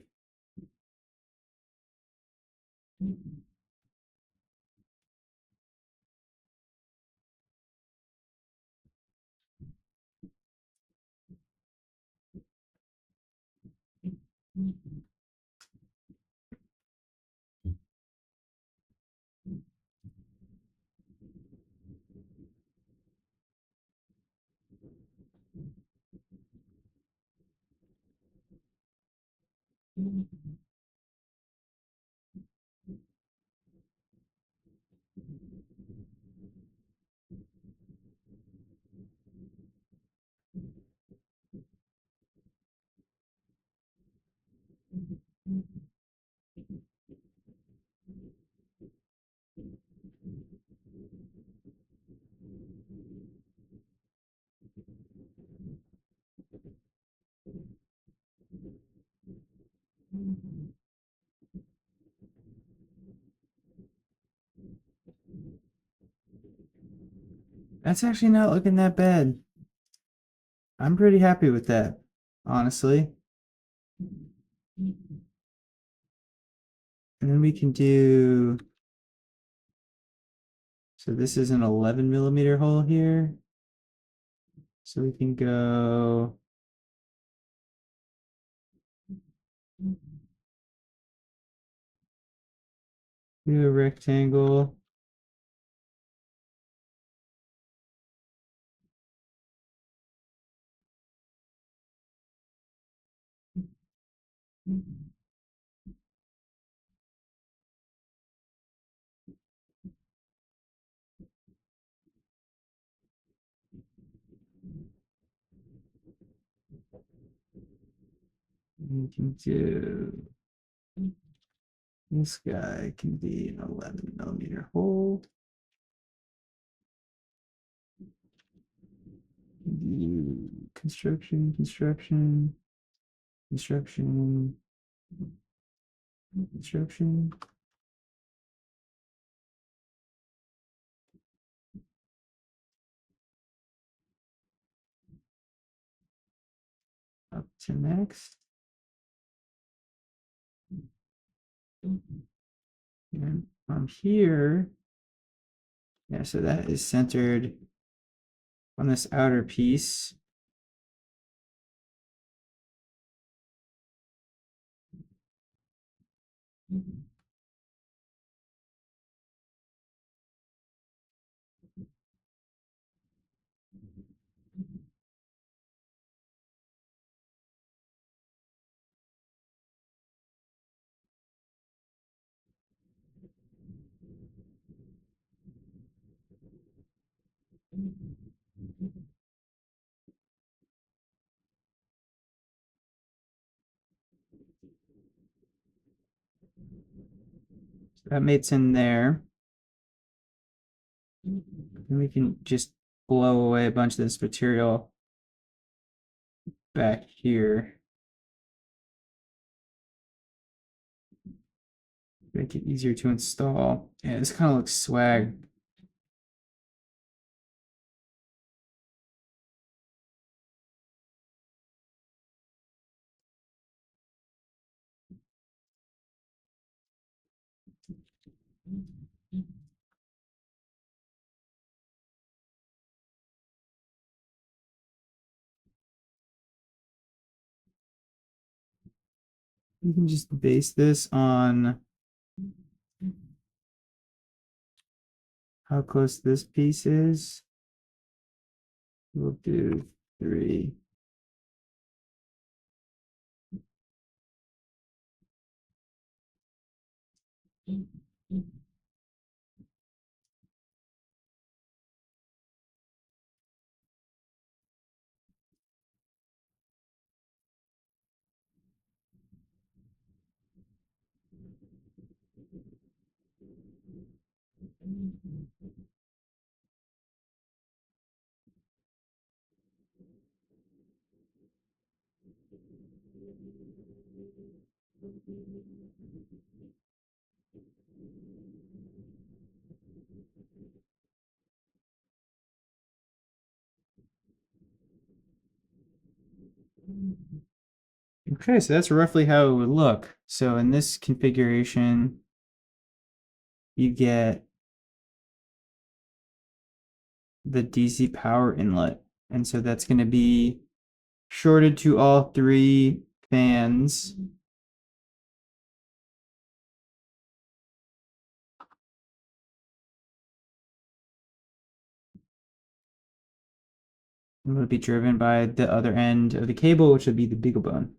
[SPEAKER 1] That's actually not looking that bad. I'm pretty happy with that, honestly. And then we can do, so this is an 11 millimeter hole here. So we can go do a rectangle. We can do, this guy can be an 11 millimeter hole. Do construction, construction, construction, construction. Up to next. And from here, yeah, so that is centered on this outer piece. So that mates in there. And we can just blow away a bunch of this material back here. Make it easier to install. Yeah, this kind of looks swag. You can just base this on how close this piece is. We'll do 3. Okay, so that's roughly how it would look. So in this configuration, you get the DC power inlet. And so that's going to be shorted to all 3 fans. It would be driven by the other end of the cable, which would be the BeagleBone.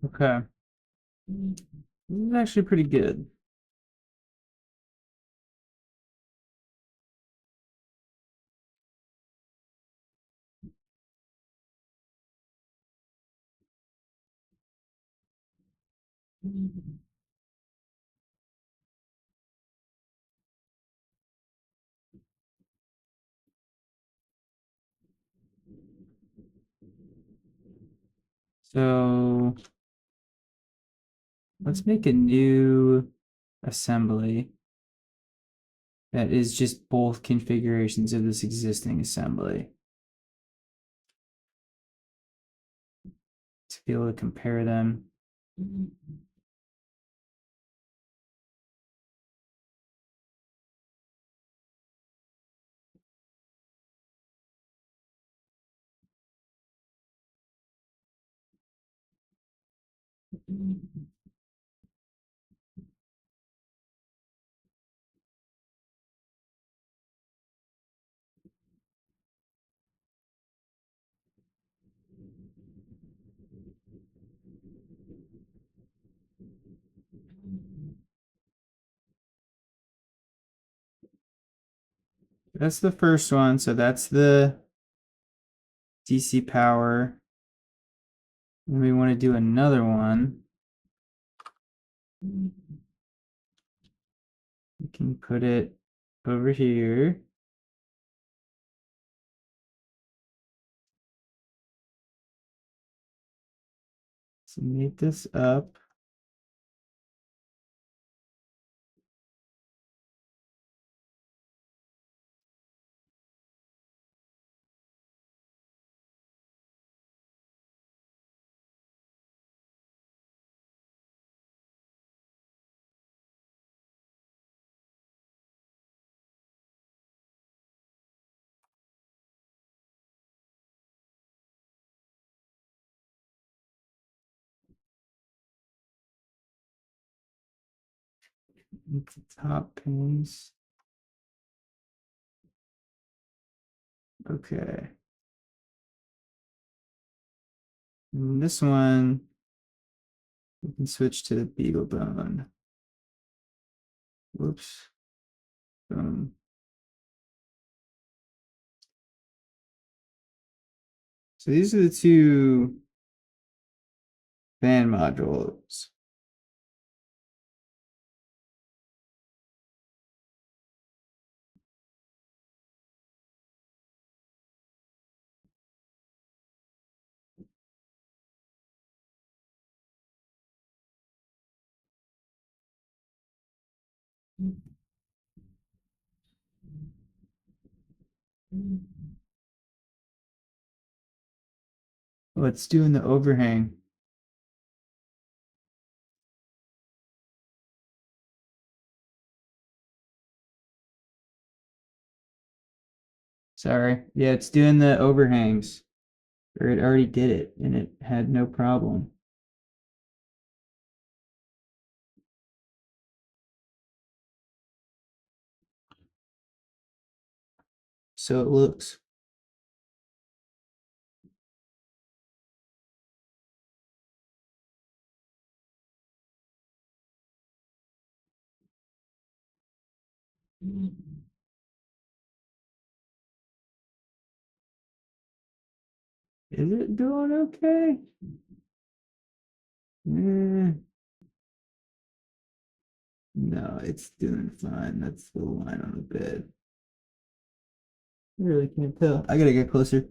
[SPEAKER 1] Okay. This is actually pretty good. So let's make a new assembly that is just both configurations of this existing assembly to be able to compare them. That's the first one, so that's the DC power. And we want to do another one. We can put it over here. So mate this up. Make the top pins. Okay. And this one, we can switch to the BeagleBone. Whoops. Boom. So these are the two fan modules. Oh, it's doing the overhang. Sorry. Yeah, it's doing the overhangs. Or it already did it, and it had no problem. So it looks. Is it doing okay? No, it's doing fine. That's the line on the bed. I really can't tell. I gotta get closer.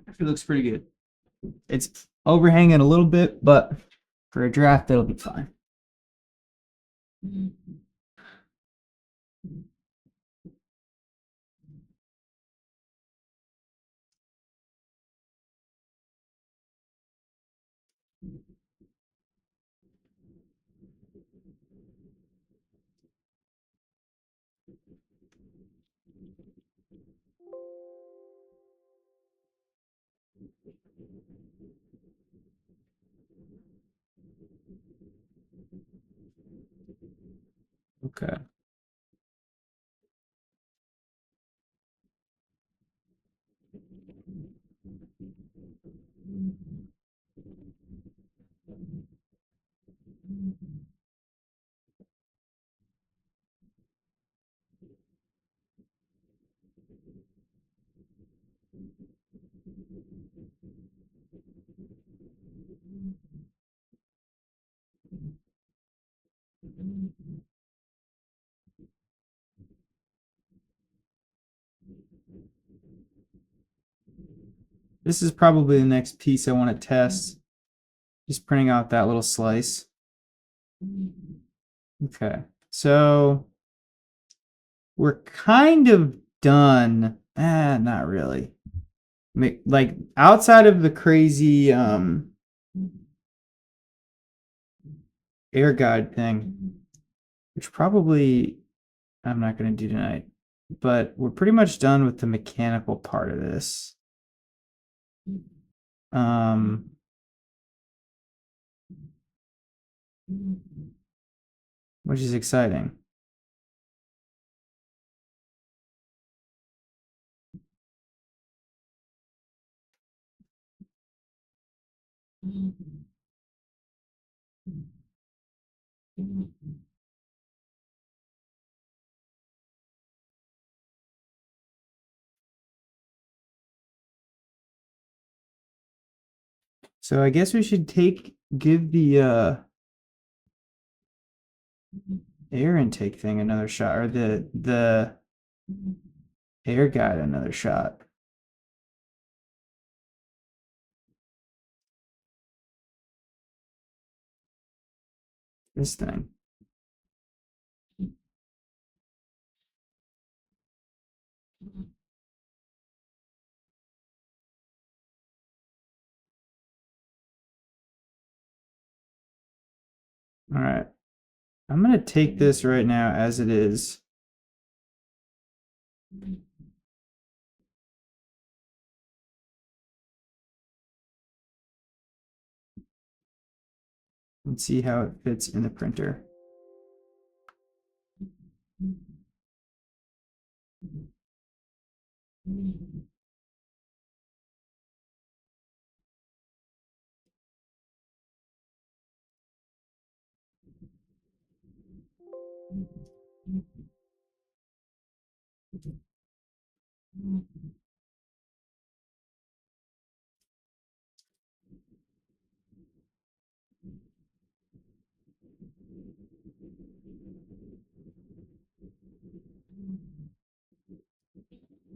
[SPEAKER 1] Actually looks pretty good. It's overhanging a little bit, but for a draft, it'll be fine. Okay. This is probably the next piece I want to test. Just printing out that little slice. Okay, so we're kind of done. Not really. Like outside of the crazy air guide thing, which probably I'm not going to do tonight, but we're pretty much done with the mechanical part of this. Which is exciting. So I guess we should give the air intake thing another shot, or the air guide another shot. this thing. All right. I'm going to take this right now as it is. And see how it fits in the printer.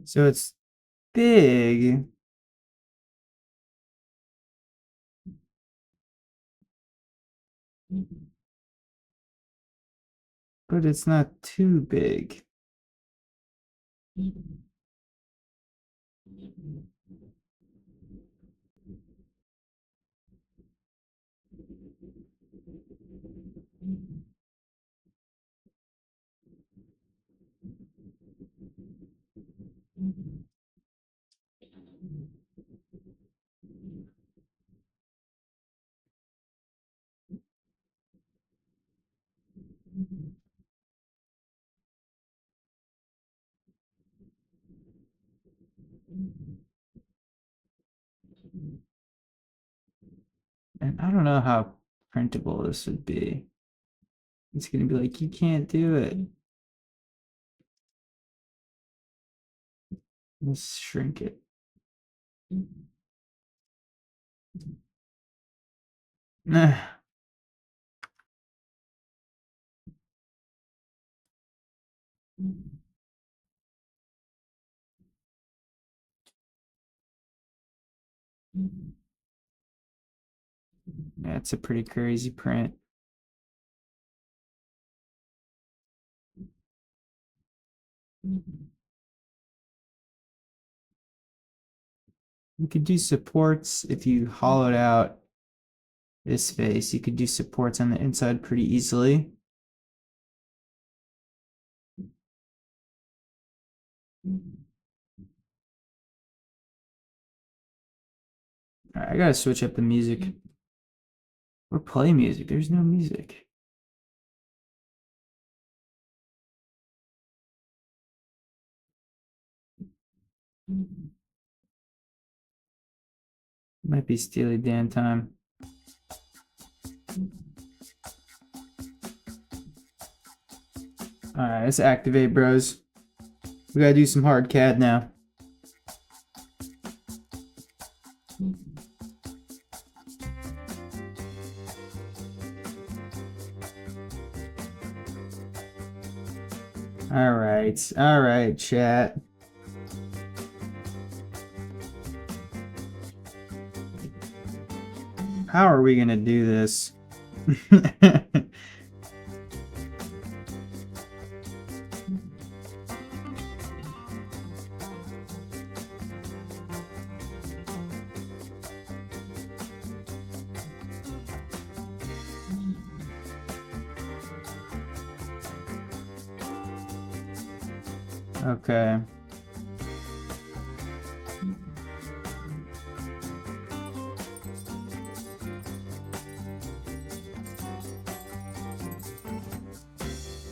[SPEAKER 1] So it's big, but it's not too big. And I don't know how printable this would be. It's going to be like, you can't do it. Let's shrink it. Nah. Yeah, it's a pretty crazy print. You could do supports if you hollowed out this face. You could do supports on the inside pretty easily. All right, I gotta switch up the music. Or play music. There's no music. Might be Steely Dan time. Alright, let's activate, bros. We gotta do some hard CAD now. Alright, chat. How are we gonna do this? Okay.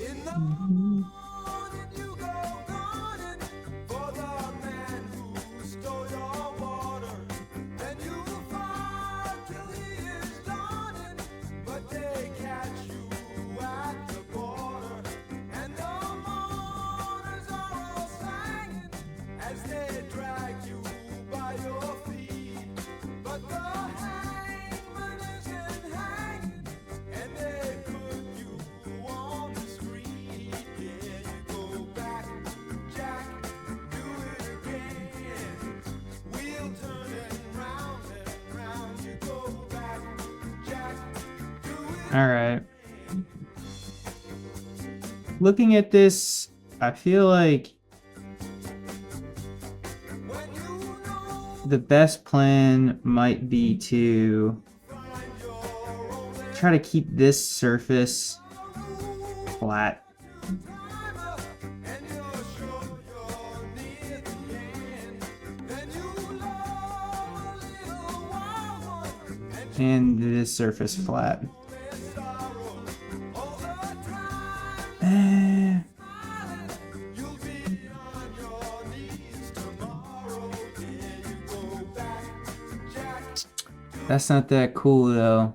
[SPEAKER 4] In the morning you go gunning for the man who stole your water. Then you fight till he is done, but they catch you at the border. And the mourners are all singing as they drag you by your feet. But the hangman isn't hanging, and they put you on the street. Yeah, you go back, Jack, do it again. Wheel turning round and round. You go back, Jack, do it
[SPEAKER 1] Alright.
[SPEAKER 4] again.
[SPEAKER 1] looking at this, I feel like the best plan might be to try to keep this surface flat. And this surface flat. That's not that cool though.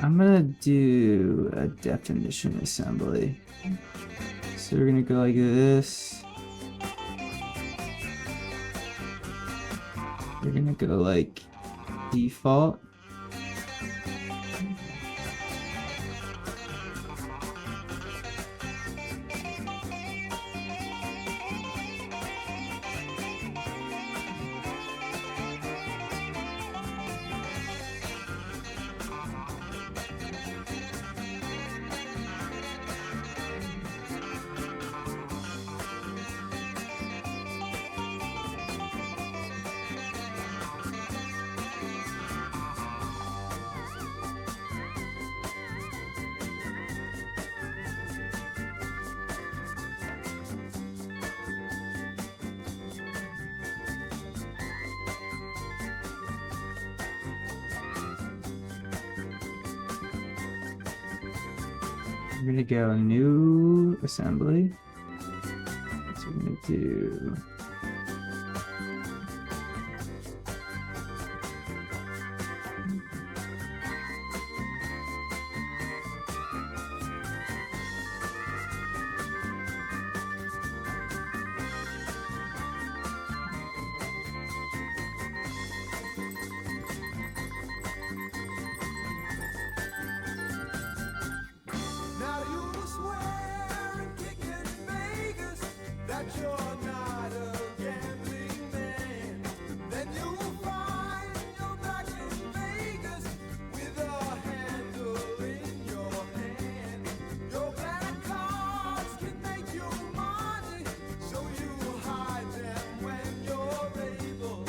[SPEAKER 1] I'm gonna do a definition assembly. So we're gonna go like this. We're gonna go like default. We're gonna go new assembly. So we're gonna do
[SPEAKER 4] Now you swear and kick in Vegas that you're not a gambling man. Then you'll find you're back in Vegas with a handle in your hand. Your bad cards can make you money, so you hide them when you're able.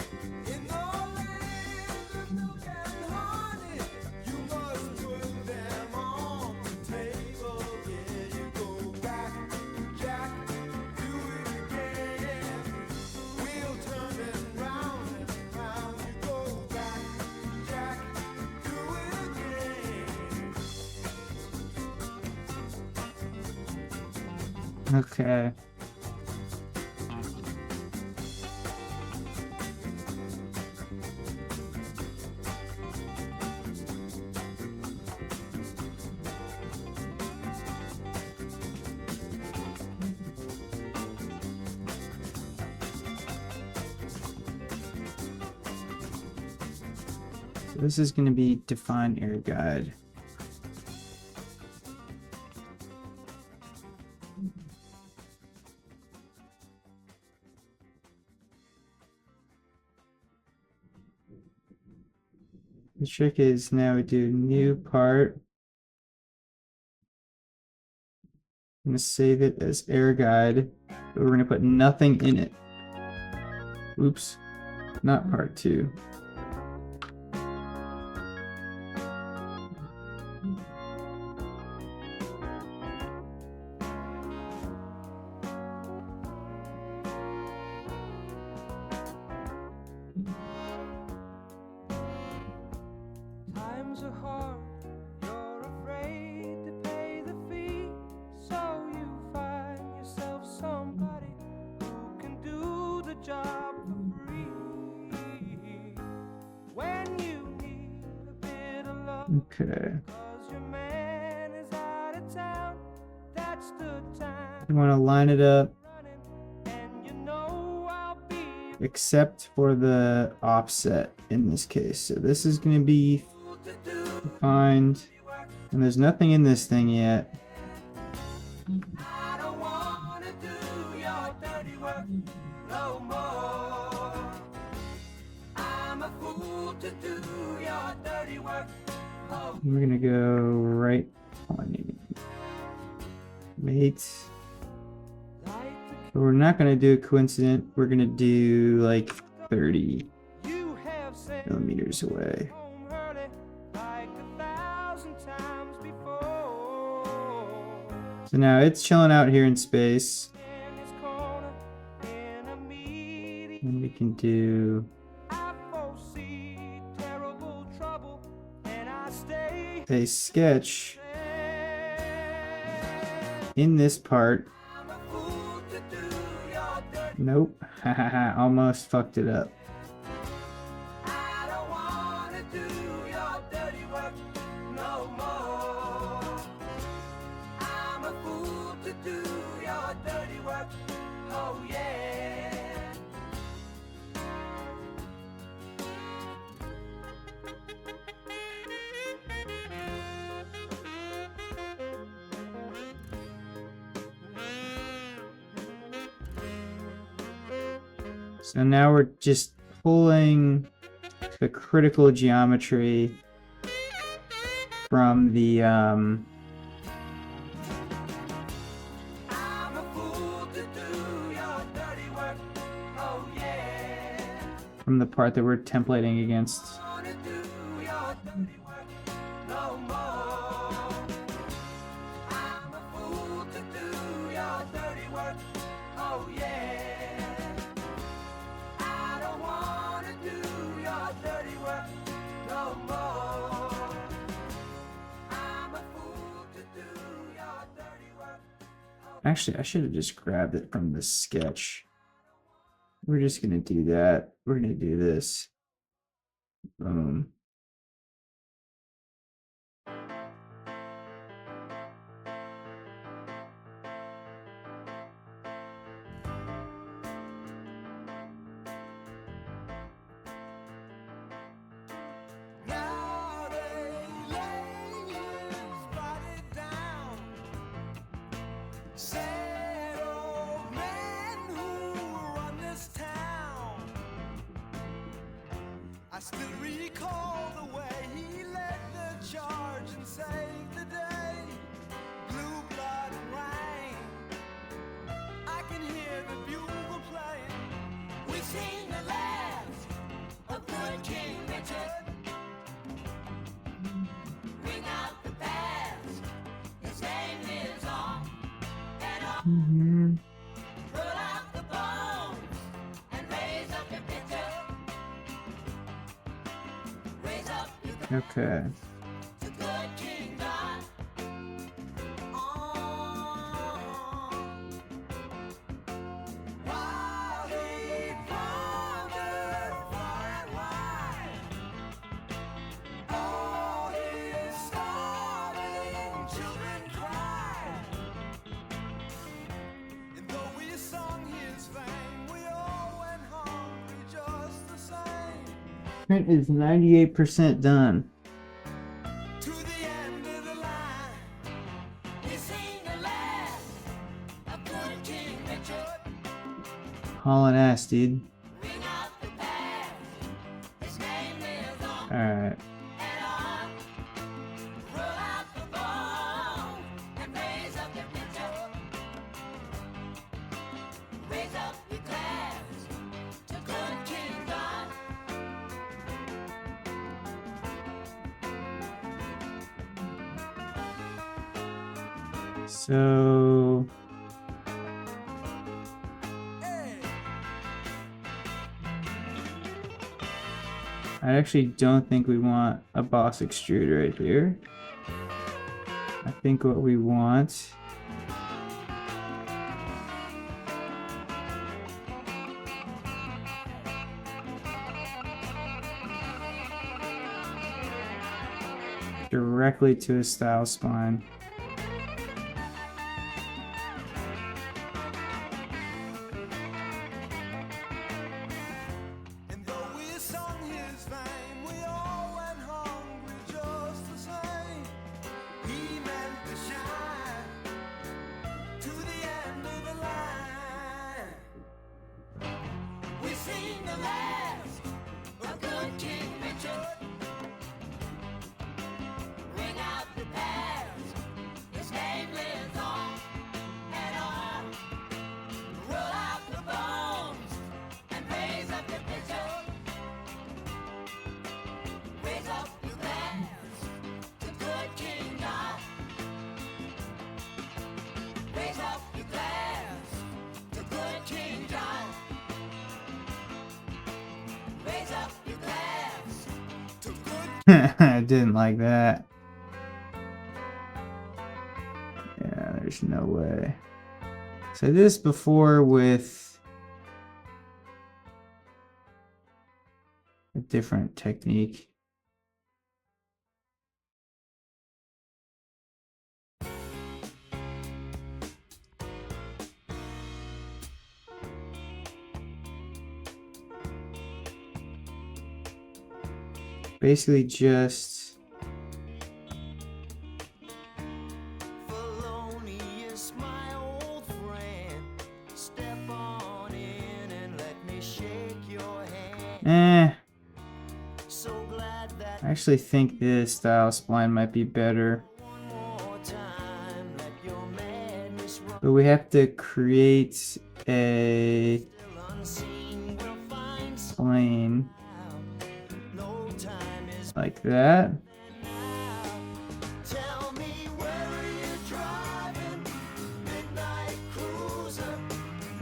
[SPEAKER 4] In the land of milk and honey, you must put them on the table. Yeah, you go back, Jack, do it again. We'll turn it round and round. You go back, Jack, do it again.
[SPEAKER 1] okay. So this is going to be define air guide. The trick is now we do new part. I'm going to save it as air guide, but we're going to put nothing in it. Oops, not part 2.
[SPEAKER 4] Times are hard, you're afraid to pay the fee, so you find yourself somebody who can do the job for free. When you need a bit of love,
[SPEAKER 1] Okay.
[SPEAKER 4] 'cause your man is out of town, that's the time
[SPEAKER 1] You want to line it up,
[SPEAKER 4] running, and you know I'll be
[SPEAKER 1] except for the offset. in this case. So this is going to be defined, and there's nothing in this thing yet.
[SPEAKER 4] I don't wanna do your dirty work no more. I'm a fool to do your dirty work. Oh,
[SPEAKER 1] We're going to go right on mate. But we're not going to do a coincident. We're going to do like 30
[SPEAKER 4] you have said
[SPEAKER 1] millimeters away.
[SPEAKER 4] home early like 1,000 times before.
[SPEAKER 1] So now it's chilling out here in space.
[SPEAKER 4] In this corner, in a meeting,
[SPEAKER 1] And we can do
[SPEAKER 4] I foresee terrible trouble, and I stay
[SPEAKER 1] a sketch in this part.
[SPEAKER 4] I'm a fool to do your dirty.
[SPEAKER 1] Nope. Hahaha, almost fucked it up.
[SPEAKER 4] I don't wanna do your dirty work no more. I'm a fool to do your dirty work. Oh yeah.
[SPEAKER 1] So now we're just pulling the critical geometry from the
[SPEAKER 4] I'm a fool to do your dirty work. Oh yeah.
[SPEAKER 1] from the part that we're templating against.
[SPEAKER 4] Wanna do your dirty work no more. I'm a fool to do your dirty work. Oh yeah. I don't wanna do your dirty work no more. I'm a fool to do your dirty work.
[SPEAKER 1] Actually, I should have just grabbed it from the sketch. We're just gonna do that. We're gonna do this. Boom.
[SPEAKER 4] Now they lay you spotted down. Sad old men who run this town. I still recall the way he led the charge and saved the day. Blue blood rain. I can hear the bugle playing. We've seen the last of good King Richard. Bring out the past. His name lives on and on. Pull out the bones and raise up your picture. Raise up your
[SPEAKER 1] Okay.
[SPEAKER 4] to good King John. While he pondered far and wide, all his starving children cried. And though we sung his fame, we all went hungry just the same.
[SPEAKER 1] Print is 98% done.
[SPEAKER 4] To the end of the line, we sing the last of good King Richard.
[SPEAKER 1] Hauling ass, dude.
[SPEAKER 4] Bring out the past, his name lives on
[SPEAKER 1] Alright.
[SPEAKER 4] and on. Roll out the bone and raise up your picture. Raise up your glass to good King John.
[SPEAKER 1] So
[SPEAKER 4] Hey.
[SPEAKER 1] I actually don't think we want a boss extruder right here. I think what we want directly to a style spline.
[SPEAKER 4] And though we sung his fame,
[SPEAKER 1] I didn't like that. Yeah, there's no way. So I did this before with a different technique. Basically just
[SPEAKER 4] Felonious, my old friend. Step on in and let me shake your hand. So glad that
[SPEAKER 1] I actually think this style spline might be better.
[SPEAKER 4] one more time, let your madness run.
[SPEAKER 1] But we have to create a
[SPEAKER 4] Still unseen, we'll find some
[SPEAKER 1] plane
[SPEAKER 4] out. No time is
[SPEAKER 1] like that.
[SPEAKER 4] now. Tell me, where are you driving? Midnight cruiser.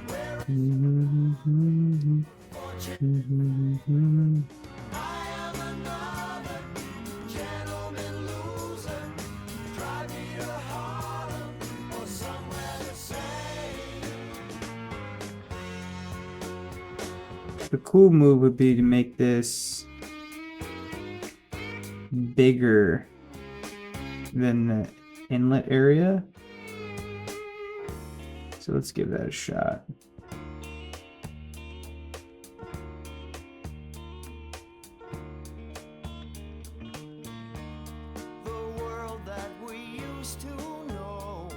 [SPEAKER 4] Where fortune? I am another gentleman loser. Drive me to Harlem or somewhere the same.
[SPEAKER 1] The cool move would be to make this bigger than the inlet area. So let's give that a shot.
[SPEAKER 4] The world that we used to know.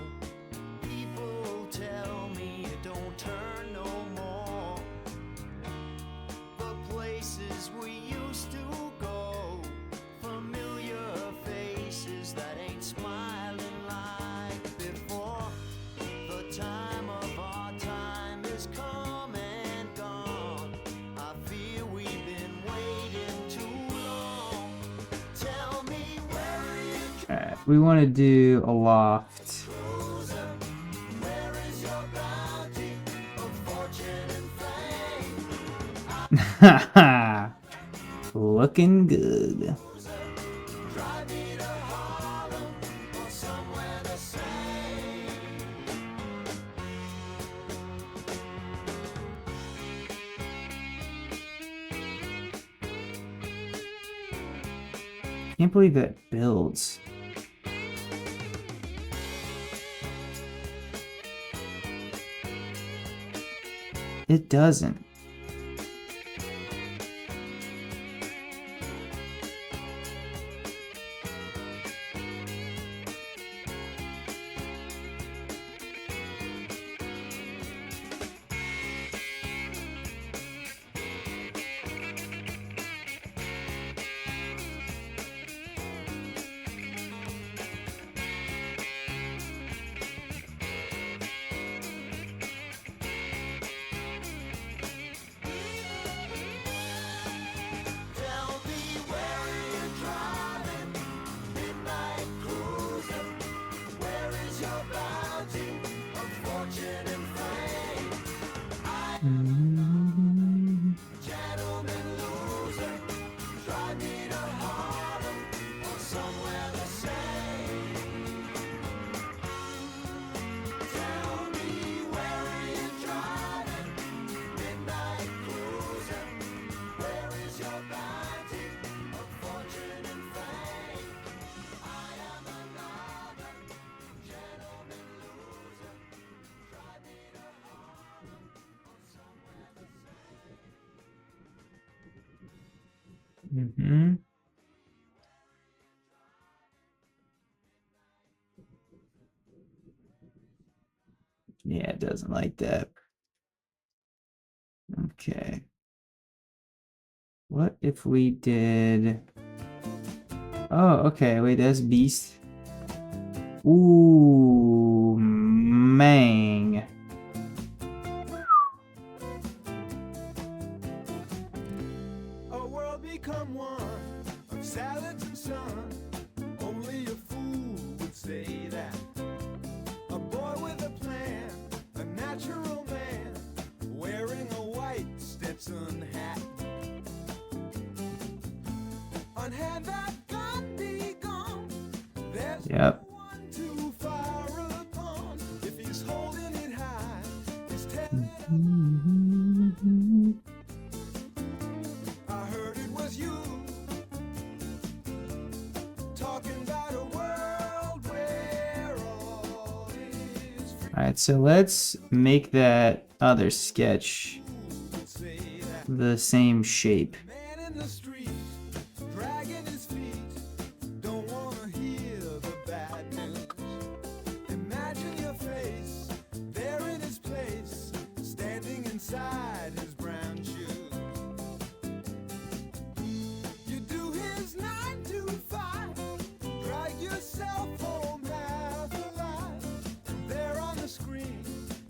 [SPEAKER 4] People tell me it don't turn no more. The places we used to go. Familiar faces that ain't smiling like before. The time of our time is come and gone. I fear we've been waiting too long. Tell me, where are you
[SPEAKER 1] Alright, we want to do a loft.
[SPEAKER 4] cruising? Where is your bounty of fortune and fame?
[SPEAKER 1] Looking good.
[SPEAKER 4] Drive me to Harlem or somewhere the same.
[SPEAKER 1] Can't believe that builds. It doesn't.
[SPEAKER 4] Tell me, where are you driving? Midnight cruiser. Where is your bounty of fortune and fame? Gentleman loser. Drive me to Harlem or somewhere the same. Tell me, where are you driving? Midnight cruiser. Where is your bounty of fortune and fame? I am another gentleman loser. Drive me to Harlem or somewhere the same.
[SPEAKER 1] Mm-hmm. Yeah, it doesn't like that. Okay. What if we did... Oh, okay. Wait, that's beast. Ooh, mang.
[SPEAKER 4] A world become one of salads and sun. Only a fool would say that. A boy with a plan, a natural man, wearing a white Stetson hat. On hand that
[SPEAKER 1] Yep.
[SPEAKER 4] One too far upon. If he's holding it high, he's I heard it was you talking about a world where all is free.
[SPEAKER 1] All right, so let's make that other sketch
[SPEAKER 4] Would say that
[SPEAKER 1] the same shape.
[SPEAKER 4] man in the street dragging his feet don't wanna hear the bad news. Imagine your face there in his place, standing inside his brown shoes. You do his 9 to 5, drag yourself home half alive. There on the screen,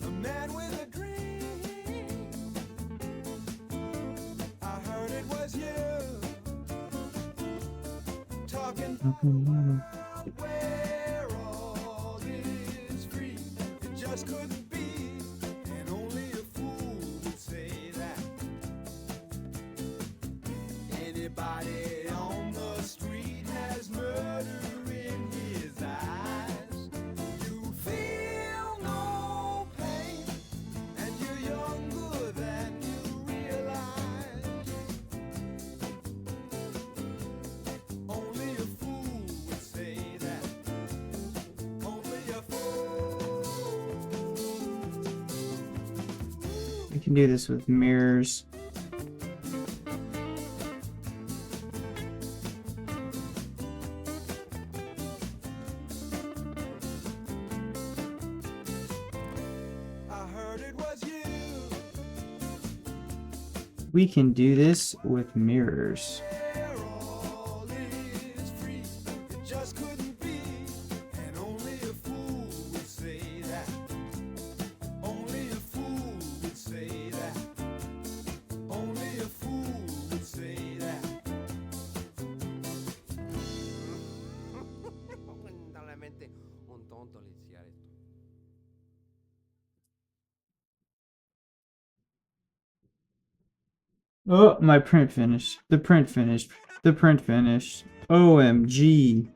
[SPEAKER 4] a man with a dream. I heard it was you talking where all is free. It just couldn't be, and only a fool would say that. Anybody on the street has murder in his eyes. You feel no pain, and you're younger than you realize. Only a fool would say that. Only a fool.
[SPEAKER 1] We can do this with mirrors.
[SPEAKER 4] I heard it was you.
[SPEAKER 1] We can do this with mirrors.
[SPEAKER 4] Where all is free. It just couldn't be, and only a fool would say that. Only a fool would say that. Only a fool would say that.
[SPEAKER 8] Lamentablemente un tonto iniciar esto.
[SPEAKER 1] Oh, my print finished. The print finished. The print finished. OMG.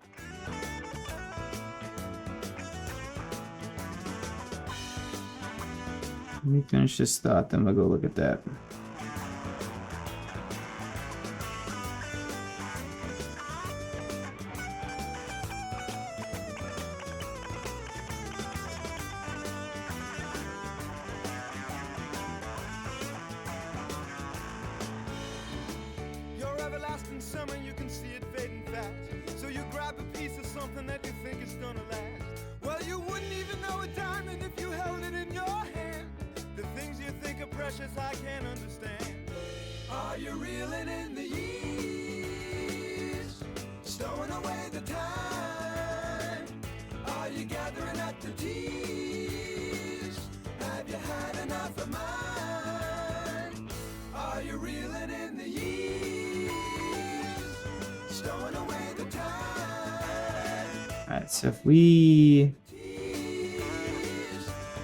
[SPEAKER 1] Let me finish this thought, then we'll go look at that.
[SPEAKER 4] Your everlasting summer, you can see it fading fast. So you grab a piece of something that you think is gonna last. Well, you wouldn't even know a diamond if you held it in your hand. The things you think are precious, I can't understand. Are you reeling in the years? Stowing away the time? Are you gathering up the tears? Have you had enough of mine? Are you reeling in the years? Stowing away the time?
[SPEAKER 1] Alright, so if we
[SPEAKER 4] Tears?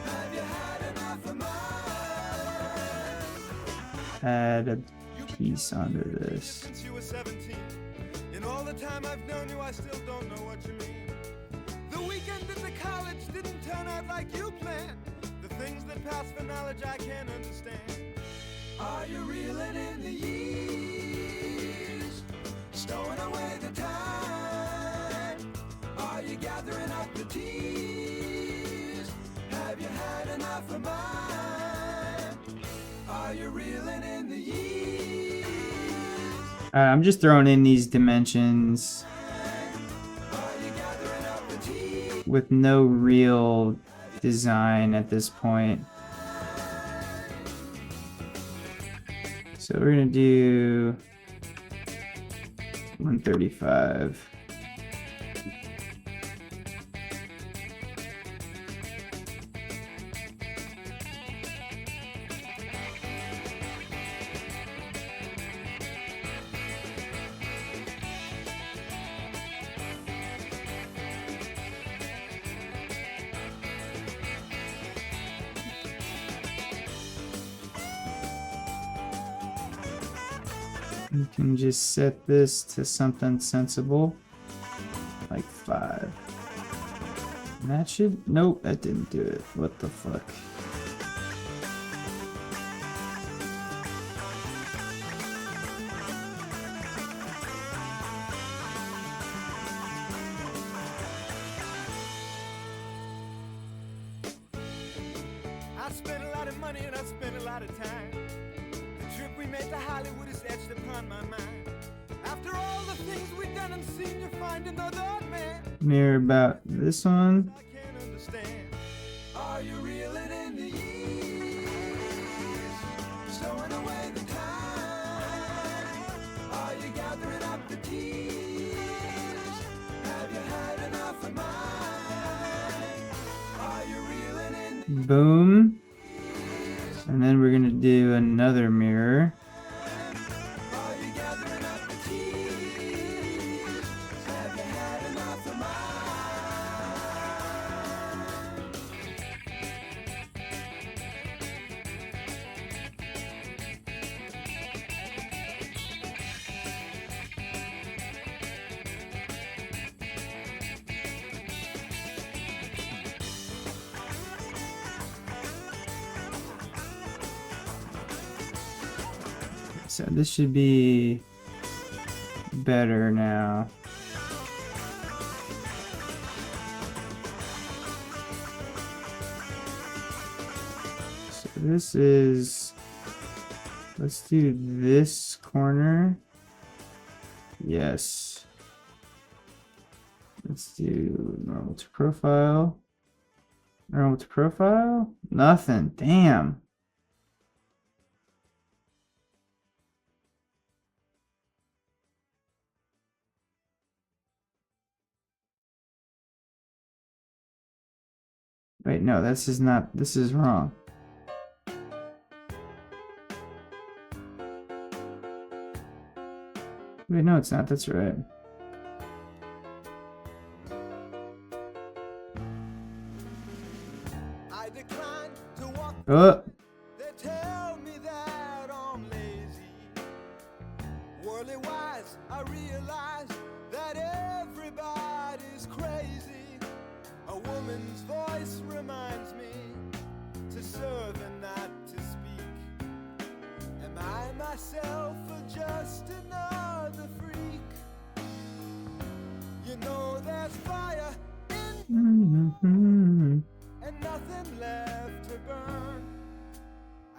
[SPEAKER 4] Have you had enough of mine?
[SPEAKER 1] add a piece onto this.
[SPEAKER 4] Since you were 17, in all the time I've known you, I still don't know what you mean. The weekend at the college didn't turn out like you planned. The things that pass for knowledge I can't understand. Are you reeling in the years? Stowing away the time? Are you gathering up the tears? Have you had enough of mine? Are you reeling in the years?
[SPEAKER 1] I'm just throwing in these dimensions
[SPEAKER 4] Are you gathering up the tears?
[SPEAKER 1] with no real design at this point. So we're gonna do 135. You can just set this to something sensible, like 5. That should... Nope, that didn't do it. What the fuck?
[SPEAKER 4] I spent a lot of money and I spent a lot of time. The trip we made to Hollywood is etched upon my mind. After all the things we've done and seen, you find another man.
[SPEAKER 1] Mirror about this one.
[SPEAKER 4] I can't understand. Are you reeling in the years? Stowing away the time? Are you gathering up the tears? Have you had enough of mine? Are you reeling in the
[SPEAKER 1] Boom. And then we're gonna do another mirror.
[SPEAKER 4] Are you gathering up the tears? Have you had enough of mine?
[SPEAKER 1] So this should be better now. So this is, let's do this corner. Yes. Let's do normal to profile. Normal to profile? Nothing. Damn. Wait, no, this is not, this is wrong. Wait, no, it's not, that's right.
[SPEAKER 4] I decline to walk.
[SPEAKER 1] Oh,
[SPEAKER 4] They tell me that I'm lazy. Worldly wise, I realize that everybody's crazy. A woman's voice reminds me to serve and not to speak. Am I myself or just another freak? You know there's fire in and nothing left to burn.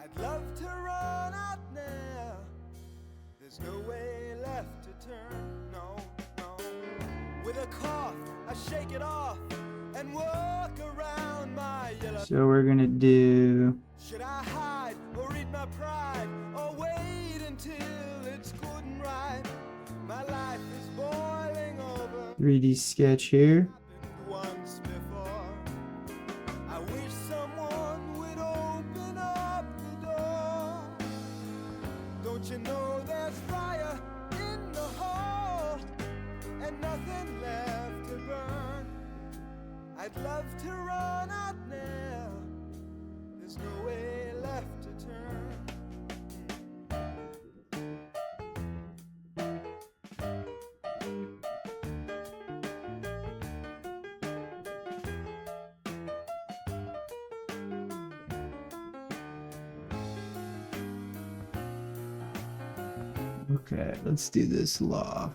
[SPEAKER 4] I'd love to run out now. There's no way left to turn. No, no. With a cough, I shake it off and walk around my yellow.
[SPEAKER 1] so we're gonna do
[SPEAKER 4] Should I hide or eat my pride or wait until it's good and right? My life is boiling over.
[SPEAKER 1] 3D sketch here.
[SPEAKER 4] Happened once before. I wish someone would open up the door. Don't you know there's fire in the hole and nothing left to burn? I'd love to run out now. There's no way left to turn.
[SPEAKER 1] Okay, let's do this loft.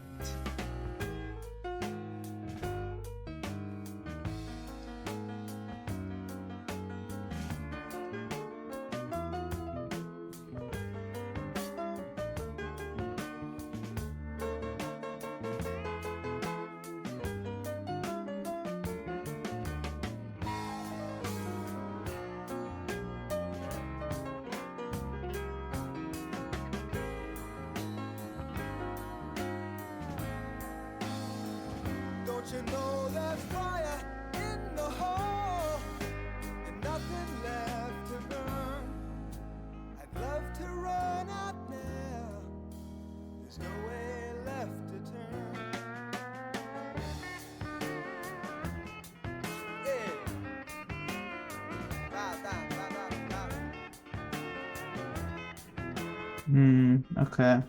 [SPEAKER 4] Don't you know there's fire in the hole and nothing left to burn? I'd love to run out now. There's no way left to turn. Yeah. Ba, ba, ba, ba, ba.
[SPEAKER 1] Okay.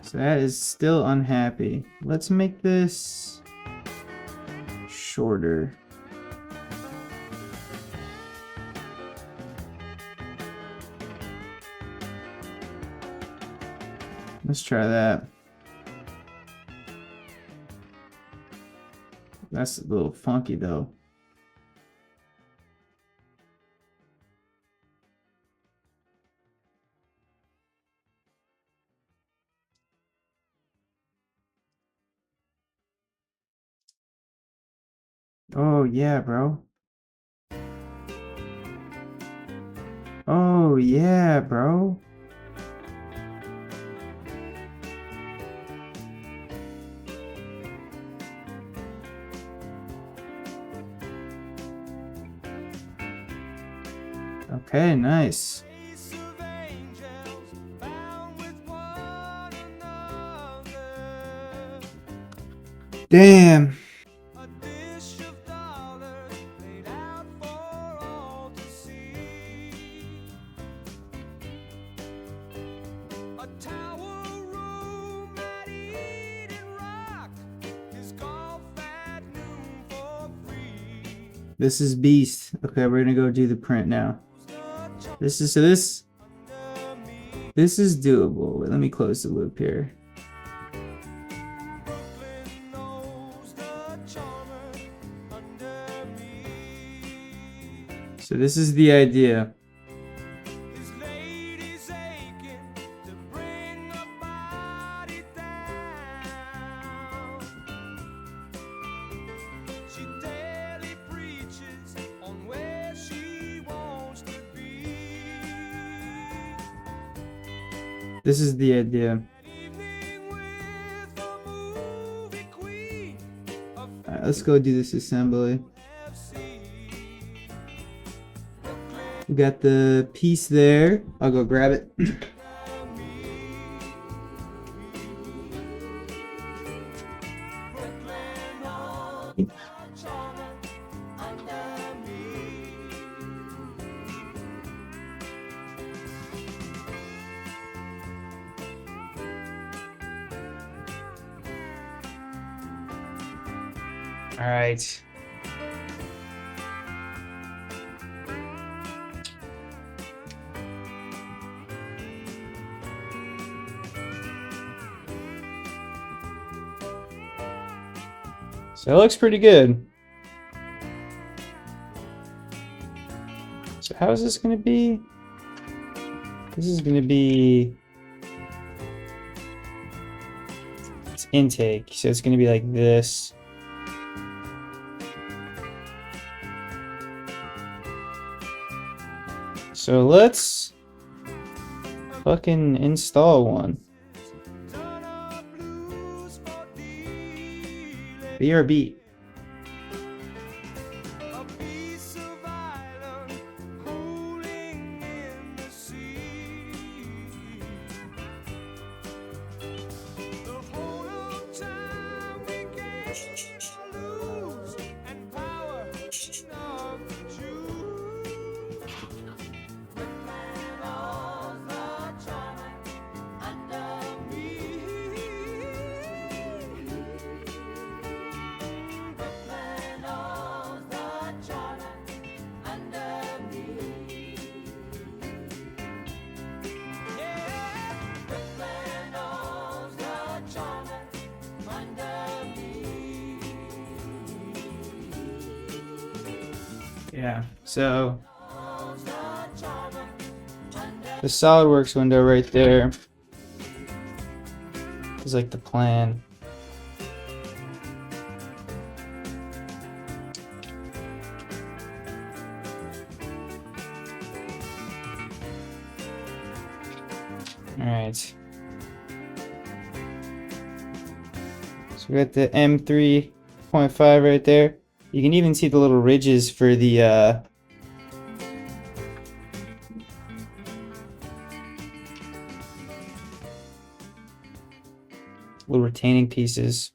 [SPEAKER 1] So that is still unhappy. Let's make this shorter. Let's try that. That's a little funky though. Oh yeah, bro. Oh yeah, bro. Okay, nice.
[SPEAKER 4] Race of angels bound with one another.
[SPEAKER 1] Damn.
[SPEAKER 4] A dish of dollars laid out for all to see. A tower room at Eden Rock is golf at noon for free.
[SPEAKER 1] This is beast. Okay, we're gonna go do the print now. This is this is doable. Wait, let me close the loop here.
[SPEAKER 4] Brooklyn knows the charmer under me.
[SPEAKER 1] So this is the idea.
[SPEAKER 4] His lady's aching to bring a body down. She daily preaches on where she wants to be.
[SPEAKER 1] This is the idea.
[SPEAKER 4] Evening with a movie queen of
[SPEAKER 1] Alright, let's go do this assembly.
[SPEAKER 4] FC.
[SPEAKER 1] We got the piece there. I'll go grab it. All right. So it looks pretty good. So how is this going to be? This is going to be it's intake. So it's going to be like this. So let's fucking install one. BRB.
[SPEAKER 4] A piece of island cooling in the sea. The whole of time we gain or lose, and power of the Jews. Brooklyn owns the charmer under me. Brooklyn owns the charmer under me. Yeah, Brooklyn owns the charmer under me.
[SPEAKER 1] Yeah. So
[SPEAKER 4] Owns the charmer under
[SPEAKER 1] the SolidWorks window right there is like the plan. All right. So we got the M3.5 right there. You can even see the little ridges for the little retaining pieces.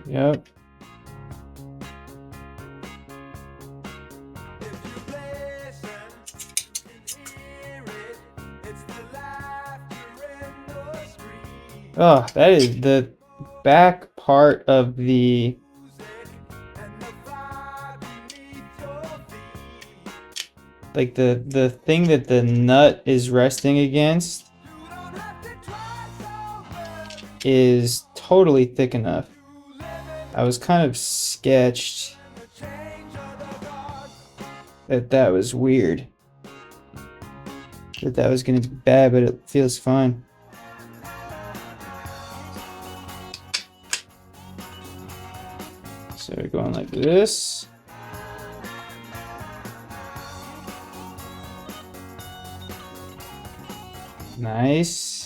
[SPEAKER 1] Yep. Oh, that is the back part of the like the thing that the nut is resting against is totally thick enough. I was kind of sketched that was weird. That was gonna be bad, but it feels fine. So we're going like this. Nice.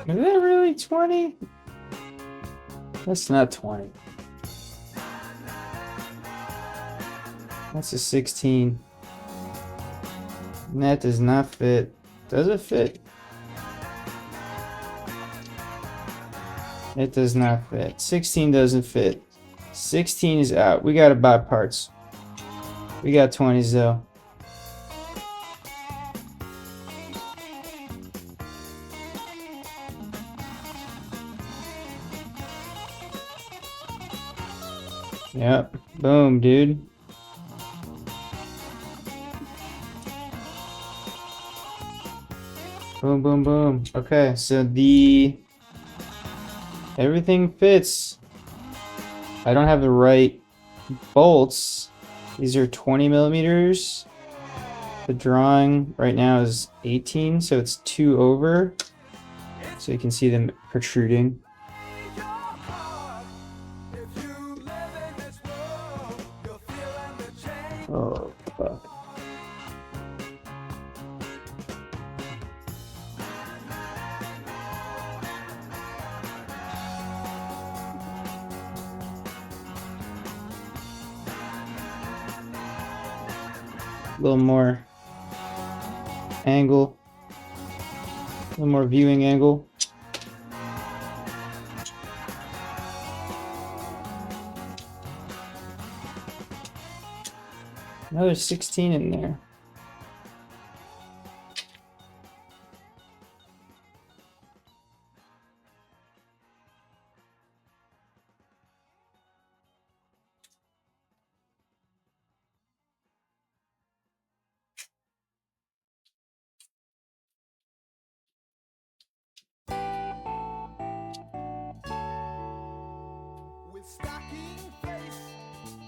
[SPEAKER 1] Is that really 20? That's not 20. That's a 16. And that does not fit. Does it fit? It does not fit. 16 doesn't fit. 16 is out. We gotta buy parts. We got 20s though. Yep. Boom, dude. Boom, boom, boom. Okay, so everything fits. I don't have the right bolts. These are 20 millimeters. The drawing right now is 18, so it's 2 over. So you can see them protruding. Oh, fuck. A little more angle. A little more viewing angle. Another 16 in there.
[SPEAKER 4] With stocking face,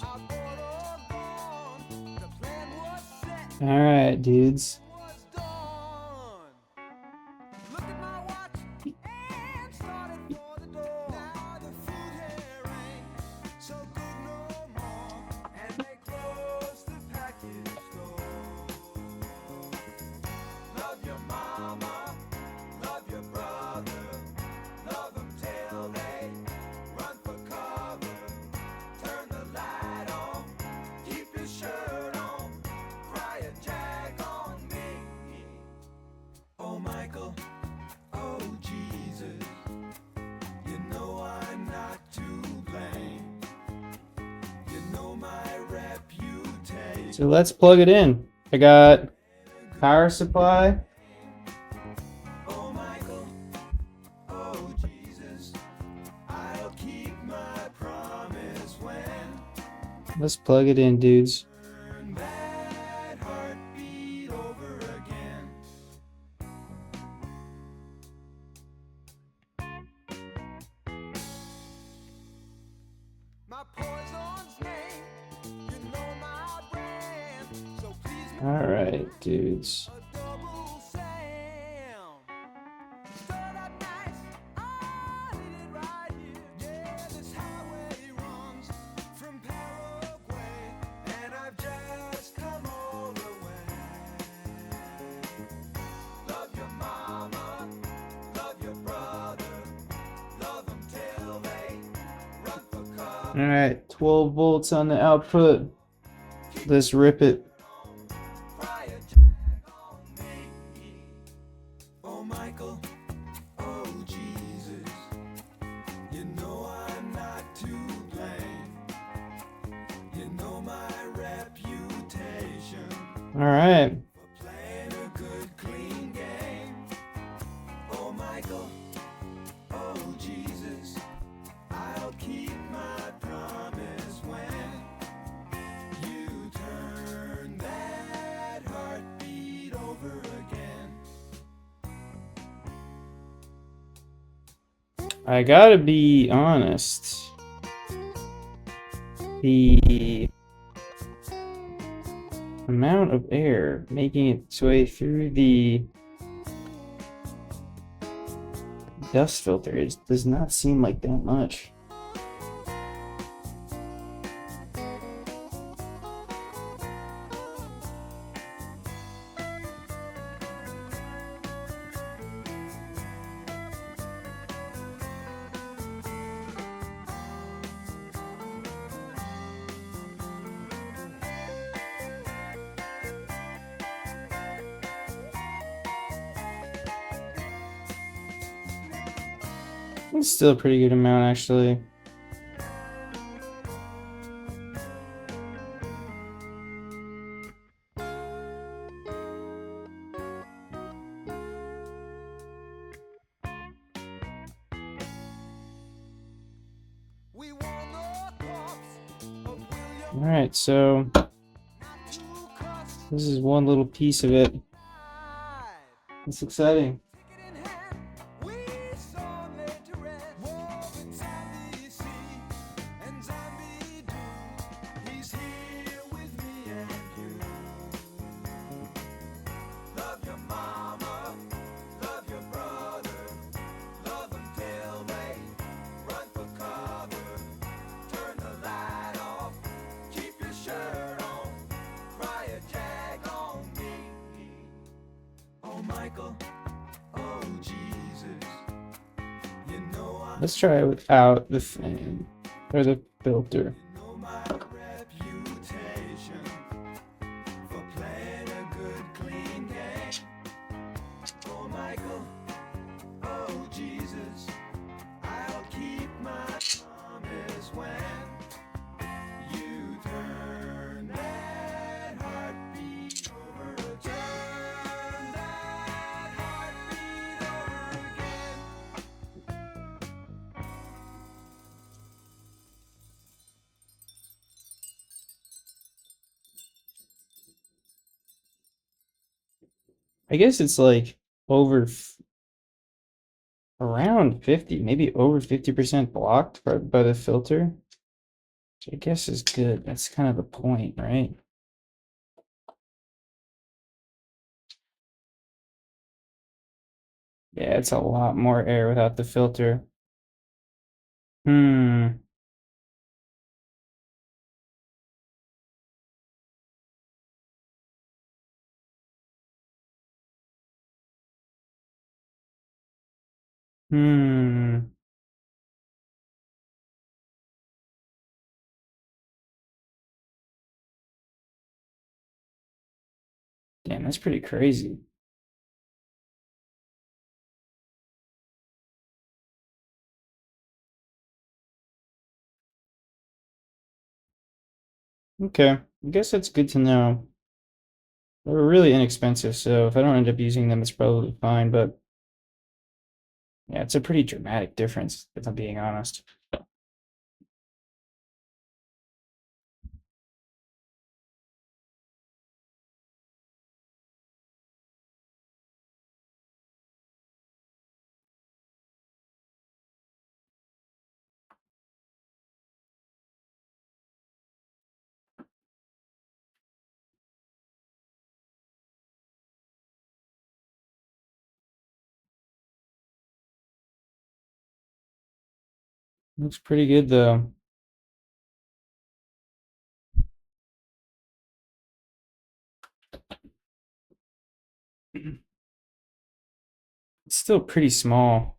[SPEAKER 4] I bought all gone. The plan was set,
[SPEAKER 1] All right, dudes.
[SPEAKER 4] was done. Look at my watch and started for the door. Now the food here ain't so good no more, and they close the package store. Love your mama, love your brother, love them till they run for cover. Turn the light on, keep your shirt on, cry a jag on me. Oh Michael, oh Jesus, you know I'm not to blame. You know my reputation.
[SPEAKER 1] So let's plug it in. I got power supply.
[SPEAKER 4] Oh Michael, oh Jesus, I'll keep my promise when
[SPEAKER 1] Let's plug it in, dudes.
[SPEAKER 4] turn that heartbeat over again. My poison's name, you know my brand, so please
[SPEAKER 1] All right, dudes.
[SPEAKER 4] a double sound. Start out nice, I did it right here. Yeah, this highway runs from Paraguay, and I've just come all the way.
[SPEAKER 1] Alright, 12 volts on the output. Let's rip it.
[SPEAKER 4] Oh Michael, oh Jesus, you know I'm not to blame. You know my reputation
[SPEAKER 1] Alright.
[SPEAKER 4] for playing a good clean game. Oh Michael, oh Jesus, I'll keep my promise when you turn that heartbeat over again.
[SPEAKER 1] I gotta be honest. The amount of air making its way through the dust filter does not seem like that much. It's still a pretty good amount, actually.
[SPEAKER 4] We won the corpse of William
[SPEAKER 1] Alright, so this is one little piece of it.
[SPEAKER 4] Hyde.
[SPEAKER 1] It's exciting.
[SPEAKER 4] Ticket in hand, we saw him laid to rest. War with Zombie C and Zombie Do. He's here with me and you. Love your mama, love your brother, love them till they run for cover. Turn the light off, keep your shirt on, cry a jag on me. Oh Michael, oh Jesus, you know I
[SPEAKER 1] Let's try it without the fan or the filter.
[SPEAKER 4] know my reputation for playing a good clean game. Oh Michael, oh Jesus, I'll keep my promise when you turn that heartbeat over again. Turn that heartbeat over again.
[SPEAKER 1] I guess it's like around 50, maybe over 50% blocked by the filter. Which I guess is good. That's kind of the point, right? Yeah, it's a lot more air without the filter. Hmm. Hmm. Damn, that's pretty crazy. Okay, I guess that's good to know. They were really inexpensive, so if I don't end up using them, it's probably fine, but yeah, it's a pretty dramatic difference, if I'm being honest. Looks pretty good though. It's still pretty small.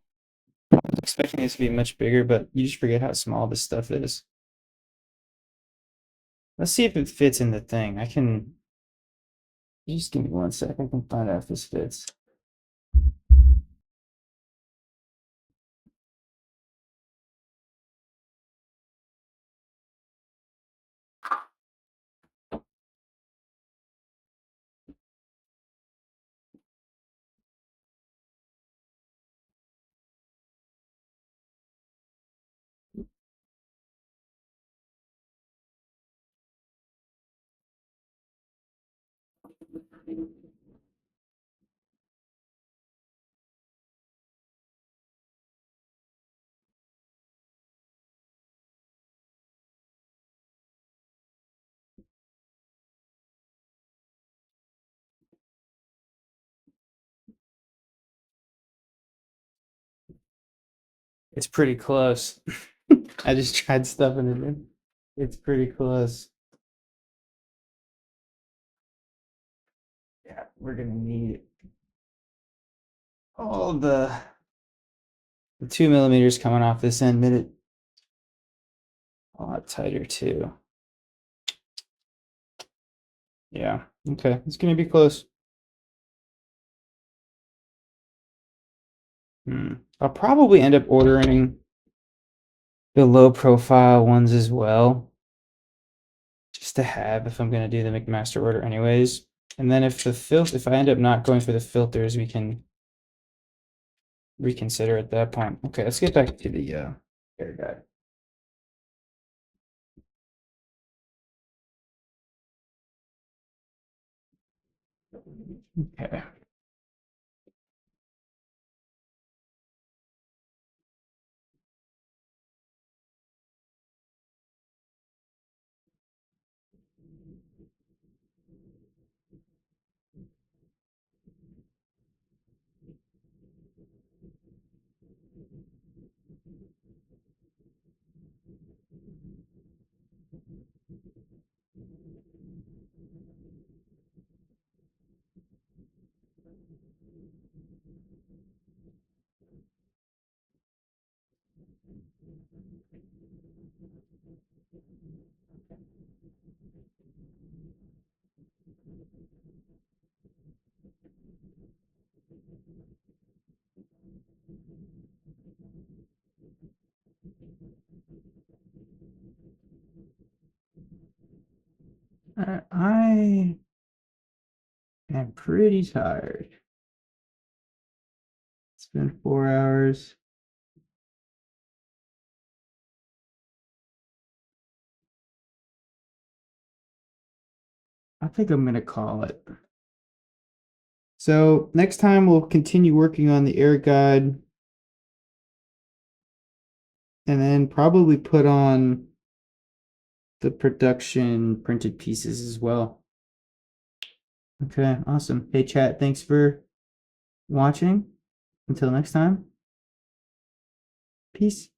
[SPEAKER 1] I was expecting it to be much bigger, but you just forget how small this stuff is. Let's see if it fits in the thing. I can. Just give me 1 sec. I can find out if this fits. It's pretty close. I just tried stuffing it in. It's pretty close. Yeah, we're gonna need all the 2 millimeters coming off this end made it a lot tighter too. Yeah, okay, it's gonna be close. I'll probably end up ordering the low profile ones as well, just to have if I'm gonna do the McMaster order anyways. And then if I end up not going for the filters, we can reconsider at that point. Okay, let's get back to the air guide. Okay. I am pretty tired. It's been 4 hours. I think I'm gonna call it. So next time we'll continue working on the air guide and then probably put on the production printed pieces as well. Okay, awesome. Hey chat, thanks for watching. Until next time. Peace.